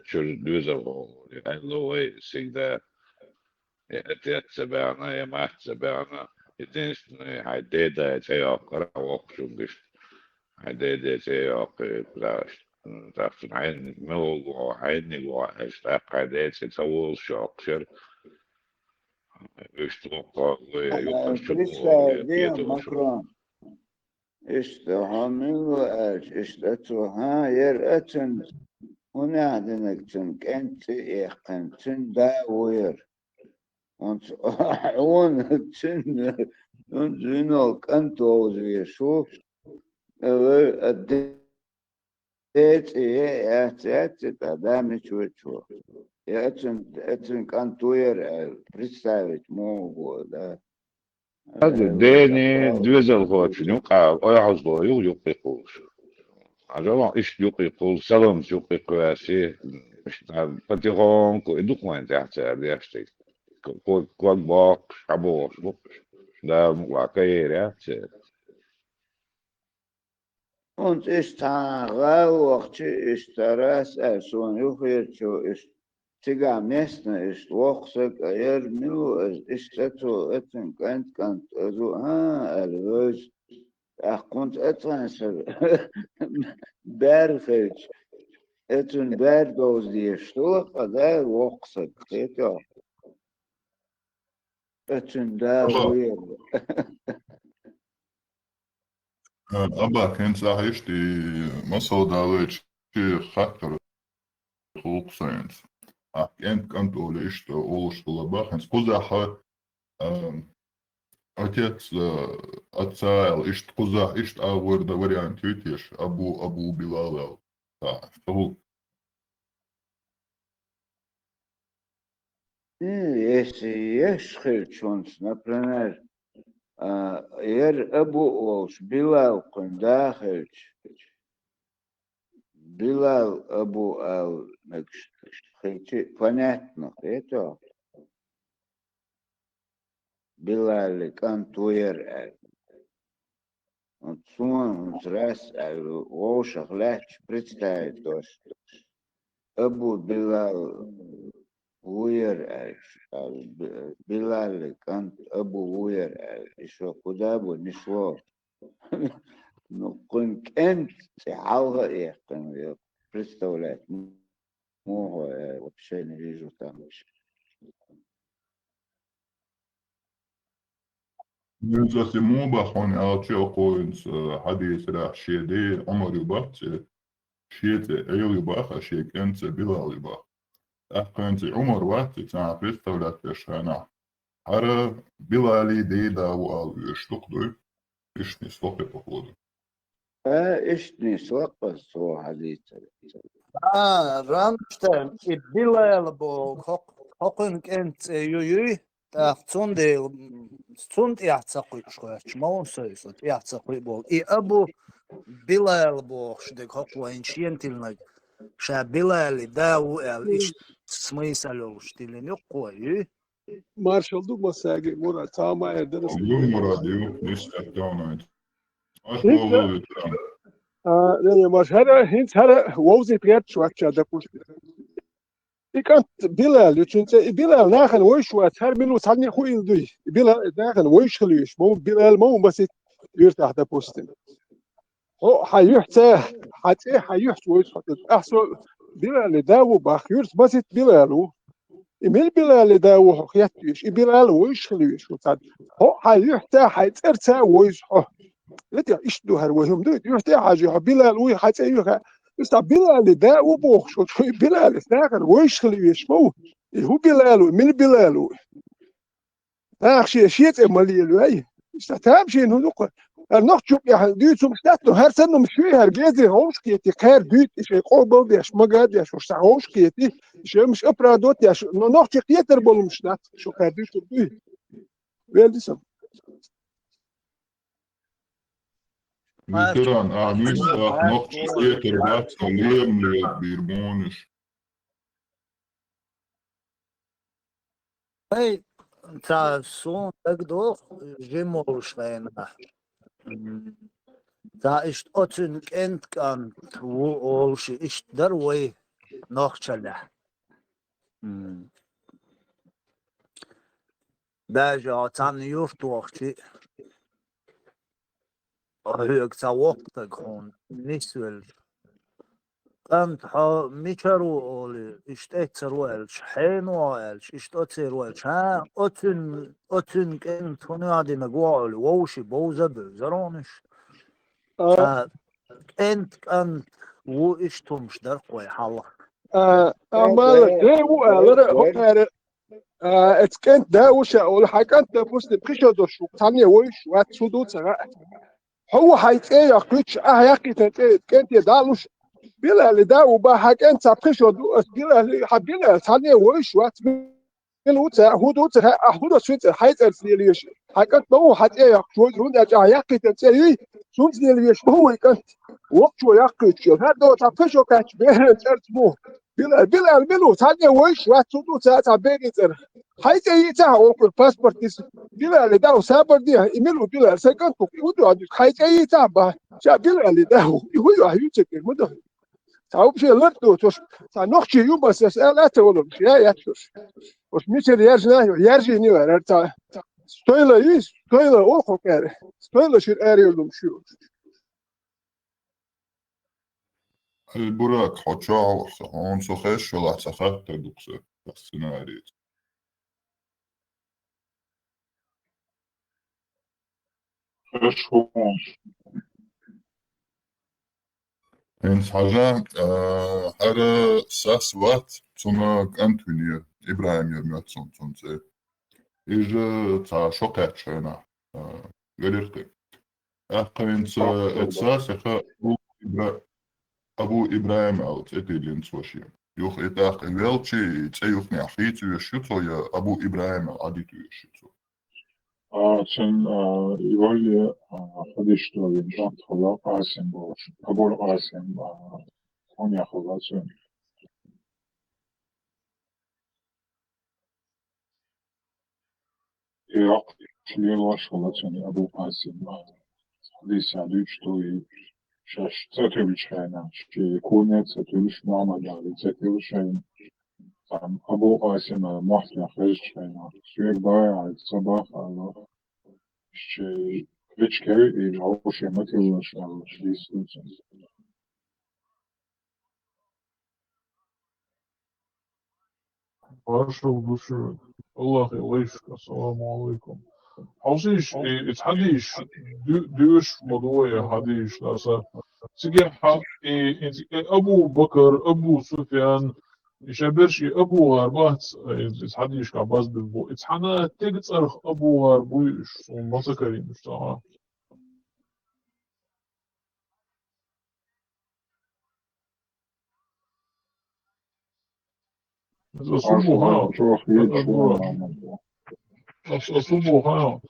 S16: tjur düzavå, en loi sig där, ett sebärna, ja maht sebärna, itensne, hai deda se jakara oksumbist, hai deda se jakara, tafsun hain melgo, hainigo, hashtag hai deda se tawul shokser, üstokka, jukas
S14: Prisa diyor
S16: kieto
S14: Macron. İşte hamile işte ha yer için ona adına için kenti yakıntın da uyur. Und için dün kent oluyor şu evet adam çuçu. için kent uyur представить могу да.
S16: ديني دوزل خوش نوقع أيحظ يقيقوش عجبا إيش يقيقوش سلام يقيقواسي مش فتيهم كو إدوك وين تحت دياشتي كو باق شابوش بوش ده مواقعي ريات
S14: Und ist auch ist das so ein ist Tiga mesna ist wochsek milu ist so etten ganz also alwös kunt etten berfeld etten bergos die stok da wochsek ja etten da wir
S9: أبا كان صحيح دي مصر دالش في خطر خلق ساينس كانت أولش أولش طلبة هنس قزح отец отца إشت قزح إشت أول ده вариант يتيش أبو بلال فهو
S14: Если например, Абу Олш, Билал Кундахович, Билал Абу Ал, понятно, это Билал Кантуер, он сон, раз, Олшах легче представить то, что Абу Билал Уер, Билал Кант Абу Уер, еще куда бы ни шло. Ну, конкурент алга их там представлять. Вообще не вижу там.
S9: نزل مو بخون أرتشي أقوينس حديث راح شيدي عمر يباخ شيت أيو يباخ شيك أنت بلال يباخ أحكنت عمر وقت تعرف تولد بشانا هر بلالي ديدا وقال يشتقدو إيش نسوقي بقوله
S14: إيش وقص هو حديث.
S21: Ramstein, i Bilelbo, Hockink ent juju, Tsund jahtsaqui škojač, Maunsais, jahtsaqui bol. I abu Bilelbo, šdek Hockwain šientilnag, šā Bileli davu el iš smīsaļu štilin jukoju.
S8: Marshall Duma sēgi, Murad, Tāma Erdenes.
S9: أقول مراديو نستعتونايت أش
S8: Hint,
S9: والله يتران
S8: ne Marsh, hint hara wozi priet švakčā da pušti. İkant Bilal, çünkü Bilal nahan woyşvat her minu sanni huyildi. Bilal nahan woyşkılıyış. Mu Bilal mu basit yurtah da pustin. O hayuhta hatı hayuht woyşvat. Ahso Bilal davu bak yurt basit Bilalu. إميل بلال دا وحياتيش إبلال ويشخليش وصاد هو حيحتى حيترتا ويشحه لدي إشدو هروهم دو يحتى حاجة بلال وي حتى يخا يستا بلال دا وبوخش وشوي بلال ساكر ويشخليش مو هو بلال من بلال أخشي شيت إماليلو أي يستا تامشي إنه نقول نخشوك يا ديت سمستاتو هر سنة مشوي هرجيزي هوش كيتي خير ديت إيش يقول ديش مجد يا شو هوش كيتي إيش مش أبرادوت يا شو نخشي كيتر بول مش نات شو خير ديت دي ويلدسم
S9: يتران نستاخ نقش كيتر بات ليم بيرمونش
S21: Ei, tā sun tagad žimolšveina. Tā ist otzun entkan wo olši ist darway nochchala. Daja tan yurtwachti. Hög ta waqta kon niswel. أنت ميشارو أولي إشتأتر والش حين والش إشتأتر والش ها أتن كنت هنا عادي نقول ووشي بوزة بزرونش أنت وإشتمش درقوي حالك
S8: أمال إيه وأنا هو اتكنت ده وش أقول حكنت بوست بخشة دوش وثانية وش واتسودو سرعة هو حيتأيه يقيتش يقي كنت يدالوش بلا دا وبا حكنت بخشة دوش بلا حبيلا ثانية وش وات من وتا هدوت هدوت شويت حيتأرسي ليش حكنت ما حتأيه يقشوي رون يقي تأيه سونتني ليش هو كنت وقت يقيتش هذا تبخشة كاتش بين ترتمو بلا منو ثانية وش واتسودو ساعة بيني حيث يتاع وقل باسبورتيس بلا اللي داو سابر دي إيميلو بلا سكنتو يودو عندك حيث يتاع با شا بلا اللي داو يهوي يوتك المدة تعو بشي لردو توش تا نخشي يوم بس يسأل أتولو مش يا ياتشوش وش ميشل يرجي نيو هرتا ستويلا يس ستويلا أوخو كاري ستويلا شير أريولو مشيو
S9: البراك حتشاع وصحون سخش ولا سخت تدوكسه السيناريو خش هون إنس حاجة هر ساس وات ثم أنتوني إبراهيم يرميتسون تونسي إيجا تا شوكات شينا غيرتي أقينس إتساس يخا أبو إبراهيم أو تأتي لينسوشي يوخ إتاق إلالتي تأيوخني أحيتو يشيطو يا أبو إبراهيم عديتو يشيطو
S19: عشان يقول لي خديش له ينجان خلا قاسم باش أبو القاسم هون ياخذ عشان يق شلي واش خلا عشان أبو قاسم خديش عديش توي شاش تتبش حنا شي كونت تتبش معمل يعني تتبش حنا أبو قاسم محكي خرج حنا شوية بايع الصباح على شي Which carry in Ocean materials and these solutions.
S20: Хорошо, в душе. الله يعيشك. السلام عليكم.
S19: حوصيش اتحديش دوش موضوع حديش لاسا سجحة انت ابو بكر ابو سفيان يشبرشي ابو غربات اتحديش كعباس بالبو اتحنا تقصرخ ابو غربوش ومسكري مشتاها أصبو ها أصبو ها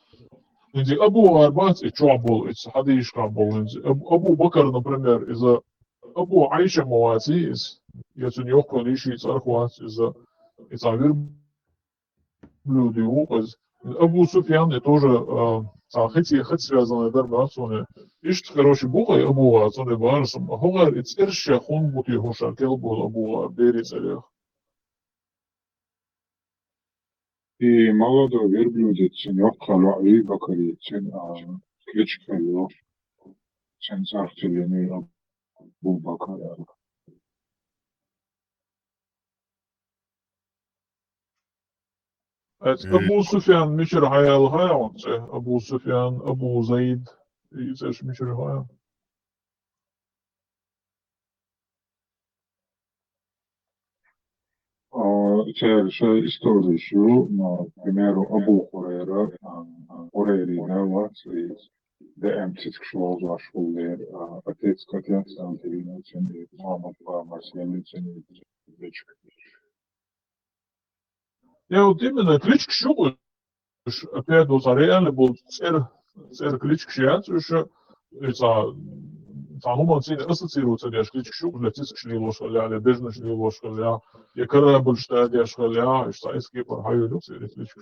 S19: إنزي أبو غربات اتشعبل اتحديش كعبل إنزي أبو بكر например إذا أبو عايشة مواسيس يتن يوكل إيشي يتصرخوات إذا يتعبير بلودي وقز أبو سفيان тоже خت связанная дарбацоне ишт хороший бухай أبو غربات بارسم هو اتسرش خون بوتي هوشا كلبول أبو بيري царях.
S9: И молодой верблюдец, Нёхкало, Абу-Бакр, Кличкало, Царственный Абу-Бакр.
S19: أبو سفيان مشر هاي الهاي أبو سفيان أبو زيد يسأش مشر هاي
S9: Це історію, що, наприклад, Абу Хурейра, Хурейрі Нева, це ДМЦ школ зашколер, отець Катя Сантерина, це мама Марселі, це не дочка.
S19: Я вот именно кличка шубы, опять вот реально был цер кличка шият, еще это تعمل زين أساسيروت اللي أشكلك شو ولا تسكشلي وشغلة على بيزنس اللي وشغلة يكرر بالشتاد شغلة إيش تعيس كيف هاي لوكس اللي تليش شو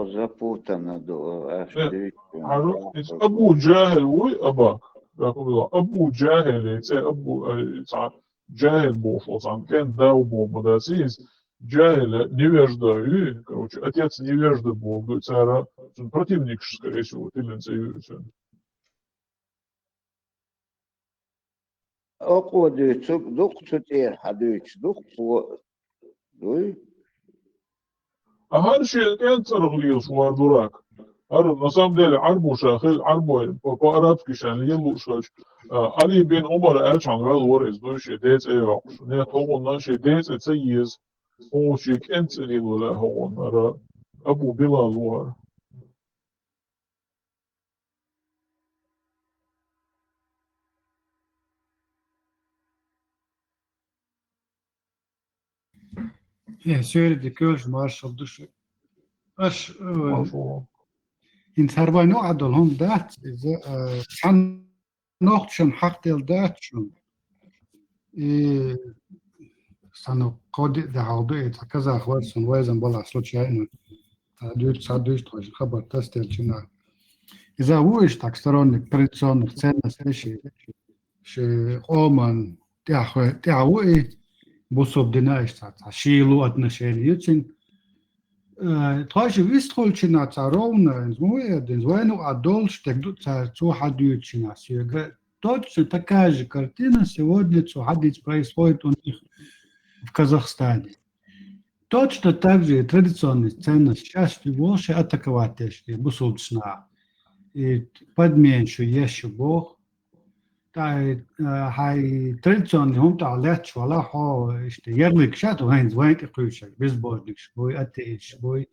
S14: запутано
S19: أبو جاهل وي أباك أبو جاهل أبو جاهل بوفلس عن كان داو бо мадасис جاهل невежда короче отец невежда был цара противник скорее всего тыльница
S14: أقود دوق تطير حدوش دوق دوي
S19: هذا الشيء كان ترغلي صوار دراك هذا نسام دل عربو شاخل عربو بقرات كشان يلو شاش علي بن عمر أرجع قال ورز دوش ديت أيوة نه هو ناشي ديت تسيز هو شيء كنت اللي ولا هو مرة أبو بلال ور
S11: Ja, söyledi körs marshal dışı. Aş İntervay no adol hom dat san nochtşun haqtel dat şun. Sanu qodi da aldı et kaza khwarsun wazan bala случайно. Дают садуешь тоже хабар тастельчина. Из-за уж так сторонник традиционных ценностей, что оман тяхуи бусоб динаишься, шилу отношения очень. Тоже вистрольчина царовна, инзмуя, инзвайну адол, что цухадючина. Точно такая же картина сегодня цухадить происходит у них в Казахстане. Точно так же традиционные ценности сейчас больше атаковать если бусулчна. И подменшу еще Бог. Хай традиционный он то лет вала хо işte yerlik şat o hens vayt kuyuşak безбожник бой атеист бой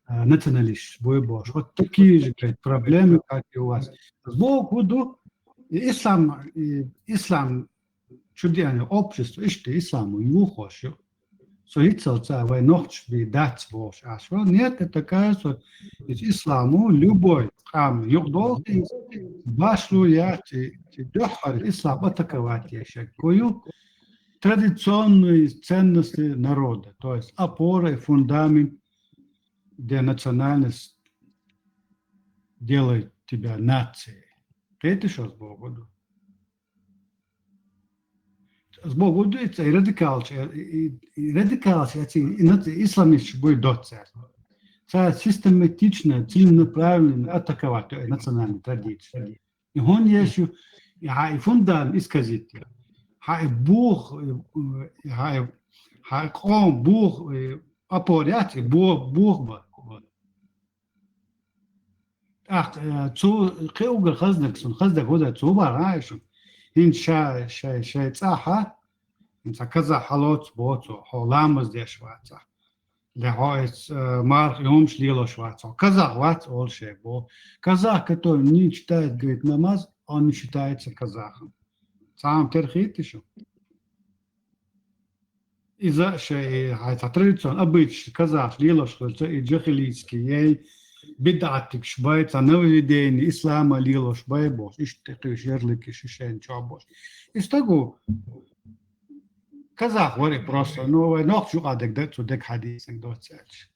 S11: националист бой бош. Вот такие же проблемы как и у вас. Бог буду ислам чудесное общество işte исламу ему хочу. Соицалца вай ночь би дать бош. А что нет это кажется из исламу любой храм югдолти башлу я дохар ислам атаковать я кою традиционные ценности народа, то есть опора и фундамент, где национальность делает тебя нацией. Это что с Богу? С Богу это и радикалче, исламист будет доцер. Це систематично, целенаправленно атаковать национальные традиции. И он еще, и фундамент исказит. Хай Бог, хай ком Бог, опорят, Бог ба. Ах, цу кеугер хаздаксон, хаздак хода цу барайшон. Ин шай цаха, ин каза халот боцо, холамаз дешваца. Лехоец марх юмш лило шваца. Казах вац ол шей бо. Казах, который не читает, говорит, намаз, он не считается казахом. Сам терхит еще. Из-за традицион обычай казах лило шваца и джахилийский ей بدعتك شبيت нововведение ислама лило шбай бош ты жерлики шишен чабош истагу казах вори просто но нохчу адек да цу дек хадисен доцелч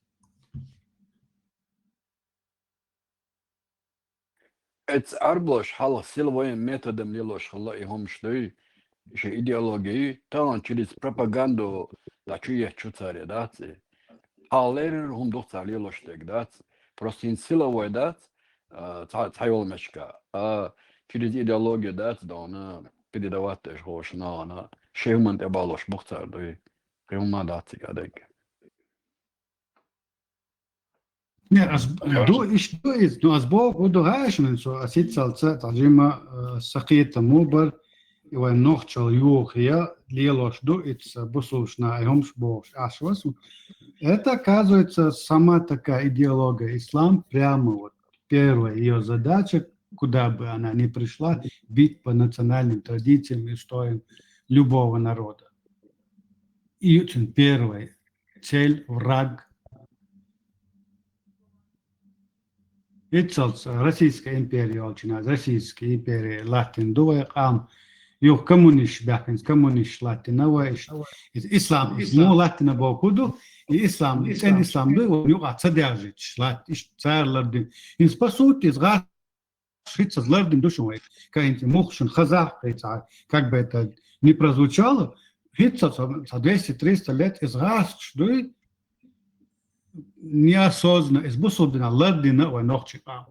S5: It's arblosh hal silvoyen metodem lilosh halla ihom shtui ishe ideologi tan chilis propagando da chuye chutsare datse hallerer hum doch lilosh tek dat просто in silvoy dat tayol meshka chilis ideologi dat dona pedidawat hosh na shehman te balosh bukhtar do reuma dat gadek
S11: не до из но азбо буду гашен со асицалца таджима сакита мубар и ван нохчал юхия лилош до иц бусушна айомш бош ашвас. Это, оказывается, сама такая идеология. Ислам прямо вот первая ее задача, куда бы она ни пришла, бить по национальным традициям и устоям любого народа. И первая цель – враг. Ицалс Российская империя, Российская империя, Латин, дуэ, Io коммунист бяхенс коммунист латиновый ислам му латина бокуду и ислам ду юга цадяжит лат царлардин инс по сути зга шица злардин душой каинти мухшин хазах как бы это не прозвучало хитца за 200-300 лет изгас что неосознанно избусудина лардина ва нохчика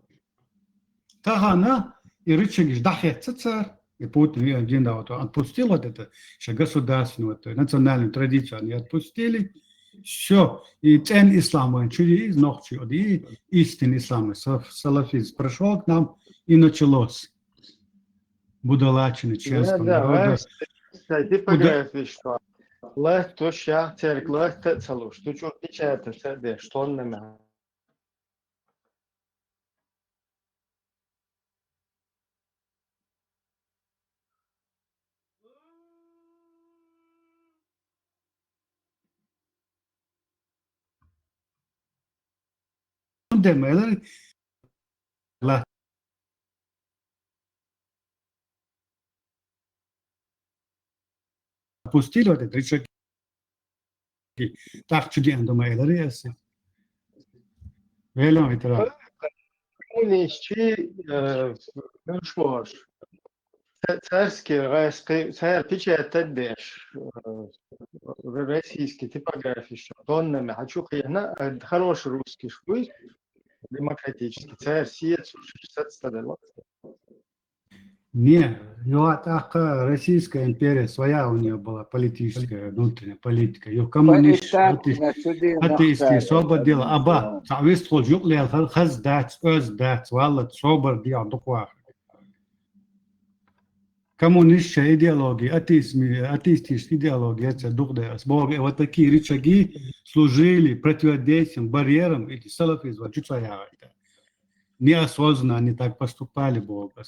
S11: тахана и рычаги ждахет цар и Путин агenda отпустил вот это, что государственную, национальную традицию они отпустили. Все. И цен ислама, через ночи, и истинный ислам, салафизм пришел к нам, и началось будолачение членского народа.
S7: Ты поговоришь, что лех то ща церк, лех те целу, что чё печатаешь, что он на меня.
S11: Демелер ла отпустили вот это рычаги. Так чуден думаю, если велом это
S7: Коммунисты, ну что ж, царские, царь печатать дешь, российский типографии, что тоннами, хочу я хороший русский швы, демократический, царь сиет, 60 стадов.
S11: не, Российская империя своя у нее была политическая, внутренняя политика. Ее коммунисты, атеисты, освободила. Аба, تعويض خلجوق لي الخز دات أز دات والله صبر دي عندك واحد. Коммунистская идеология, атеистическая идеология, это дугда, сбоги, вот такие рычаги служили противодействием, барьером, эти салафизма, чуть своя. Неосознанно они так поступали, Бога.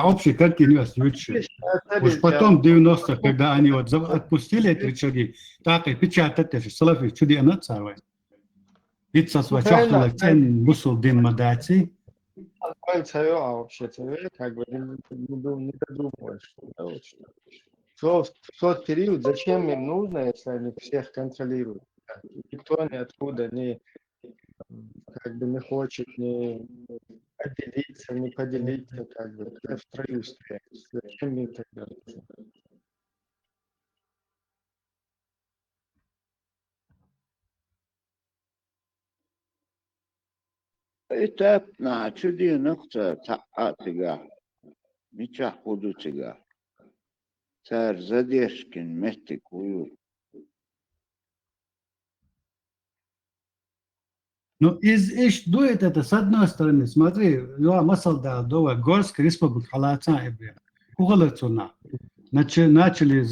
S11: Общей картины освещают. Уж потом, в 90-х, когда они вот отпустили эти рычаги, так и печатать эти салафи, чуди она царвай. Ведь со свачахла цен бусул дин мадаци.
S7: Вообще, как бы не додумываешь. В тот период зачем им нужно, если они всех контролируют? Никто ниоткуда не как бы не хочет не отделиться, не поделиться, как бы в строю стоять. Зачем им тогда?
S14: этап на чуди нухта таатига. Мича худутига. Цар задержкин местик уют.
S11: Ну, иш дует это с одной стороны. Смотри, масал да, Горская республика, Халаца, Кугалацуна. Начали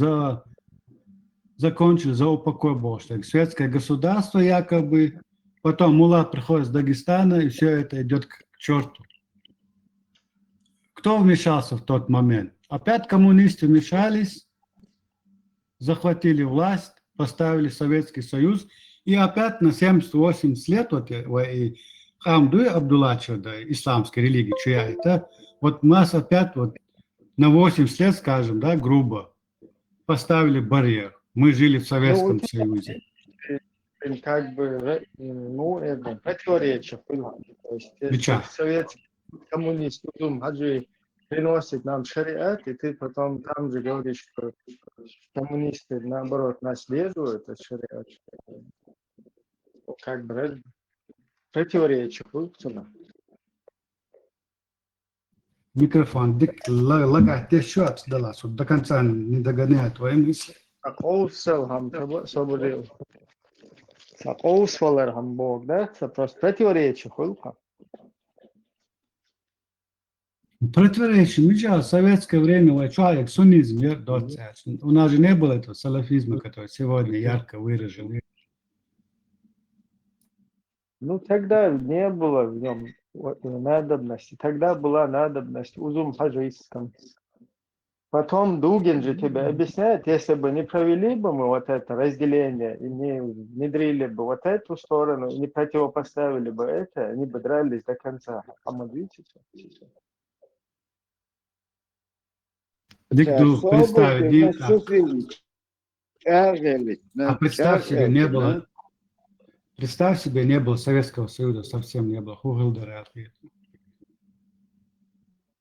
S11: закончили за упокой Божьих. Светское государство якобы, потом мула приходит с Дагестана, и все это идет к черту. Кто вмешался в тот момент? Опять коммунисты вмешались, захватили власть, поставили Советский Союз, и опять на 70-80 лет, вот и Хамду Абдуллача, да, исламской религии, чья это, вот нас опять вот на 80 лет, скажем, да, грубо, поставили барьер. Мы жили в Советском Союзе.
S7: Как бы, ну, это противоречие было. То есть, советский коммунист приносит нам шариат, и ты потом там же говоришь, что коммунисты, наоборот, наследуют этот шариат. Как бы, противоречие было.
S11: Микрофон, лагать еще отсюда, до конца не догоняет твои мысли.
S7: Оусалхам соболел. Оусвалерхам Бог, да? Это просто противоречие было.
S11: Противоречие. В советское время человек суннизм, у нас же не было этого салафизма, который сегодня ярко выражен.
S7: Ну, тогда не было в нем надобности. Тогда была надобность узум хаджистам. Потом Дугин же тебе объясняет, если бы не провели бы мы вот это разделение и не внедрили бы вот эту сторону, и не противопоставили бы это, они бы дрались до конца. А мы видите?
S11: Представь себе, не было. Представь себе, не было Советского Союза, совсем не было. Хугылдара ответ.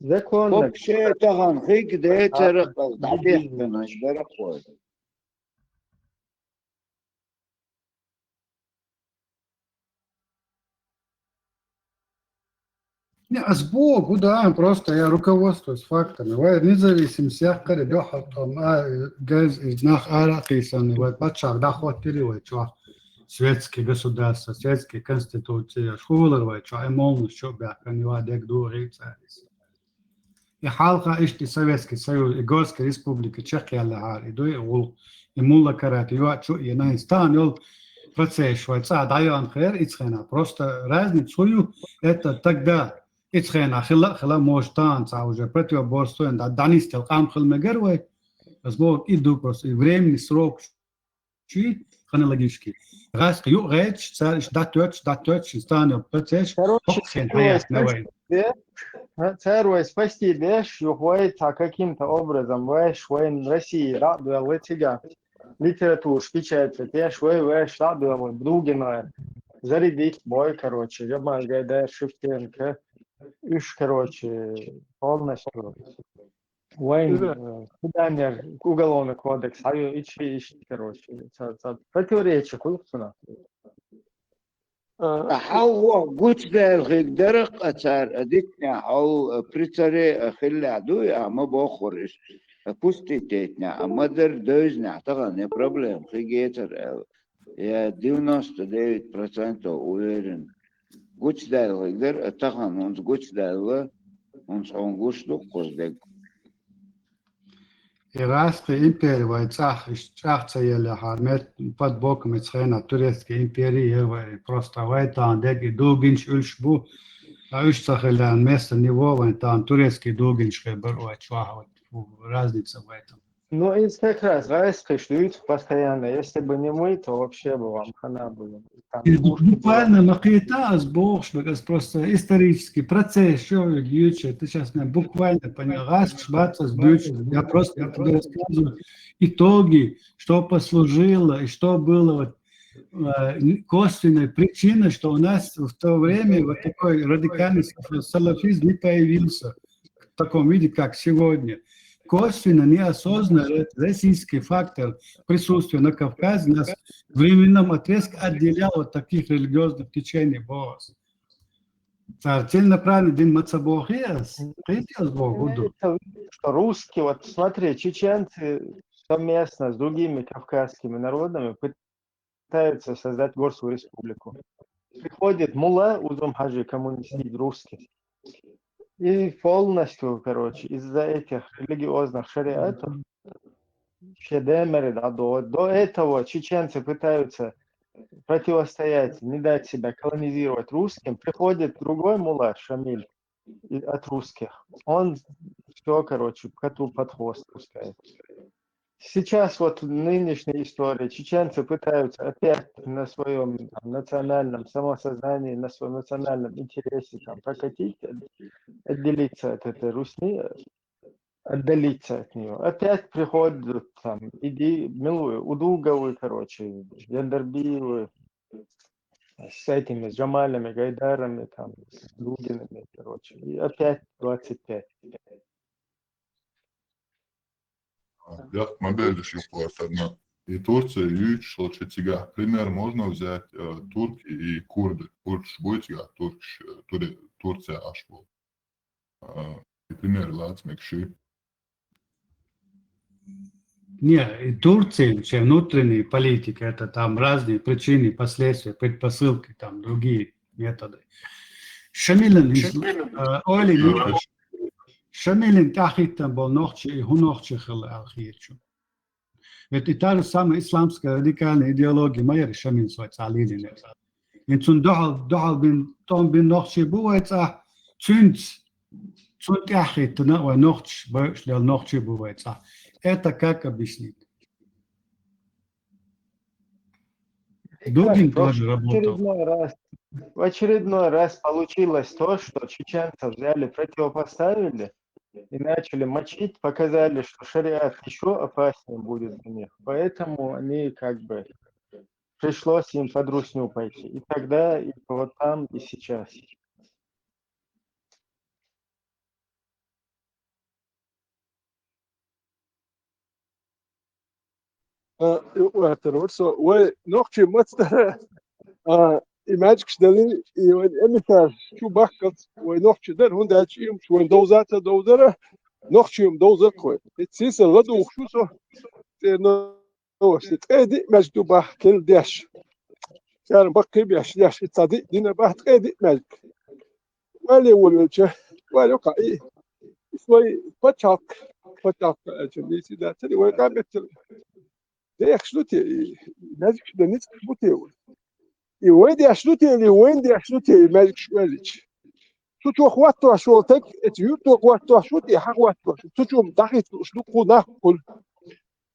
S14: Законно.
S11: Не, а сбоку, да, просто я руководствуюсь фактами. Независимость, я коридор, там, из нах аракисан, батшах, доходили, что светские государства, светские конституции, школы, что эмоны, что бяка, не вадек дурица. И халка ишти Советский Союз, и Горская республика, Чехия, Лахар, и дуй ул, и мулла карат, и вачу, и наистан, и процесс Швейцария, дайан хэр, и цхена. Просто разницу это тогда. إتخينا خلا موجتان уже противоборствуем да данистел камхал мегервай сбог иду просто временный срок чи хронологический раз ю реч царь датёч станет процесс
S7: царь спасти беш юхвай каким-то образом ваш в России радуя тебя литературу печать я швой ваш радуя Дугина зарядить бой короче я могу говорить Шевченко полностью уголовный кодекс, короче, противоречие культура.
S14: هو قلت ذلك درق أثار أديتنا أو بريتري خلا دوي أما بخورش بوستيتنا أما در دوزنا طبعا не проблем خيجيتر يا 99% уверен. Güçlerlikler takan ons güçlerle ons on güçlük kozdek.
S11: Иракская империя, Чахцаеля, Хармет, под боком Ицхена, Турецкая империя, просто Вайтан, Деги, Дугинч, Ульшбу, а Ульшцахелян, вместо него, Вайтан, Турецкий Дугинч, разница в этом.
S7: Ну, и как раз райские шлют постоянно. Если бы не мы, то вообще бы вам хана было.
S11: Буквально макета сбор, что это просто исторический процесс, что ты сейчас буквально понял, раз шбаться с бьючим. Я просто тебе рассказываю итоги, что послужило и что было косвенной причиной, что у нас в то время вот такой радикальный салафизм не появился в таком виде, как сегодня. Косвенно, неосознанно российский фактор присутствия на Кавказе нас в временном отрезке отделял от таких религиозных течений. Целенаправленно Дин Мацабохиас, Критиас Богуду.
S7: Это что русские, вот смотри, чеченцы совместно с другими кавказскими народами пытаются создать Горскую республику. Приходит мулла Узум Хаджи, коммунист русский, и полностью, короче, из-за этих религиозных шариатов, до этого чеченцы пытаются противостоять, не дать себя колонизировать русским. Приходит другой мулла, Шамиль, от русских. Он все, короче, коту под хвост пускает. Сейчас вот в нынешней истории чеченцы пытаются опять на своем национальном самосознании, на своем национальном интересе там, прокатить, отделиться от этой Русни, отдалиться от нее. Опять приходят там, иди, милую, Удуговы, короче, Яндарбиевы, с этими, с Джамалями, Гайдарами, там, с Дугинами, короче. И опять 25.
S9: Я модель еще одна. И Турция, и Шлочетига. Пример можно взять турки и курды. Турция аж был. И пример Лацмекши.
S11: Не, и Турции, чем внутренняя политика, это там разные причины, последствия, предпосылки, там другие методы. Шамилин, Шамилин тахитан был нохчи и хунохчи хил алхирчу. Ведь и та же самая исламская радикальная идеология моя Шамилин свой цалилин. И цун дохал бин том бин нохчи бывает цун тахитан, ой нохчи, бэшлял нохчи бывает. Это как объяснить? Дугин тоже работал.
S7: В очередной раз получилось то, что чеченцев взяли, противопоставили и начали мочить, показали, что шариат еще опаснее будет для них. Поэтому они как бы пришлось им под русню пойти. И тогда, и вот там, и сейчас.
S8: So, we nog je moet imagine stellen, je emitter, je bakkert, we nog je der 100 je zo dozat dozera, nog je dozat kwijt. Het is een wat ook zo. No, het edi, maar je bak kel dash. Ja, bak kel dash, dash. Het adi, die bak edi, maar. Wale wolje, wale ook ai. Is patchak, je niet dat. We gaan met ده يخشلوتي ماجيك ده نيت خشلوتي يوين يخشلوتي اللي وين يخشلوتي ماجيك شواليش شو اخواتو شوتك اتيوتو اخواتو شوتي حقواتو شو مدحيت شلوكو ناكل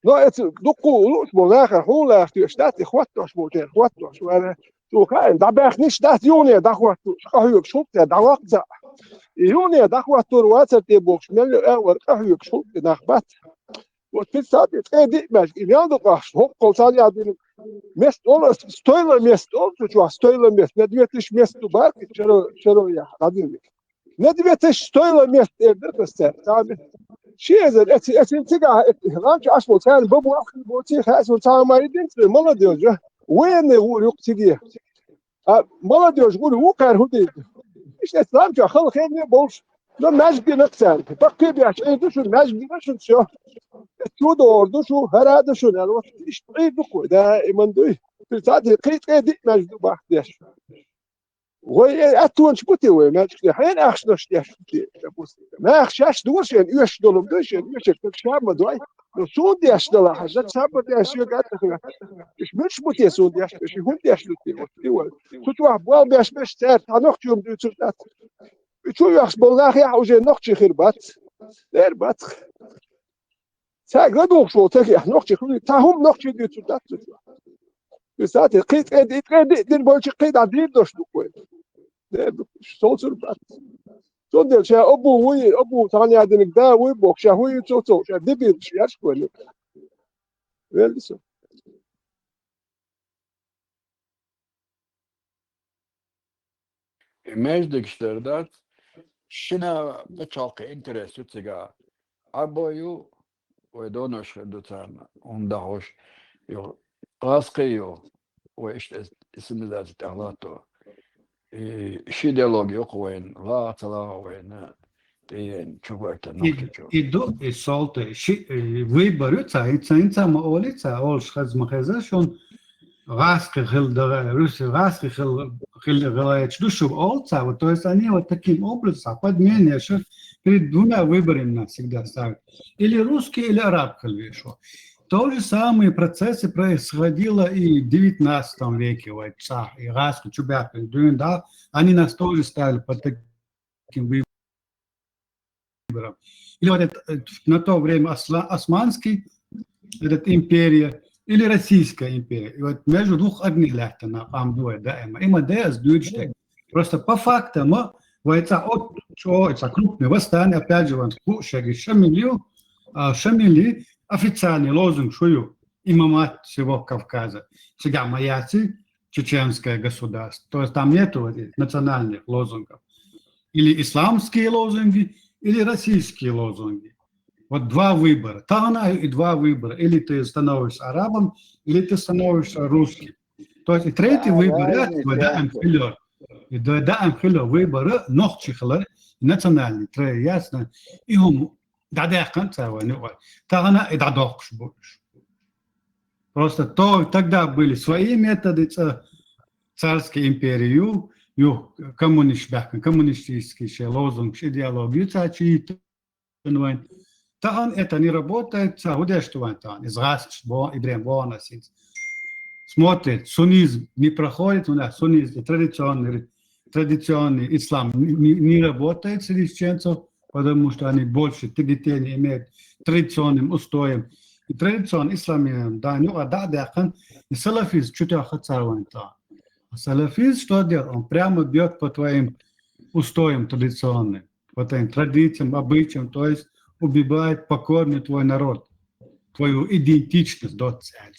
S8: نو ات دوكو لوش بوناخر حولا اختي اشتات اخواتو شوتي اخواتو شو انا شو كان دا باخنيش دا يوني دا اخواتو شقاهيك شوتي دا وقت يوني دا اخواتو رواتي بوكس مل اول قهيك شوتي نخبات وتفسد تقدي مش ياندو قاش هو قلصال يادين مست اول ستويل مست اول شو ستويل مست نديتش مست بارك شرو يا قادين نديتش ستويل مست بس تمام شيء زين اتنتقع رانش اشبو ثاني بابو اخي بوتي خاص وتاع ما يدين ما ديوجا وين هو يقتدي ما ديوج يقول هو كان هدي ايش اسلام جا خل خير بولش لا ماجي نقصان بقي بيعش اي دوش ماجي نشن شو شو دور شو هراد شو الوقت ايش بعيد بكو دائما دوي في ساعات قيت قيد ماجي بحدش وي اتون شبوتي وي ماجي حين اخشنش ما اخشاش دوش يعني يش دولم دوش يعني يش شاب دوي لو سون دي اش دلا حاجات شاب دي اش يقعد ايش مش بوتي سون دي اش ايش هم دي اش كنت واحد بوال باش سار نوقت يوم دو تشات شو يخش بالله يا وجه نوقت خربات دير باتخ ساق لدوق شو تكي نوقت خلي تاهم نوقت دي تشات بسات قيت قيد دين بولش قيد عديد دوش دوكوي شو صربات تودل شا ابو ثاني عدنك دا ويبوك شا هو يتوتو شا دبي شياش كويل ويلسو
S5: Meždikšterdat, šina pečalka interes uciga aboju, uedonoš ducan, undahoš, jo raskio, ueštes isimizat talato. și ideologie cu în la în pe cuvărtă nu știu.
S11: Idu isolte și выборы инца молится олш хазмахаза шон раски хилдера руси раски хилдера душу олца вот то есть они вот таким образом подменя что перед двумя выборами всегда ставят или русский или араб хилвешо. То же самые процессы происходило и в 19 веке вот и раски чубяк да они нас тоже ставили под таким выбором. Или вот на то время Османский, этот империя, или Российская империя. И вот между двух огней на амдуэ, да, им идея сдвижет. Просто по факту мы, вот это крупное восстание, опять же, Шамили, официальный лозунг шую, имамат всего Кавказа. Сега маяци, чеченское государство. То есть там нету национальных лозунгов. Или исламские лозунги, или российские лозунги. Вот два выбора. Тана и два выбора. Или ты становишься арабом, или ты становишься русским. То есть и третий выбор, выборы, нохчихлар, национальный, ясно. И он дадахкан цавани. Тана и дадохш будешь. Просто тогда были свои методы царской империи, коммунистический лозунг, идеологию, там это не работает, смотрит, суннизм не проходит, у нас суннизм, традиционный ислам не работает среди чеченцев, потому что они больше тяготения имеют традиционным устоем. И традиционный ислам, да, и салафизм, что-то хотят. Салафист что делает? Он прямо бьет по твоим устоям традиционным, по твоим традициям, обычаям, то есть убивает покорный твой народ, твою идентичность до цели,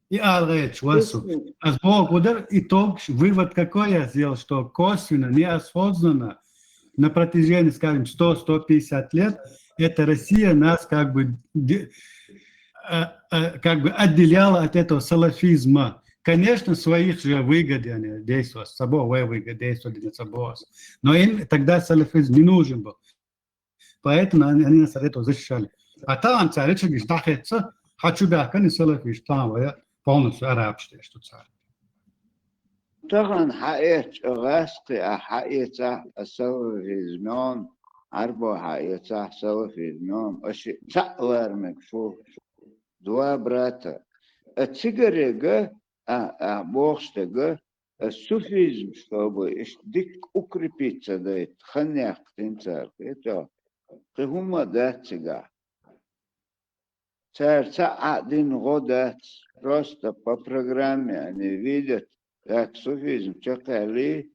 S11: и алреч, васу. А Бог удар, итог, вывод какой я сделал, что косвенно, неосознанно, на протяжении, скажем, 100-150 лет, эта Россия нас как бы отделяла от этого салафизма. Конечно, своих же выгод они действовали, с собой выгод действовали для собой. Но им тогда салафизм не нужен был. Поэтому они нас от этого защищали. А там царь, что хочу бякан и салафист, там полностью арабский, что царь.
S14: طبعا حقيقة غاسقي حقيقة السلفيزمون عربو حقيقة سلفيزمون أشي تأوار مكفوف دوا براتا التجريجة بوخشتجة السوفيزم чтобы ديك укрепиться да خنيق تنتر это هم датига царца один года просто по программе они видят как суфизм чакали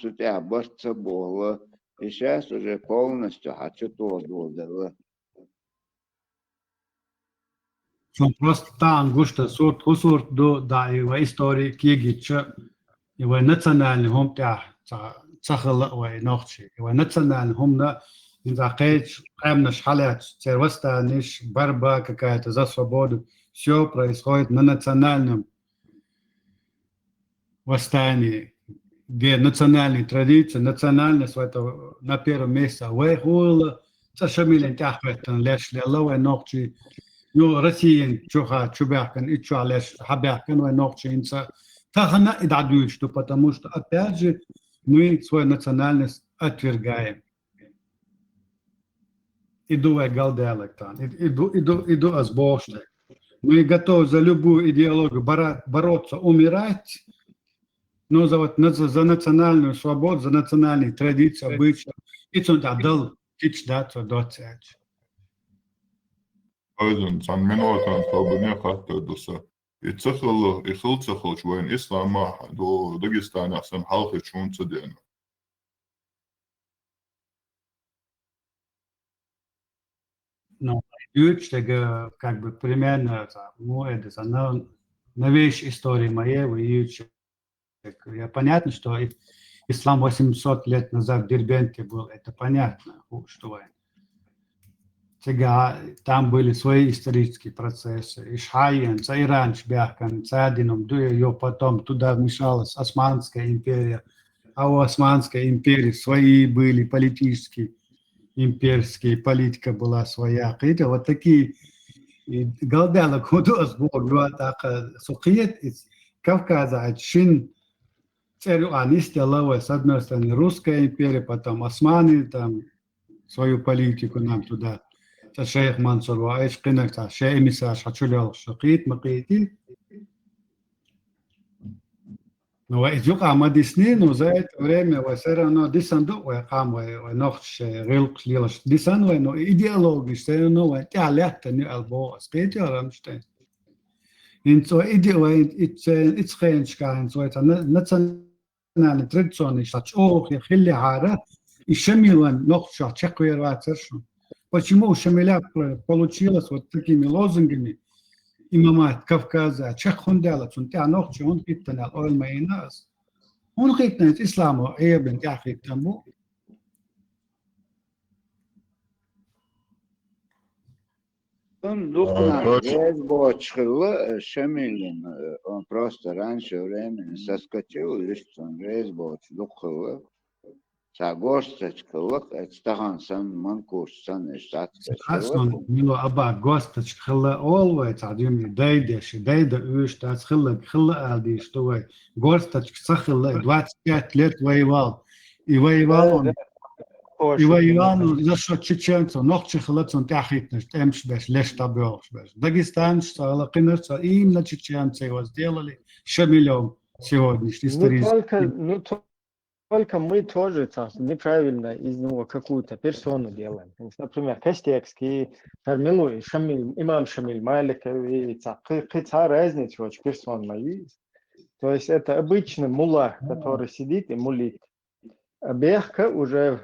S14: тут я борца было и сейчас уже полностью хочу то додало.
S11: Он просто там густо сорт до да его истории кигича его национальный хом тя цахала ой нохчи его национальный хом на инзакеч амнаш халят сервастаниш борьба какая-то за свободу все происходит на национальном восстании, где национальные традиции, национальность это на первом месте. Выхула, сашамилен тяхветтен леш леловой ногчи. Ну, Россия чубякан и чуалеш хабякан вой ногчи инца. Тахана и дадуют, что потому что опять же мы свою национальность отвергаем. Иду в галделектан, иду азбошты. Мы готовы за любую идеологию бороться, умирать. Но за национальную свободу, за национальные традиции, обычаи, и он отдал тичдаться до цели.
S9: أيضاً عن منوعة طابنية حتى دوسا يخلص شوين إسلام دو داغستان أحسن حلقة شون صدقنا.
S11: Ну, ючтега как бы примерно, ну, это новейшая история моей, я понятно, что ислам 800 лет назад в Дербенте был, это понятно, что Там были свои исторические процессы. Ишхайен, Иран, Шбяхкан, Цадином, ее потом туда вмешалась Османская империя. А у Османской империи свои были политические, имперские, политика была своя. Видите, вот такие голдала кудос Бог, так сухиет из Кавказа, отчин царю Анистелова, с одной стороны русская империя, потом османы, там свою политику нам туда. Шейх Мансур, Ваиш Кинак, Шейх Мисаш, Хачулял, Шакит, Макити. Но идёт Амади Снин, за это время, все равно десанду, Кам, Нохш, Рилк, Лилаш, десанду, но идеологии, все равно, Тиалякта, не Албо, Спетя, Рамштейн. Инцо идея, Ицхенчка, Инцо, это национальный, традиционный, Шачох, Хиллихара, и Шамилан, Нохш, Чекуервацершу. Почему у Шамиля получилось вот такими лозунгами имамат Кавказа, Чехундела, Цунтя Нохчи, он хиттанал, Ойл Майнас, он хиттанал исламу, Эбен, Яхиттаму.
S14: Он духна, Резбочхила, Шамилин, он просто раньше времени соскочил, лишь он Резбоч, Духила. Госточкалык, Стагансан, Манкурсан,
S11: Штатскалык. Мило аба госточкала олвайт, адюми дайдеш, дайда уштат хилла алди, что госточк сахилла 25 лет воевал. И воевал он. И воевал он за счет чеченцев, нохчихлацун тяхитнешь, эмшбеш, лештабёшбеш. Дагестан, что алакинерца, именно чеченцы его сделали Шамилем сегодняшний исторический.
S7: Только мы тоже неправильно из него какую-то персону делаем. Например, Кастекский, Шамиль, имам Шамиль Маликович, какая разница очень персон мои. То есть это обычный мулла, который сидит и мулит. А бехка уже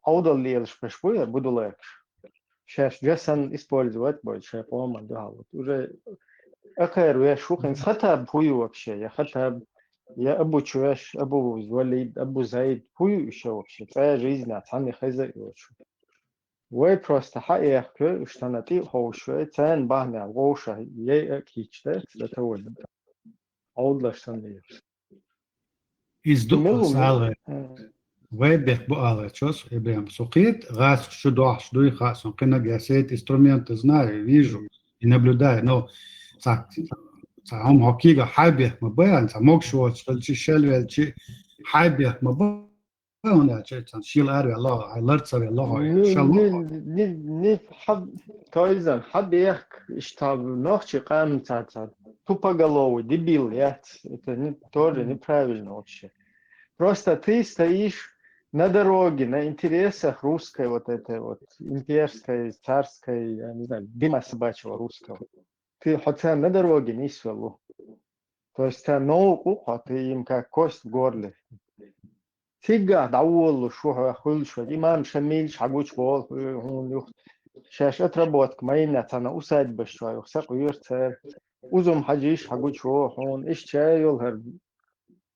S7: аудал лелш пешпуя буду легче. Сейчас джесан использовать больше, по-моему, уже акэр я шухин хатаб хую вообще, я хатаб. Я обучусь, Абу Валид, Абу Заид, хую еще вообще, твоя жизнь, а там не хозяйствуешь. Вы просто хаехку, что на ты хоушуй, цен бахня, гоша, ей кичте, это вот. Аудла что не.
S11: Из духа сала, вебех буала, чос, ибрям сухит, газ шудуах, шдуй хасон, кена гасет, инструменты знаю, вижу и наблюдаю, но так. هم حقيقة حابة مبين سموك شو شلشل شيء حابة مبين هنا شيء شيل أروي الله على سوي الله إن شاء الله
S7: ني حب كويزن حب يك اشتغل نوخشي قام تاتا тупоголовый дебил я это тоже неправильно вообще просто ты стоишь на дороге на интересах русской вот этой вот имперской царской я не знаю дима собачьего русского. Ты хотя на дороге не свелу. То есть ты науку, а ты им как кость в горле. Тига даулу шуха хулшу. Имам Шамиль шагуч бол. Шаш отработка моина тана усадьба шваю. Сак уйрцер. Узум хаджиш шагуч он ищай йолгар.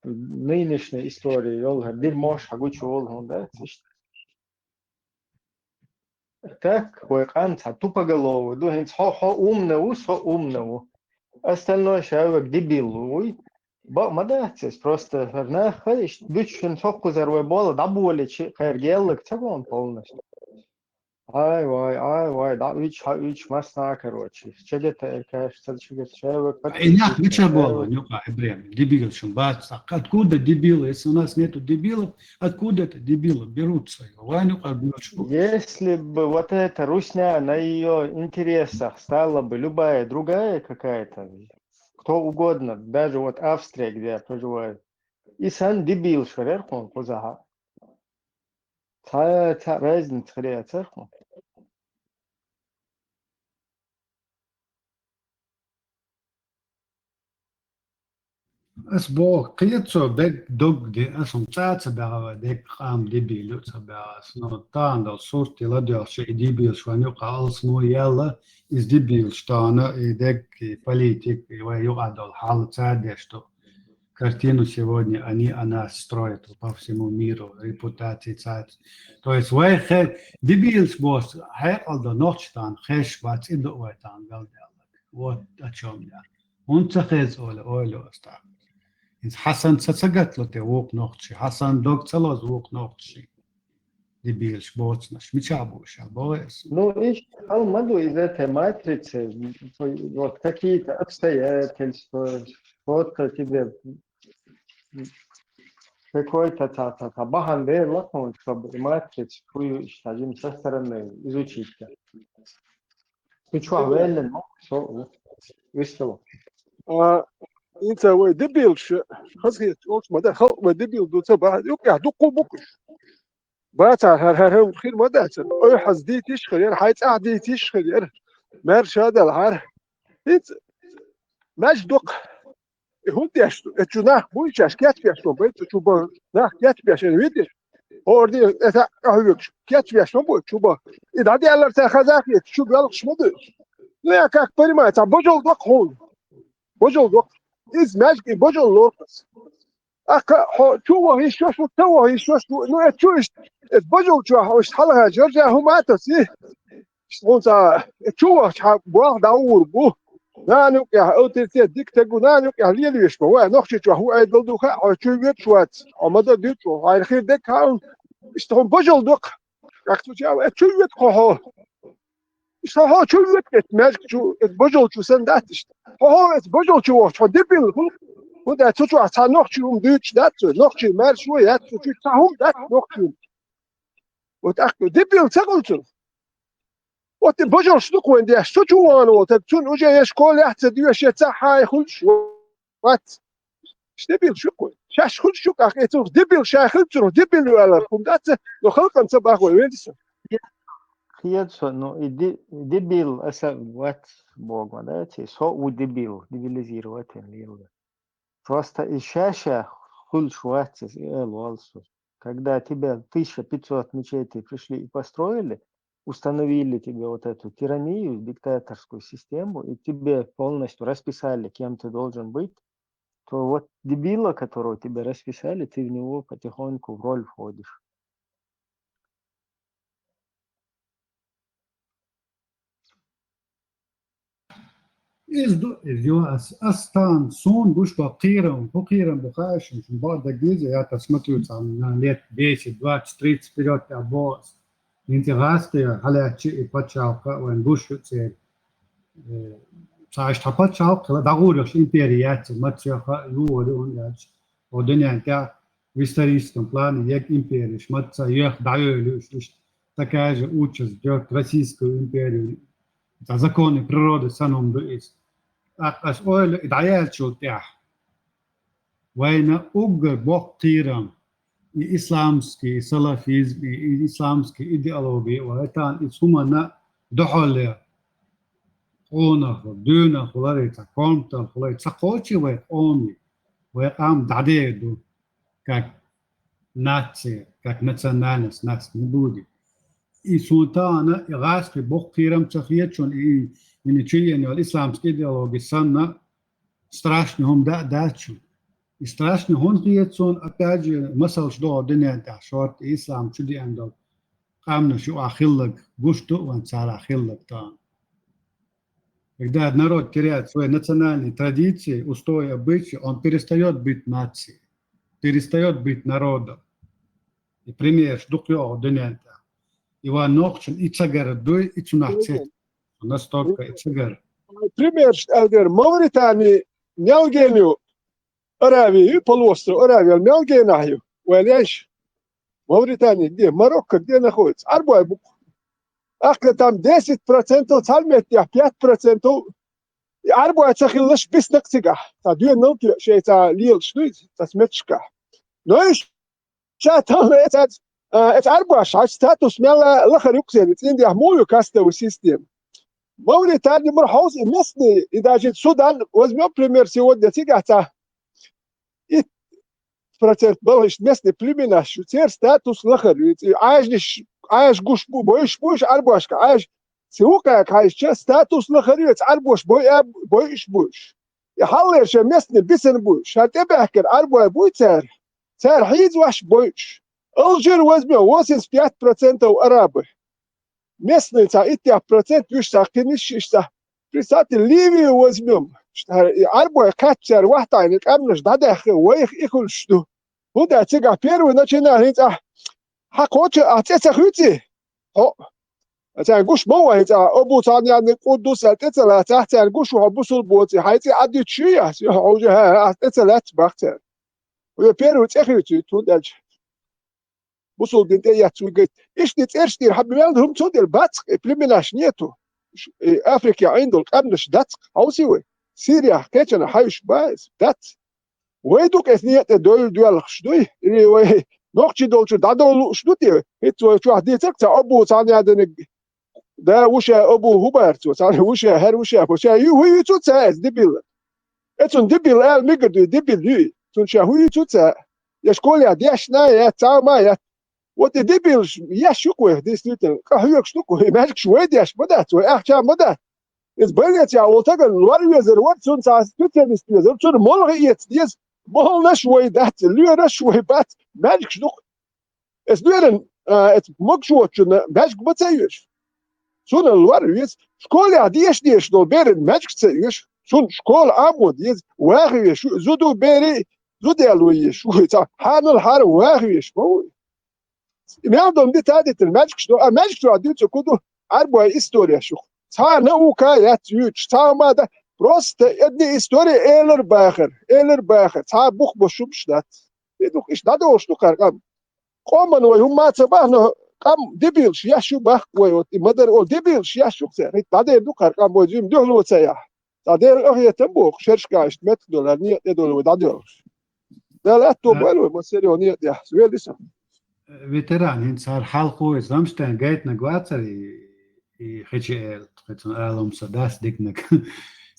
S7: Нынешняя история йолгар. Дирмош шагуч он да. Так, койканца тупоголовый, думает, хо умного, остальное человек дебилуй, молодец, просто находишь, дучен фокку зарвой бола, да более, хайргеллик, цего он полностью. Ай, да, вич масна, короче, что-то, кажется, человек...
S11: Инак, ничего было, нюка, Ибрем, дебил, шумбаца, откуда дебилы, если у нас нету дебилов, откуда это дебилы берутся?
S7: Если бы вот эта русня на ее интересах стала бы любая другая какая-то, кто угодно, даже вот Австрия, где я проживаю, и сан дебил, шверху, позаха. Разница реакция.
S11: أسبوع قيتشو بيك دوغ دي أسم تاتا بغا ديك خام ديبيلو تبع سنوتان دو صورتي لديو شيء ديبيل شوانيو قال سنو يلا إز ديبيل شتانا ديك بوليتيك ويقعدو الحال تادشتو картину сегодня они о нас строят по всему миру, репутации царь. То есть вы дебилс босс, алда ночтан, хэш бац идуэтан галдялак. Вот о чем я. Он цахез оля остав. Хасан цацагат лоте вок ночи, Хасан дог целоз вок ночи. Дебилс босс наш, мечабуш, албоэс.
S7: Ну, и Алмаду из этой матрицы, вот какие-то обстоятельства, что-то тебе какой-то бахан лакон, чтобы матрицу твою один со стороны изучить. Ты что, уверен? Что? Весело.
S8: انت ودبل خذ وقت ما ده خلق ودبل دو تبع يقع دقو بكش باتا هر خير ما ده اي حزدي تشخير حيت قعدي تشخير مر هذا العار انت ماش دق هو ديش تشنا بويش كات فيش لو بيت تشوبا لا كات فيش ويدي اوردي اتا اهوك كات فيش لو بيت تشوبا اذا دي الله تاخذك تشوب يلقش مدو لا كاك بريما تاع بوجل دق هون بوجل دق إز ماجي بوجل لوكس أكا شو هي شو تو هي شو نو تشوش بوجل شو هوش حلها جرجا هو ما تسي شونتا شو بواه داور بو نانو يا اوتيتي ديك تقو نانو يا ليلي يشبه هو نخشي شو هو ايدل دوخا شو يت شوات امدا ديتو هاي الخير ديك هاون اشتغل بوجل دوق اكتو شو يت خو İşte ha çölük etmez şu bojol şu sen dat işte. Ha bojol şu debil bu da çocuğu ata nokçum düç dat nokçu mer şu ya çocuğu tahum dat nokçu. O tak debil çakılçın. O te bojol şu koyndi çocuğu var o te tun uca yaşkol yahta diyor şey hay khulş wat. İşte debil şu koy. Şaş khulş şu kaketu debil şahılçın debil wala kum dat no khalqan sabah koy wendisin.
S7: Хиедсо, ну и дебил, это вот Бога, да, со у дебил, дебилизировать лилда. Просто и чаще хульшуатис и элвалсу. Когда тебя 1500 мечетей пришли и построили, установили тебе вот эту тиранию, диктаторскую систему, и тебе полностью расписали, кем ты должен быть, то вот дебила, которого тебе расписали, ты в него потихоньку в роль входишь.
S11: أستان صون بوش بقيرة وبقيرة بخاش من بعد جزء يا تسمتوت عن ليت بيش دوات ستريت سبيروت أبوس أنت غاستي على شيء بتشاوك وين بوش تصير صايش تحبط شاوك لا دعورش إمبريات ما تشاخ يورون ياش ودنيا أنت ويستريستم بلان يك إمبريش ما تشايخ دعيولوش تكاج أوتشز جوك روسيسكو إمبريو законы природы саном дуис. Ас ойл идаял чултях. Война угр бог тиран и исламский салафизм и исламский идеологии. وهتان إسمنا دخل قونا خدونا خلاريتا كونتا خلاريتا سقوشي ويقومي ويقام دعديدو كاك ناتسي كاك ناتسانالس ناتس مبودي. I sultana i raske boktiram cahiječon i činjenje od islamske ideologije sanna strašni hom dačun. I strašni hon hiječon опять же масал что дня да шорт ислам чуди андал камна шу ахиллак гушту ван цара ахиллак та. Когда народ теряет свои национальные традиции, устои, обычаи, он перестает быть нацией, перестает быть народом. И пример, что дня Иван Нохчин и цагар дуй и цунахцет. Настолько и цагар.
S8: Пример, Элдер, Мавритании, Мялгению, Аравию, полуостров Аравия, Мялгению, Уэльяш, Мавритания, где? Марокко, где находится? Арбуайбук. Ахля там 10%, цальметья 5%, и Арбуай цахиллаш без накцига. Та две науки, что это лил шнует, это сметчка. Но и там это это арбаш, а статус мела лахар юксен, عندي حمول كاستو سيستم. موريتانيا مرحوز местный, и даже Судан, возьмем пример сегодня, тигата. И процент балыш местный племена, шутер статус лахар, аж гуш боиш арбашка, аж сиука, аж статус лахар, арбаш боиш. يحلش مسني بسن بو شاتي بحكر أربعة بو تار حيز واش بوش الجر وزمي واسس 5% وأرابه مسني تا 1% يش ساكنش إشتا بريسات الليبي وزميهم أربعة كاتشر واحد عينك أمنش دادخ ويخ إكل شتو هو ده تيجا بيرو نتشينا هيتا حقوش أتسخوتي هو تانقوش مو هيتا أبو تانيا نقودوس أتسلا تحت تانقوش وحبوسول بوتي هيتي عدي تشيا سيحوجها أتسلات بختر ويبيرو تخيتي تودج بوسول بنتي ياتوجت إيش نتأرشتي حب مالهم تود الباتق إبليمناش نيتو أفريقيا عنده قبلش داتق هوسيوي سوريا كيتشنا حيش بايز دات ويدوك إثنية دول خشدوي اللي وي نوقتي دولشو دادول شدوتي هيتو شو حديتك تا أبو تاني هذا ده وشا أبو هوبرت تاني وشا هر وشا يو هي توتاز دبل اتون دبل ال ميجدو دبل يو تون شا هو توتا يشكوليا ديشنا يا تاما يا وات دبل يا شكوه ديس نيتن كهيك شكوه ماجك شوي ديش بدات وأحشا بدات إز بلغت يا وتقل الوريزر واتسون ساس توتن ستيزر تون مولغيت ديز مول نشوي دات ليو نشوي بات ماجك شنو اس ليرن ات مكشوتشن ماجك بتسيش سون الوريز شكول ديش دول بيرن ماجك تسيش سون شكول عمود يز واغي زودو بيري زوديالوي شو تا حانل حار واغي شو ما عندهم دي تادت الماجك شنو ماجك شو عديت كودو أربعة إستوريا شو تا نوكا ياتيوش تا ماذا بروست ادي إستوريا إيلر باخر تا بوخ بشوبش دات يدوك إيش دادو شنو كاركام قومن وهم ما تبعنا قام دبيلش يشو باخ ويوت مدر أو دبيلش يشو كسر دادو يدوك كاركام ويجيم دهلو تسيح دادو أخي تبوخ شركة $100 نية دولار دادو ده لا توبلو ما سيريو نية يا سويل لسه
S11: veterāni ar halku iz Ramstein gaitna gvācari i HL, ēlums ar das diknek.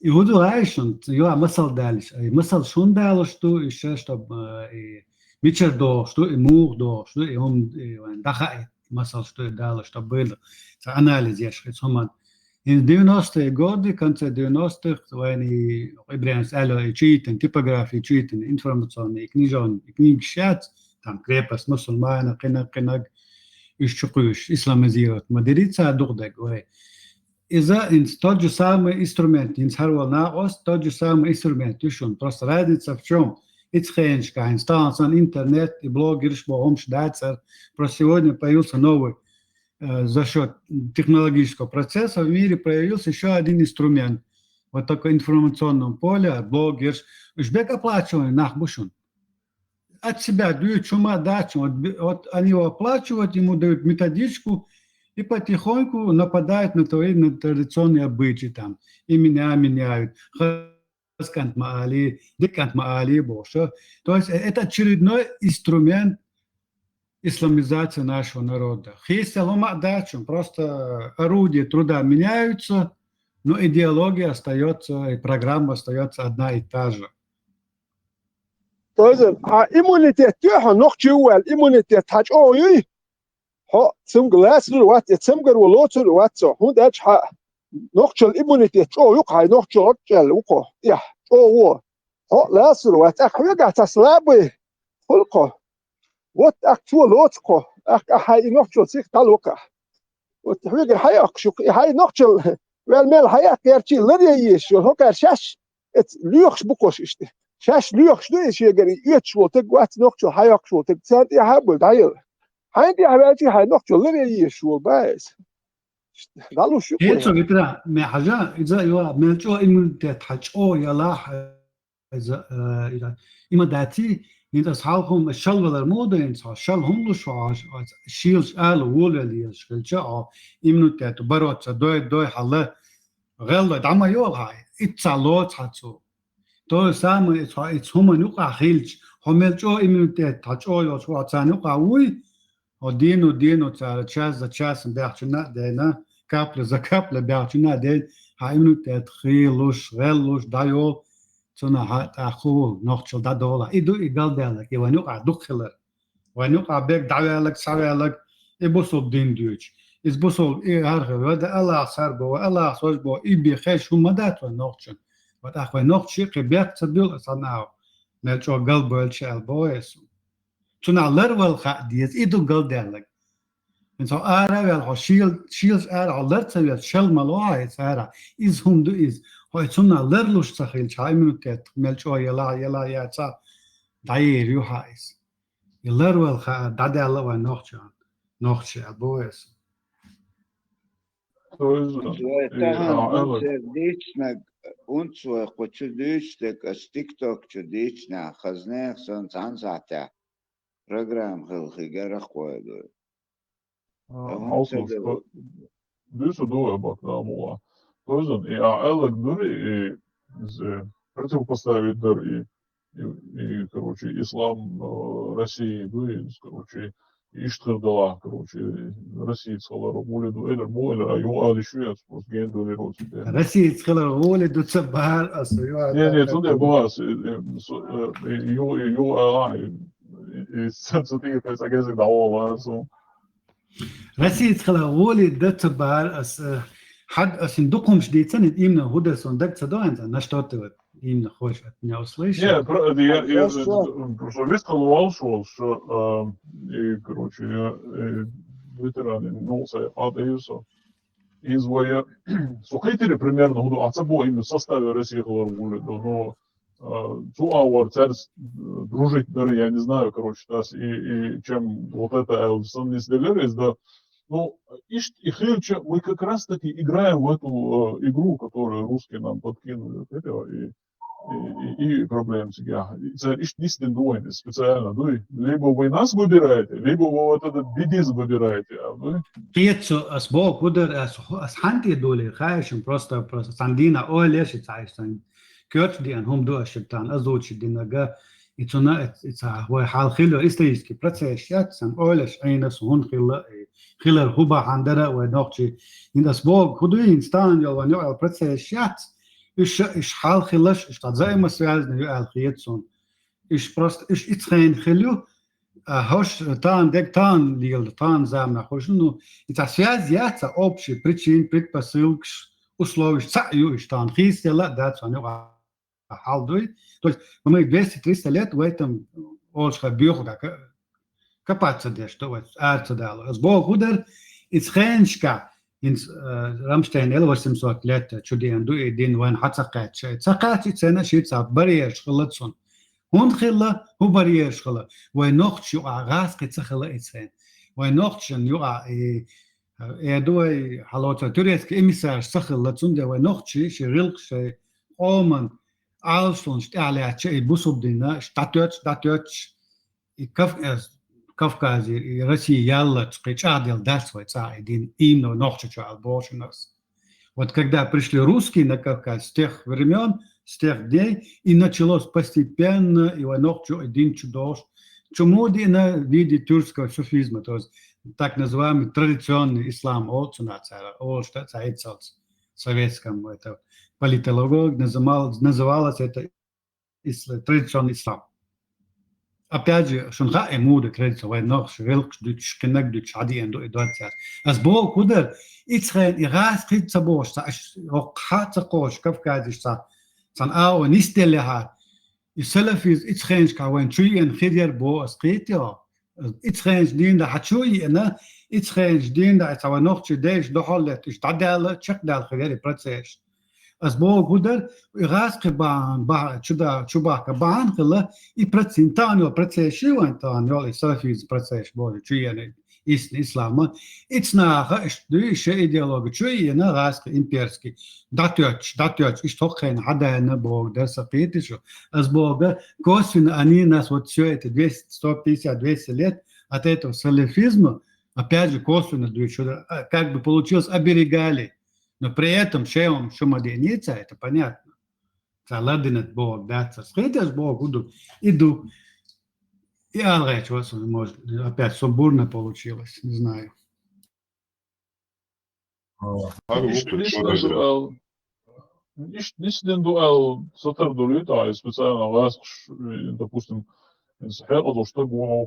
S11: I hudu aišant, jo masal dēliš, i masal šundēluš tu, i šeštab, i mičer doštu, i mūg doštu, i dacha masal štu i dēluš, ta bila, ta analizi ješkēc humad. In 90. godi, konce 90. Vajni Ibrēns ēlo i čīten, tipogrāfija čīten, informacioni, i knižoni, i knīgi šēts, tam krepas musulmana qinaq iščukujuš islamizirot madirica dugdeg way iza in tođu same instrument in harwal naos tođu same instrument yushun просто разница в чем ицхеншка инстансан интернет и блогерш богомш дацер просто сегодня появился новый за счет технологического процесса в мире появился еще один инструмент вот такой информационном поле блогерш ужбек оплачиваемый нахбушун от себя дают чума дачу, вот они его оплачивают, ему дают методичку и потихоньку нападают на твои на традиционные обычаи там. И меня меняют. Хаскант маали, дикант маали, больше. То есть это очередной инструмент исламизации нашего народа. Хейсалома дачу, просто орудия труда меняются, но идеология остается, и программа остается одна и та же.
S8: طيب إيمونيتيت تيها نقطة أول إيمونيتيت حاج أوي ها سمجلاس الوقت سمجر ولوت الوقت هو ده حق نقطة الإيمونيتيت أو يقع نقطة الوقع يا أو ها لاس الوقت أخرج تسلابه خلقه وات أكتو لوتقه هاي نقطة سيك تلوقع وتحرج هاي أكشوك هاي نقطة والمال هاي كيرتي لريش هو كرشاش ليخش بقوش إشته شاش ليخش ده شيء جري يتشو تقوات نقطة هاي أكشو تقصد يحبل دايل هاي حبايبي هاي نقطة لريش بس قالوا شو
S11: هيتو بترا ما حاجة إذا يوا منشو إيمونيتيت حاجة يلا إذا إما داتي إنت أصحابهم الشل الموضة إنت الشل هم لو شو شيلش آل وول اللي يشكلش إيمونيتيت بروت دوي حلا غلط دعما يول هاي إتصالات حتسو تو سام هم نوقع خيلش هملشو إيمونيتيت حاجة يول شو عتانوقع وي ودينو تاع تشاس بيعتنا دينا كابل za كابل بيعتنا دين هايمونيتيت خيلوش غلوش دايول تنا أخو نقطة دادولا إدو إقال دالك يوانوقع دخلر وانوقع بيك دعوالك سعوالك إبوصل دين دوش إزبوصل إيه هرغب وده الله صار بو الله صوش بو إبي خيش هم داتوا النقطة Вот ахвай ногчи кебек цадул санао. Мелчо гал бөлче албоесу. Tuna lerwel ga diet idu gul derlik. En zo ara wel ho shields ara alert wel shell maloa ara is hundu is ho tuna lerlus tsachil chai minutet melcho yala ya tsa dai ru hais. Je lerwel ga dadella wa nochtje alboes.
S14: Und so хочу дичтек с TikTok чу дична хазнех сон цанзата программ хилхигера хойду.
S19: Also, dus door wat allemaal. Dus ja, elk door is противопоставить дар и короче ислам России, короче иштырдала, короче Россия цхалар уледу элер мойлер, а его адишуяц просто гендули роци.
S11: Россия цхалар уледу цабар асуя.
S19: Не, туда бас его сенситив песагезик да ола so.
S11: Россия цхалар уледу цабар ас حد صندوقهم شديد سنة إيمنا هودا صندوق صدوان زن نشتوت إيمنا خوش не услышал.
S19: Нет, я просто высказал, что, короче, ветераны, ну, адеюса, из воя, сухайтери примерно, а это было именно в составе России, но цуауар, царь, дружить, я не знаю, короче, и чем вот это, не сделали, да. Ну, и хлебче, мы как раз таки играем в эту игру, которую русские нам подкинули, и проблем сега. Это не дуэни специально, либо вы нас выбираете, либо вы вот этот бедизм выбираете.
S11: Пьецу с Бог удар с ханти доли, хаешим просто сандина олеш и цайстан. Кёрт ди ан хом до шептан азочи динага. Итона هو حال خيلو استيسكي процесс сам олеш айнас хун خيلر хуба хандера و نوقتي in das Bog huduin stan jo van jo процесс ich حال خيلش statt زي ما связано jo алхиетсон ich просто ich итхен خيلو хош тан дек тан лил тан замна хош ну это связь яца общий причин предпосылок условий цаю ich тан хистела да цан jo халдуй. То есть мы 200-300 лет в этом олшха бюхга капацаде, что вот арцадало. С Бог удар из хеншка из Рамштейн 1800 лет чуден ду един ван хацакат. Цакат цена шица барьер шхлатсон. Он хилла ху барьер шхла. Вой нохчу агас кцхла ицен. Вой нохчен юа дуй халота турецкий эмиссар шхлатсон де вой нохчи ширилк ше оман Alston stärleatje i busubdina statutsch i Kafkazi i России ялла спричадил дасвайца один именно нохчичу албошинас. Вот когда пришли русские на Кавказ с тех времен, с тех дней, и началось постепенно и нохчу один чудош, чумуди на виде тюркского суфизма, то есть так называемый традиционный ислам, олштац, советском, это политология называлось это традиционный ислам. Опять же, шунха эмуда традиционный, но швелк дуть кенек дуть шади энду эдуация. Аз Бог удар ицхен ирас хит сабош са хат сакош Кавказиш са сан ау нистелеха. И селафиз ицхен шкавен чуен хидер бо асқитио. Ицхен дин да хачуи ена ицхен дин да ицава нохчи деш дохолет иштадал чекдал хидер процесс. Аз Бог удар ирас кебан ба чуба кабан хла и процентанio процесс шивантанio и селафиз процесс бо чуен ислама. Ицнаха дуише идеология чуена раск имперский. Датёч иштохен хадана Бог да сапетишу. Аз Бога косвенно они нас вот все это 150-200 лет от этого салафизма, опять же косвенно как бы получилось оберегали. Но при этом шеом шумаденица, это понятно. Заладинет Бог, да, схитас Бог иду. И алреч, может, опять сумбурно получилось, не знаю.
S19: Нисден дуэл сатар дулита, специально вас, допустим, с херодо, что было,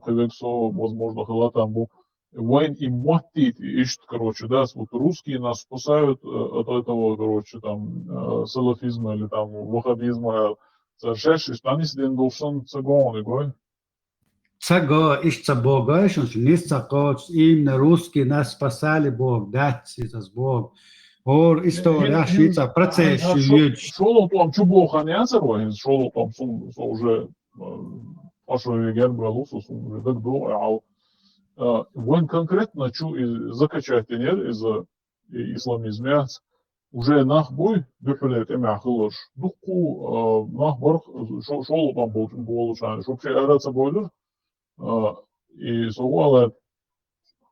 S19: возможно, хела там был Войн и мотит ищет, короче, да, вот русские нас спасают от этого, короче, там, салафизма или там ваххабизма. Шеш, станис ден должен цагон, игой.
S11: Цаго, ищется Бога, еще не цаго, именно русские нас спасали Бог, дать из Бог. Ор история, швейца, процесс,
S19: Шоло там чубоха не ацерва, шоло там уже пошел гербалусу, уже так было, вон конкретно закачать из исламизма уже нахбой духлет имя хлош духу нахбор шоло там получается, чтобы все ораться бойлер и сувала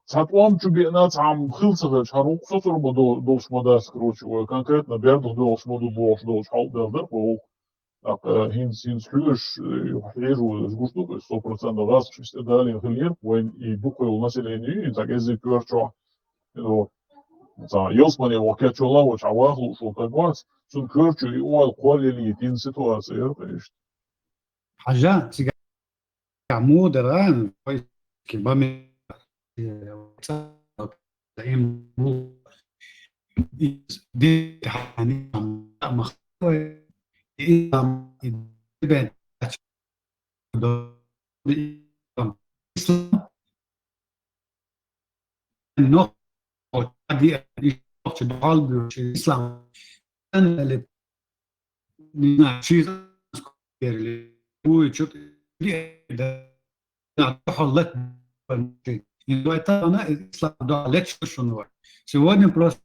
S19: цаплам чуби на цам хилсага чару сотор моду долш модас короче конкретно бердух долш моду бош долш халдер по хинс хлюш режу сгусту 100% раз чисто дали хлер войн и духу населению и так язык кверчо Йосмани вакачола воч авахлу шултагвац сун кверчу и уал quality тин ситуация эртеш
S11: حاجة عمود الآن كبامي دي يعني مخوي الإسلام Сегодня просто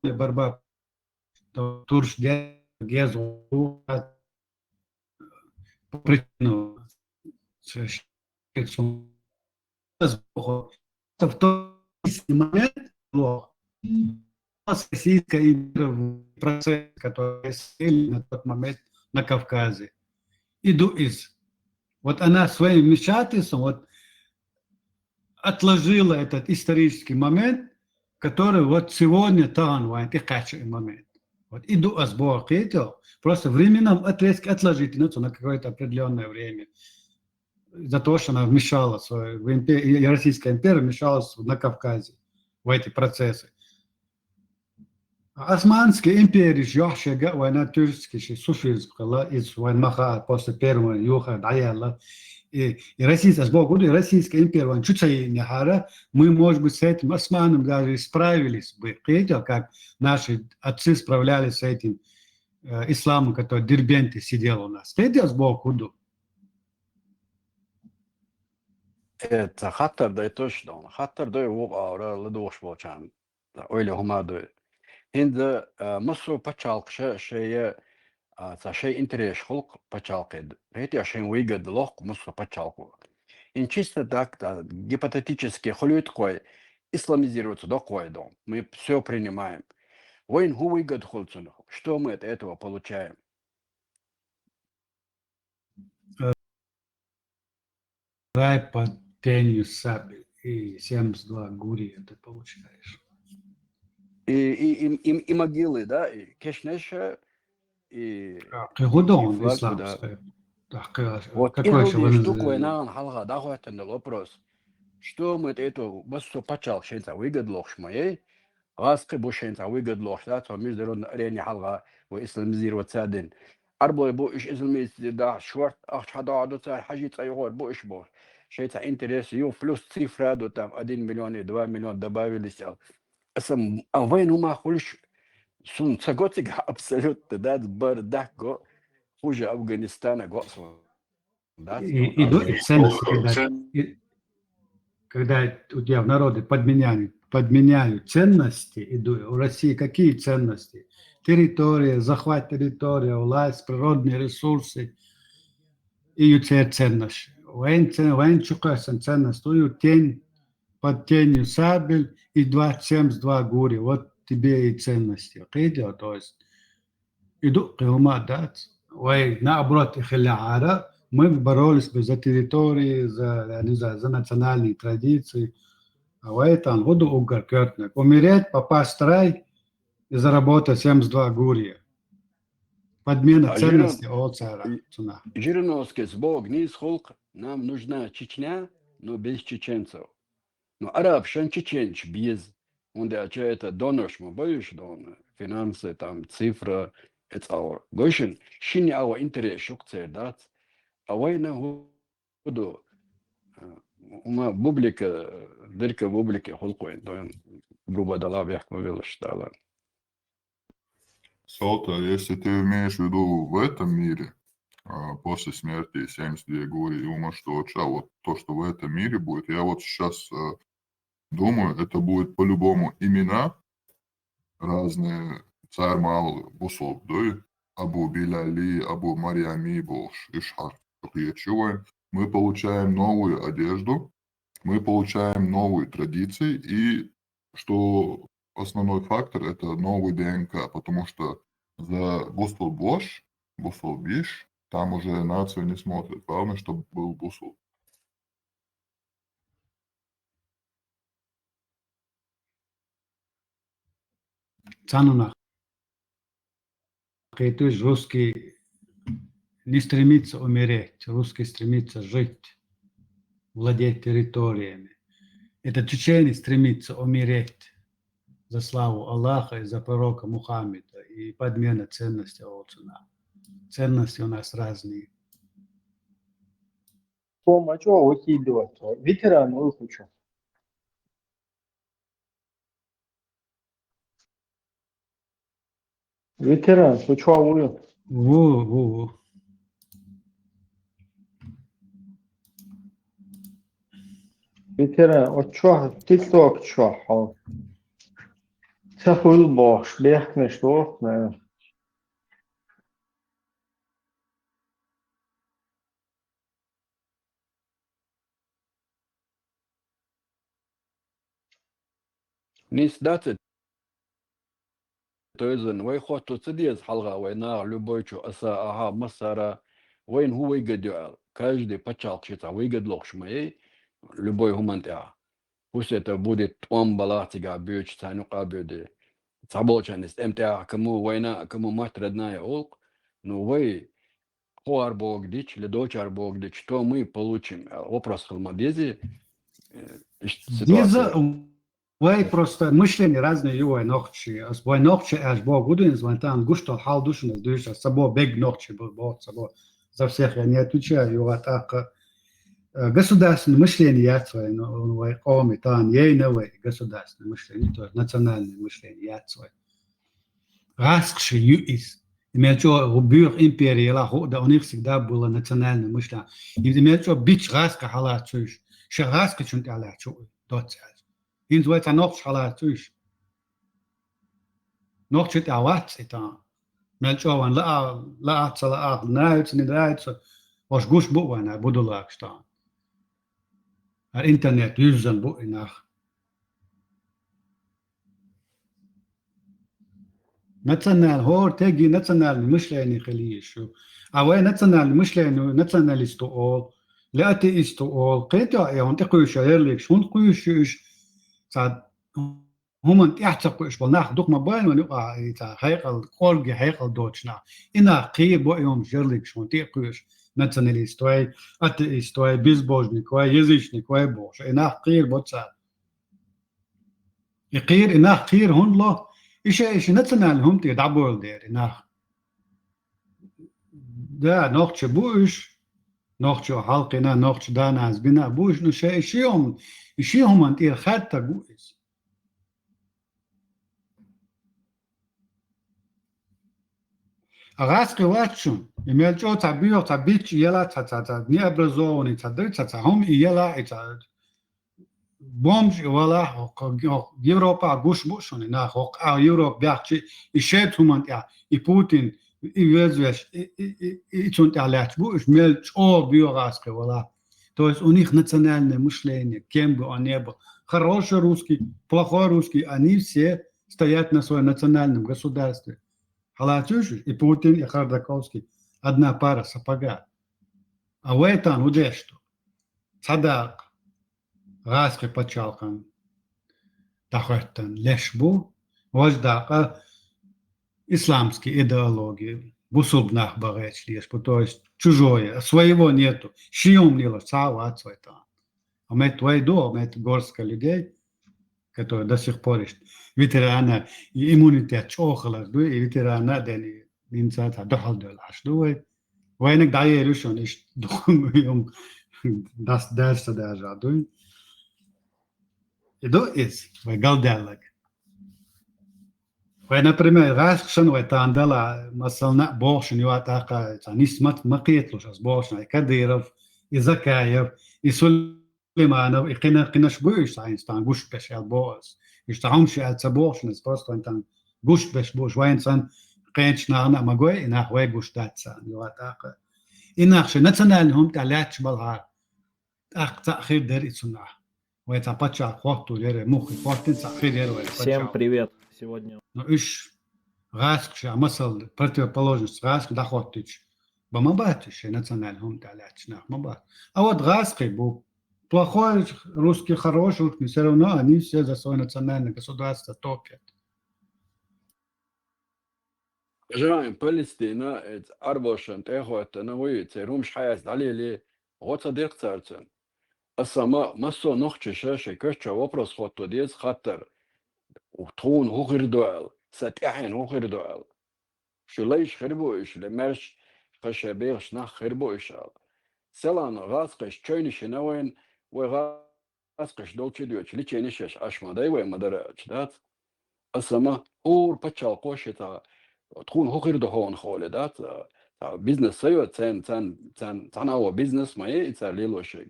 S11: борьба Турш Гезу причину в тот момент Российская империя, процесс, который сели на тот момент на Кавказе. Вот она своим вмешательством вот отложила этот исторический момент, который вот сегодня танвает и качает момент. Вот иду сбор, просто временном отрезке отложить на какое-то определенное время. За то, что она вмешалась, Российская империя вмешалась на Кавказе в эти процессы. Османская империя, Жохшега, война тюркский, суфизм, из войн Маха, после первого Юха, Даяла, и Российская, и Российская империя, чуть не хара, мы, может быть, с этим османом даже справились бы, как наши отцы справлялись с этим исламом, который в Дербенте сидел у нас. Это сбоку куду.
S5: Это хаттар да точно. Хаттар да его аура лдош болчан. Öyle humadı. Şimdi Mısır paçalkşı şeye şey interes hulk paçalked. Это я шен выгод лох Mısır paçalку. И чисто так гипотетически холют кой исламизируется до койдом. Мы все принимаем. Войн ху выгод холцун. Что мы от этого получаем?
S11: Рай под тенью сабель и 72 гури ты получаешь.
S5: И могилы, да, и Кешнеша, и
S11: Гудон
S5: флаг,
S11: исламская.
S5: Вот
S11: Какой еще
S5: и штуку на халга, да, вот это вопрос. Что мы это басу пачал, шенца выгодлох шмоей, ласки бушенца выгодлох, да, то международная арене халга, в исламизировать один. Арбой буш исламизировать, да, шварт, ах, хада, да, хажит, айгор, буш, буш. Шенца интерес, ю плюс цифра, да, там 1 миллион и 2 миллиона добавились. А войну махулиш сун цаготик абсолютно, да, бардак го хуже Афганистана госу. Да,
S11: И ценности, когда у тебя в народе подменяют ценности, у России какие ценности? Территория, захват территории, власть, природные ресурсы и ценности. Воин чукасан ценность, тень под тенью сабель и 72 гури. Вот тебе и ценности. То есть иду дать. Наоборот, мы боролись бы за территории, за национальные традиции. А в этом году умереть, попасть в рай и заработать 72 гурия. подмена ценностей от цена.
S5: Жириновский Бог низ холк, нам нужна Чечня, но без чеченцев. Но араб шан чеченч без. Und это донор, мы боюсь, дон финансы, там цифра, это our гошин, шине our интерес шукцер, да. А война худу, ума публика, дырка публики холкуин, то грубо дала вверх повела штала.
S9: Солта, если ты имеешь в виду в этом мире, после смерти 72 года, и ума что, вот то, что в этом мире будет, я вот сейчас думаю, это будет по-любому имена разные. Царь Мал Бусол, да, Абу Биляли, Абу Марьями, Болш, Ишхар. Мы получаем новую одежду, мы получаем новые традиции, и что основной фактор – это новый ДНК, потому что за Бусол Бош, Бусол Биш, там уже нацию не смотрят. Главное, чтобы был Бусол.
S11: Цануна. То есть русский не стремится умереть, русский стремится жить, владеть территориями. Это чеченец стремится умереть за славу Аллаха и за пророка Мухаммеда и подмена ценностей от цена. Ценности у нас разные.
S7: Ветеран выхучу. Ветеран, случай.
S11: Во.
S7: Ветеран, от чого тікток чого? Це хулбо, шлехне, шлохне.
S5: Nis даты, то есть вой хоту цедиз халга война любой чу аса аха масара войн ху выгодил каждый почалчица выгодлох шмей любой гумантя. Пусть это будет он балатига бьюч цану кабюде цаболчанис МТА кому война кому мать родная олк, но вы хуар бог дич или дочар бог дич, то мы получим вопрос халмадези ситуация.
S11: Вай просто мышление разные его ногчи. Свой ногчи аж Бог удин звонтан густо хал душно душа собо бег ногчи был собо за всех я не отвечаю его атака. Государственное мышление я свое, но коми тан ей новое государственное мышление, то есть национальное мышление я свое. Раскши юис. Имеет что рубюр империи ла хода у них всегда было национальное мышление. Имеет что бич раска хала чуш. Шараска чунт ала чу доця. Ihn so etwa noch schalat durch. Noch chit awat eta. Melchowan la sala naits ni naits was gus bu wana budulak staan. Internet yüzden bu inach. National hor tegi national مشلاني خليه شو. أوي national مشلاني nationalist all. لا atheist all. قيتا يوم تقوش يرلك شون قوش صاد هم انت يحتقوا إيش بالناخ دوك موبايل ونقع إذا هيقل قولج هيقل دوتشنا إنا قيب ويوم جرلك شون تيقوش ناتشناليست واي أتيست واي بيزبوجنيك واي يزيشنيك واي بوش إنا قير بوتسا يقير إنا قير هون لا إيش ناتشنال هم تيدعبول دير إنا ده نوختش بوش نوختش حلقنا نوختش دانا بنا بوش نشاء شيهم يشيهم أنت الخاتة جوز. أغاسك واتشون يميل جو تعبير تعبيتش يلا تا نيابرزوني تا هم يلا تا بومش ولا يوروبا غوش بوشوني نا خوك يوروب بيحكي يشيتهم أنت يبوتين يوزوش يتون تعلات بوش ميل جو بيوغاسك ولا. То есть у них национальное мышление, кем бы он ни был, хороший русский, плохой русский, они все стоят на своем национальном государстве. Халатюш и Путин, и Хардаковский, одна пара сапога. А в этом уже что? Садак, Раски Пачалхан, Тахаттан, Лешбу, Вождака, исламские идеологии. бусубнах багач, то есть чужое, своего нету. Шиум лила цау отцвета. А мы твойду, мы горстка людей, которые до сих пор есть. Ветерана иммунитет чохлас, и ветерана дени инсата дохал делаш, وينك دعيه ريشون إيش دخون يوم داس درس درجة دوي يدو إز ويقال دالك وين بريمير غاش شنو يتعندلا مثلا بوشن يواتاقا نسمت مقيتلوش أس بوشن كديرف إزكايف يسلمانو قناش بوش إنسان قوش بش البوس يشتعون شيء تبوشن إز بوستو إنسان قوش بش بوش وإنسان قينش نعنا مقوي إنها وي قوش داتسان يواتاقا إنها نتنالهم تعلاتش بالها تأخير دير إتسنع ويتاباتشا قوتو دير مخي قوتين تأخير دير
S12: Всем привет! Сегодня
S11: Но иш غاسك مثل противоположность غاسك دخوتش بمباتش национальным تعلاتش мабат. А вот غاسقي бу плохой русский хороший, все равно они все за свое национальное государство топят.
S5: جماعة فلسطين أربعشن تأخذ نوعي ترومش حياة عليه غوتا دير تارتن السما مسو نخشش شكرت وبرز خطو ديز خطر وتون هو غير دوال ستحين هو غير دوال شو ليش خربو إيش لمرش خشبيرش نخ خربو إيش سلان غاسقش تشينش نوين وغاسقش دولتش ديوتش ليش أشمداي ومدرج دات السما أور بتشال قوشتا تكون هو غير دهون خالدات بيزنس سيو تان هو بيزنس ما يتسال ليلو شيء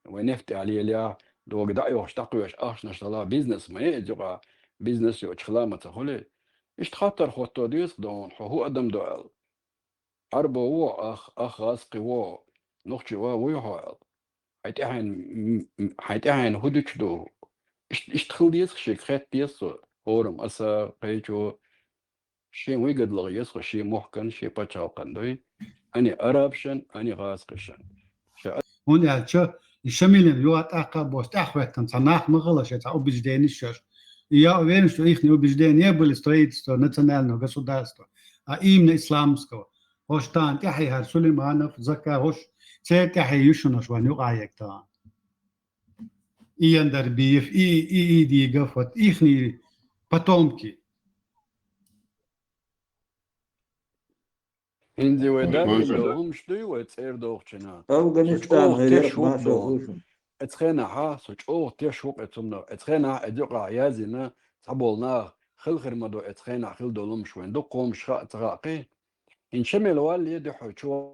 S5: ونفت عليه لا دوغ دايو اشتاقيش نشتغل بيزنس ما يجوا بيزنس يو تخلامه تخلي ايش خاطر خطو ديس دون هو ادم دوال حرب هو اخ غاسقي هو نقشي هو هو حيتعين هدوش دو ايش تخليس شيء خيط ديس اورم اسا قيجو شيء ويقد لغيس وشيء محكن شيء بتشاقن دوي أني أرابشن أني غاسقشن
S11: هون يعني شو الشميل يوات أقابوس تأخذت تنصناح مغلش يتعو بجدين الشش يا وين شو إخني وبجدين يبل ستريتستو نتنالنو государство а именно исламского хош тан тяхи хар Сулейманов зака хош це тяхи юшуна шваню аекта Иян Дарбиев и Дигов вот ихни потомки
S5: هندي وداك لهم شتوي وتصير دوغشنا
S10: أفغانستان غير ما شغوشن
S5: اتخينا ها سوچ او تشوق اتمنا اتخينا ادقا يازنا صبولنا خلخر مدو اتخينا خل دولم شوين دو قوم شخا تراقي ان شمل والي دي حوچو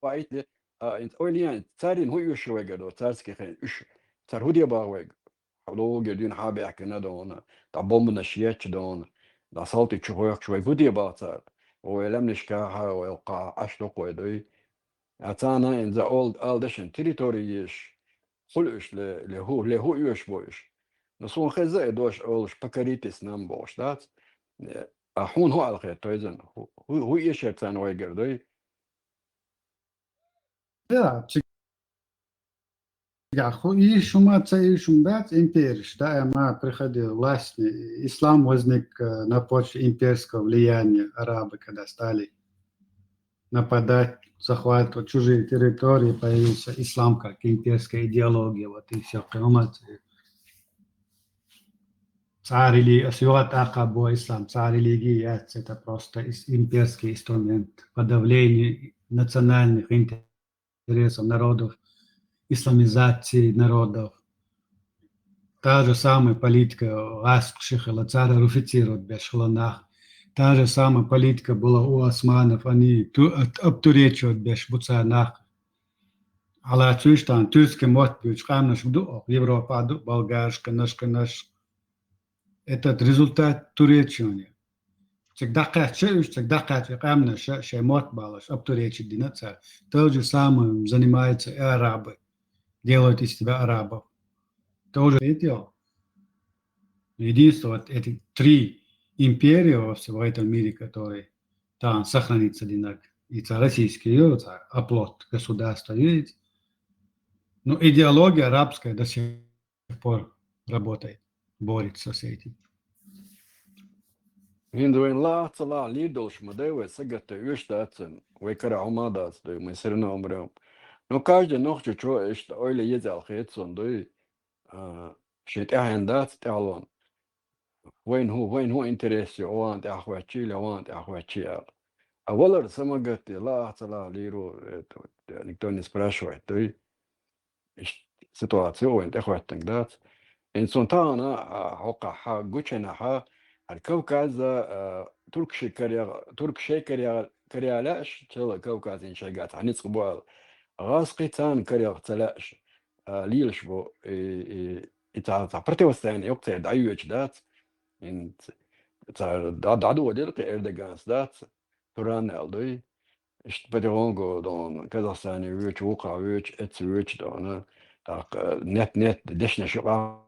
S5: وايت انت اوليان تارين هو يشوي قدو تارسكي خين اش تار هودي باوي حلو قدين حابي احكنا دون طبوم من الشيات دون دا صوتي تشوي شوي بودي باطار ولم نشكاها ويلقى عشلق ويدوي أتانا in the old Aldeshan territory يش خلقش لهو يش بوش نصون خزاي دوش أولش بكريتس نام بوش دات أحون هو على خير تويزن هو يشير تان ويقر دوي
S11: Ja, и шумаца и шумбац империш, да, ама приходил властный. Ислам возник на почве имперского влияния арабы, когда стали нападать, захватывать чужие территории, появился ислам как имперская идеология, вот и все, царь или свят акабо ислам, царь религии, это просто имперский инструмент подавления национальных интересов народов, исламизации народов. Та же самая политика Аскшиха, царя руфицировать без шланах. Та же самая политика была у османов, они обтуречивают без буцанах. Але чуштан, тюркский мот бьют, шкамнаш вду, Европа, болгарская, наш. Это результат туречивания. Всегда качаешь, всегда качаешь, камна, шемот балаш, обтуречить динацар. То же самое занимаются и арабы. Делают из тебя арабов. Тоже видел. Единственное, вот эти три империи во всем этом мире, которые там сохранится одинаково. И российский, и оплот государства, видите? Но идеология арабская до сих пор работает, борется с этим.
S5: هندوين لا طلع لي دولش مدوي سقط يوش داتن ويكرا عما دات دو مسيرنا عمرهم نو كاج نوخ جو ايش اويل يزال خيط صندوي شيت اهندات تعلون وين هو انتريسي اوان اخواتشي لوان اخواتشي اولا سمقت لا طلع ليرو نكتوني سبراشوي توي سيتواتسيو وين اخواتك دات إن سلطانا حقا حقوشنا ها الكوكاز ترك شي كريالاش تلا كوكاز إن شيقات عني صبوال غاسقي تان كريا تلاش ليلش بو إتا برتي وستاني يقطع دعيوش دات إن دعدو وديلك إردغانس دات توران ألدوي إشت بدرونغو دون كازاخستاني ويش وقع ويش إتس ويش دون نت دشنا شقا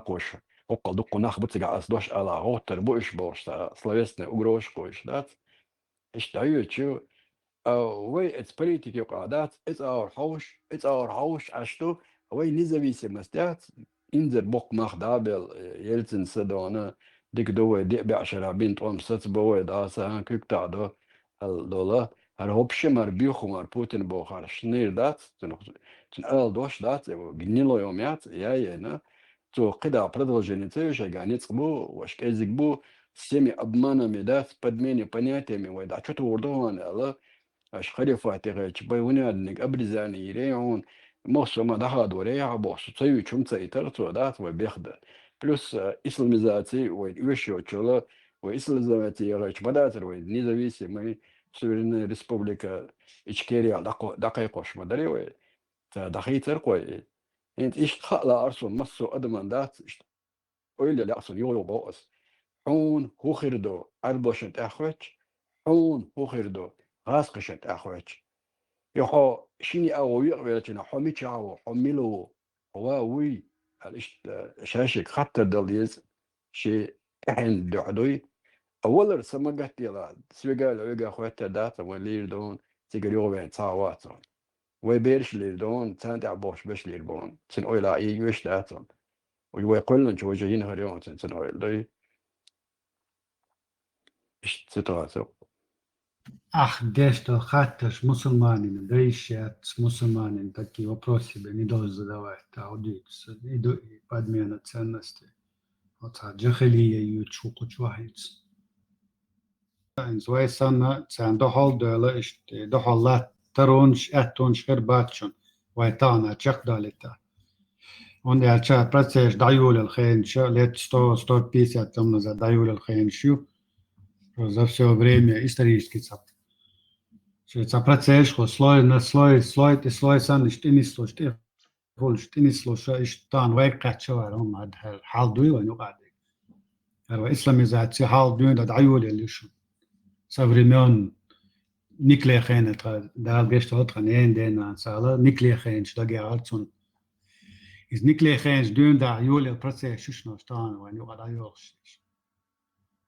S5: قوش وقع دقو ناخبت قاعد أصدوش على غوتر بوش بوش سلويسنا وقروش قوش دات إشت عيوشو وي اتس политики قعدات it's our house أشتو وي независимость دات إنزل بوق ماخ دابل يلتن سدونا ديك دوي دي بعشرة بنت وام ست بوي داسا هان كيك تعدو الدولا هر هوبشمر بيخمر بوتين بوخار شنير دات تن أل دوش دات جنيلو يوميات يا تو قدا продолжение шаганец бу ваш язык бу всеми обманами да с подменой понятиями وي да что-то وردوان الله اش خليفة تغيش بيونا انك ابرزاني يريعون مصر ما دها دوريع بوس تسوي شم تسيطر تودات وبيخدر بلس اسلاميزاتي ويشيو تشولا واسلاميزاتي غيش بداتر نيزависимый مي سورينا ريسبوبليكا اشكيريا دقيقوش مدري وي دخيتر قوي انت ايش خلا ارسل مصر ادمان دات اويل اللي اصل يورو بوس حون هو خردو اربوشت اخوش حون هو خردو غاسقشت اخوش يخو شيني او يقبلتنا حمي تشاو حميلو هواوي عليش شاشك خطر دليز شي احن دعدوي اولا سمقت يلا سويقال عيقا اخوات داتا ولير دون تيقريو بين تاواتون ويبيرش لير دون تانتع بوش بش لير بون تن اويلا ايوش داتون ويقول لن شو جايين هريون تن اويل دوي ايش تتواتو
S11: Дешто хатташ мусульманин, дышат с мусульманин, такие вопросы бы не должен задавать, аудитория, и подмена ценностей. Вот джахилия ючуку чухайц. Зои санна цан дохол дела иште дохол ла таронш аттонш хербатшон вайтана чакдалита. Он я ча процесс даюл алхенша лет 150 там назад даюл алхеншу за все время исторический цап. Ца процесс хо слой на слой сан иштинисло штир هو иштинисло иштан вайкачвар он ад хал дуй ну гад. Исламизация хал дуй да даюл элиш. Со времен Никлехен это да гешто тренен дена сала Никлехен что геалтсон из Никлехен дуй да юл процесс шушно штан ван ну гад юрш.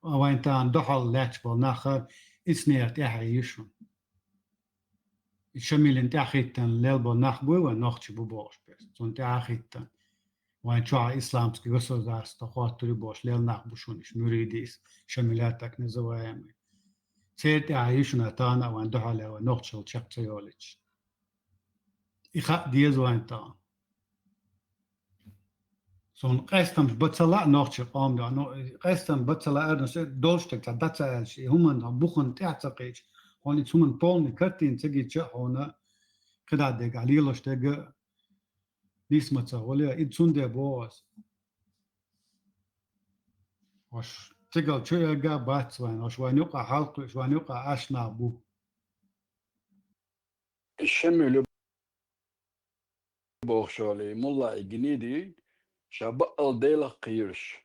S11: وين تان دحل لاتبل ناخر إسنير تحييشون الشميل انت أخيتن للبل ناخبوي وناخش ببوش بس انت أخيتن وين شو إسلامسكي وصل دارس تخاطر بوش ليل ناخبوشونش مريديس شميلاتك نزوايامي سير تحييشون أتانا وين دحل وناخش الشق تيولج إخاء ديز وين تان Zo'n قسم بتصلا نوختش قام دا قسم بتصلا أرنس دولشتك تبتصل هم بخون تعتقيش هون يسمون بولن كرتين تجي تشهونا كده دق عليلش تجا نسمة ولا يتسون ده بوس وش تقول شو يلقى باتسوان وش وانيقع حلق وش وانيقع أشنا بو
S5: الشمل بوخشالي ملا جنيدي شبقل ديلا قيرش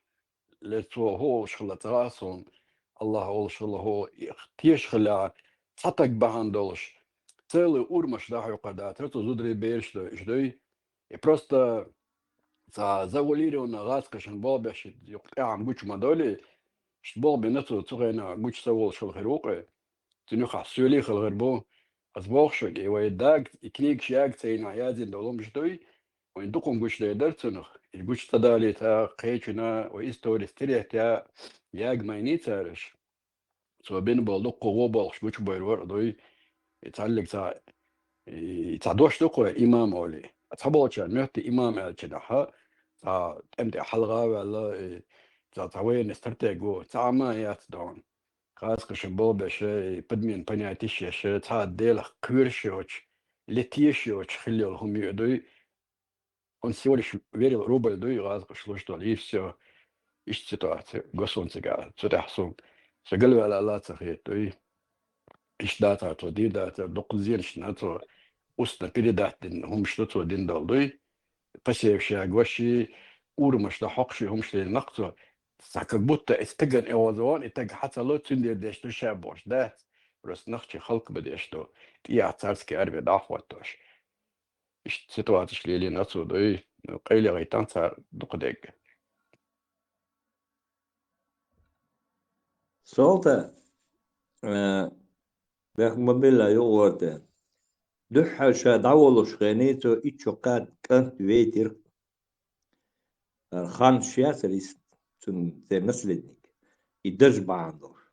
S5: لتو هو شغلة راسون الله هو شغله هو تيش خلع تطق بهاندولش целый урмаш да юқадат это зудри берш ждой и просто за завалировано раскашен болбеш юқам гуч модоли шбол бенато цугена гуч савол шол херуqe тнуха сюли хелгербо азбохшог и вайдаг и книг шаг цейна язин долом ждой وين دقون قش درتنخ القش تدالي تا قيتنا وإستوري ستريه تا ياج مايني تارش so بين بالدق قوة بالش بوش بيرور دوي يتعلق يتعدوش دقوا إمام أولي أتحبوا كان نحتي إمام الكناحة تمتي حلقة ولا تعوين استرتقوا تعما ياتدون خاص كشبول بشي بدمين بنياتيش يشي تعديل كورشوش لتيشوش خليهم يدوي он всего лишь верил рубль, да и раз шло что ли, и все, из ситуации, государственного, царяхсун, сагали ala лацахи, то и иштата, то дидата, докузиршна, то устно передатин, هم что-то дин дал, да и посевшая, гваши, урмаш, да хокши, هم шли нахто, как будто استجن اوازوان اتج حتى لو تندير ديش تو شابوش ده بس نخشي خلق بديش تو تيا царский армия дахватош ситуация шли нацу да и قيل غيتان صار دقدق
S6: Solta, بخمبلا يغوت دح شاد عولش غنيتو إتشوقات كانت ويتر خان شياسر است تون ذي نسلنك يدرج بعضور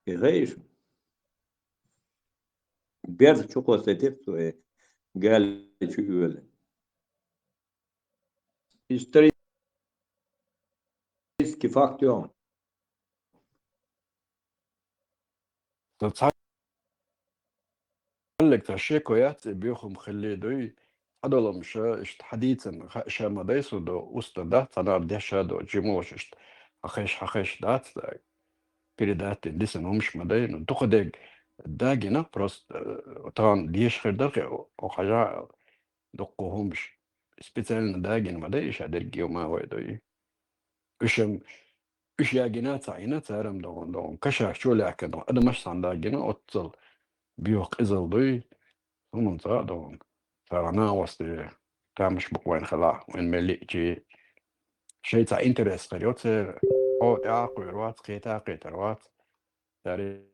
S6: يغيش بيرد شوقو ستيفتو قال شو يقول يشتري كيفاك يوم
S5: لك تشيكو يات بيوخم خلي دوي هذول مش حديثا شام دايسو دو уста да тана деша до جيموش حخش دات передать десен умш мадай ну доходег дагина просто тан деш хердах о хажа докохумш специально дагин мадай шадер геома вой дои ушем ушягина цайна царам дон каша шоляка дон ада маш сандагина отцл بيوق إزل دوي ثم دون فأنا وسط تامش بقوين خلا وين مليء شيء تا إنترست خيوتر أو تعاقل روات قيتا روات تاري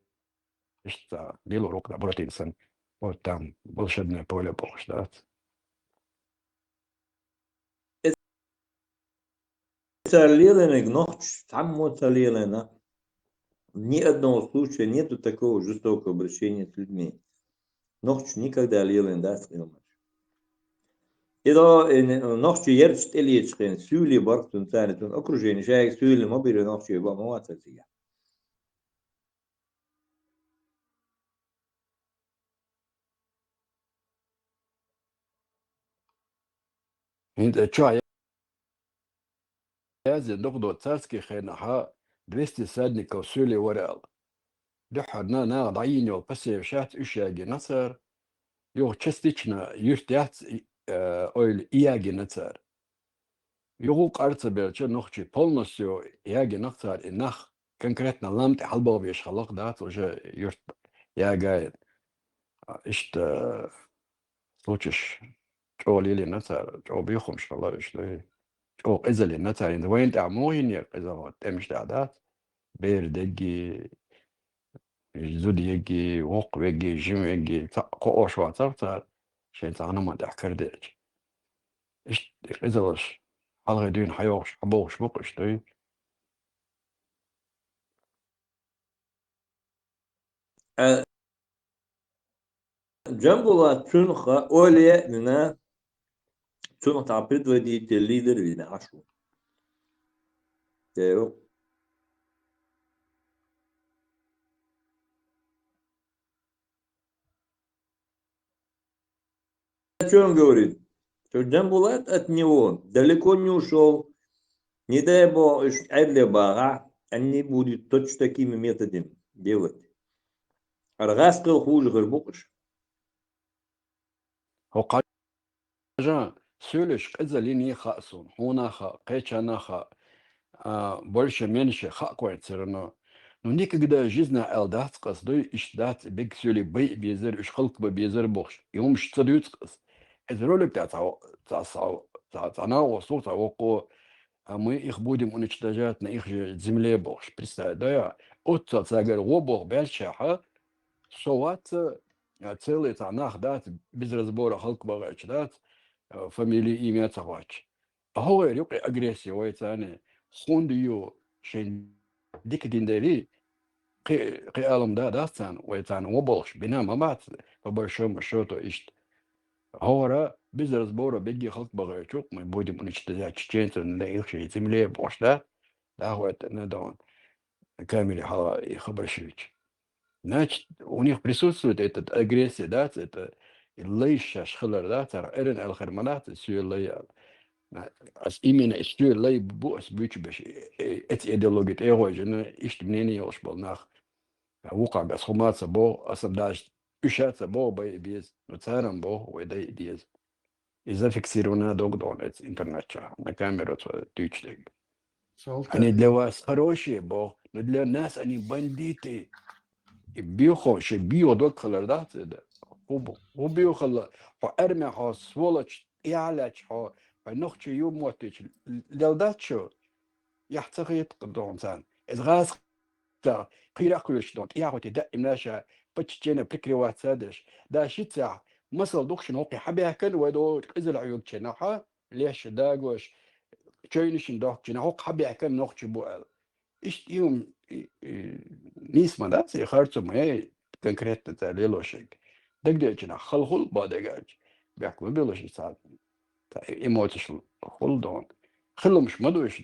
S5: إشتا ديلو روك دا بروتينسن أو تام بلشدنا بولا بوشدات
S6: Царливый ночь, там царливый, ни одного случая нету такого жестокого обращения с людьми. Ночь никогда лилен да стрелмаш. И то ночью ерчт эличхен, сюли бартун царитун окружение, шайк сюли мобили ночью его муататия.
S5: إنت شو عايز نقطة تاسكي خينها 200 سادنك وسولي ورال دحرنا نا ضعيني بس شات إشياء نصر يو تشستيشنا يرتيات أول إياجي نصر يو قارت بيرتش نخشي полностью إياجي نصر إنخ конкретно لامت حلبة بيش خلق دات وجا يرت يا جاي إشت случиш شغل لي نصر شو بيخم شاء الله إيش لي شو إزلي نصر إن وين تعموين يا إذا تمش تعدات بير دقي زود يجي وق يجي جيم يجي قوش واتر شيء أنا ما تحكردج إيش إزلش حلقة دين حيوش حبوش بقش تي
S6: جنبه تنخ أولي لنا تنخ تعبيد ودي الليدر لنا عشو تيو Что он говорит? Что Джамбулат от него далеко не ушел. Не дай бог, для бага, они будут точно такими методами делать. Аргаскал хуже горбукаш.
S5: هو قاجا سولش إزليني خاصون هنا خا قيتشانا خا больше меньше خا كويتسرنا но никогда жизнь элдат قصدي إشدات بيك سولي بي بيزر إش خلق بيزر بوش يوم شتريت قص الرولك تاع وصوت وقو мы их будем уничтожать на их же земле бог представь да я от цагер обох бельчаха соват целый танах дат без разбора халк багач дат фамилии имя цагач هو يقع агрессия ويتاني خونديو شين ديك ديندري قيالهم ده أصلا ويتان وبلش بنا ما بعد فبرشوا مشروطه إشت هورا بزرز بورا بيجي خلق بغيرتوك من بودي من اشتزاع تشتين لا يخشي يتملي بوش ده هو ندون كامل حلا خبر شويش значит у них присутствует этот агрессия, да, это лейша шхлер, да, тар эрен алхерманат сюлей, именно сюлей бус бучбеш эти идеологии эйгожен ишт мнение yosh бол nach وقع بسخمات بو أصداش إشات بو без وتسارم بو وده идея إذا фиксировано догдон это интернет на камеру тючдек они для вас хорошие бо но для нас они бандиты بيخش بيودخل ده هو بيخل فأرمي ها سولش يعلش ها فنخش يوم وقتش لو ده شو يحتقي يتقدون سان إذا غاز قيرا كلش دون ياخد دائم ناشا بتشجينا بكري واتسادش ده شيء ساعة مثل دوكش نوقي حبيها كل ودو إذا العيوب شناها ليش داغوش شينش دوك شنا هو حبيها كل نخش بوال إيش يوم نيس ما ده سي خارج ما конкретно это лелошек. Да где чина халхул бадегач. Бяк выбилось сад. Та эмоции холдон. خلهمش مدوش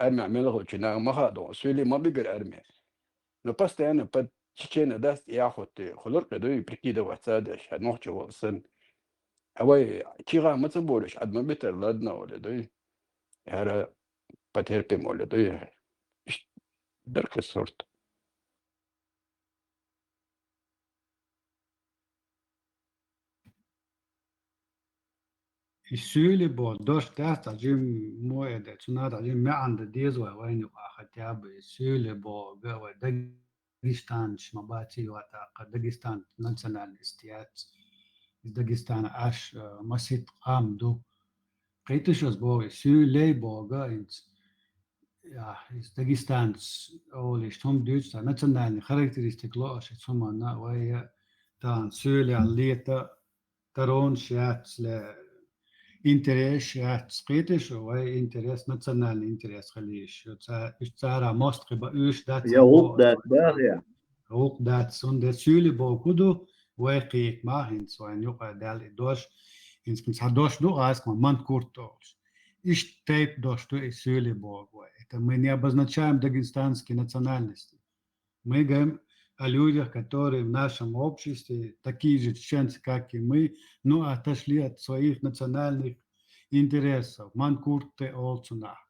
S5: أرمي عمله чина مخادو. سويلي ما بيقدر أرمي. Но постоянно под чечена даст ياخد خلق دوي بركيده واتسادش هنوحش وصن. أوي تيغا ما تبورش عد ما بيتر لدنا ولا دوي. هذا بتهربم ولا دوي. درك الصورت.
S11: السؤال بودوش تاست عجيم موعد تناد عجيم ما عند ديز وين وأختياب السؤال بو داغستان شمباتي واتاق داغستان ناسيونال استيات داغستان أش مسيت قام دو قيتشوس بو السؤال بوغا إنت يا داغستان أول شتم دوش ناسيونال خاركترستيك لوش ثم وهي تان سؤال عليتا ترون شات interesse spätisch oder Interesse national Interesse خليش يتسارع مصر بقوش دات
S6: يوق دات باغية
S11: يوق دات سون ده سولي بوكودو واقعيك ما هنس وين يقع دال دوش هنس كنت هدوش دو عايز كمان من كورتوش إيش تيب دوش دو سولي بوك это мы не обозначаем дагестанские национальности мы говорим о людях, которые в нашем обществе такие же чеченцы, как и мы, но отошли от своих национальных интересов. Man kurte also nach.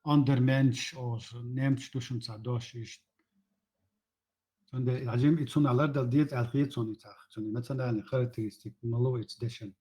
S11: Ander Mensch also nimmt zwischen Sadosh ist. Und der Ajim ist schon aller der Diet alchiert schon nicht. So eine nationale Charakteristik, Malo ist deschen.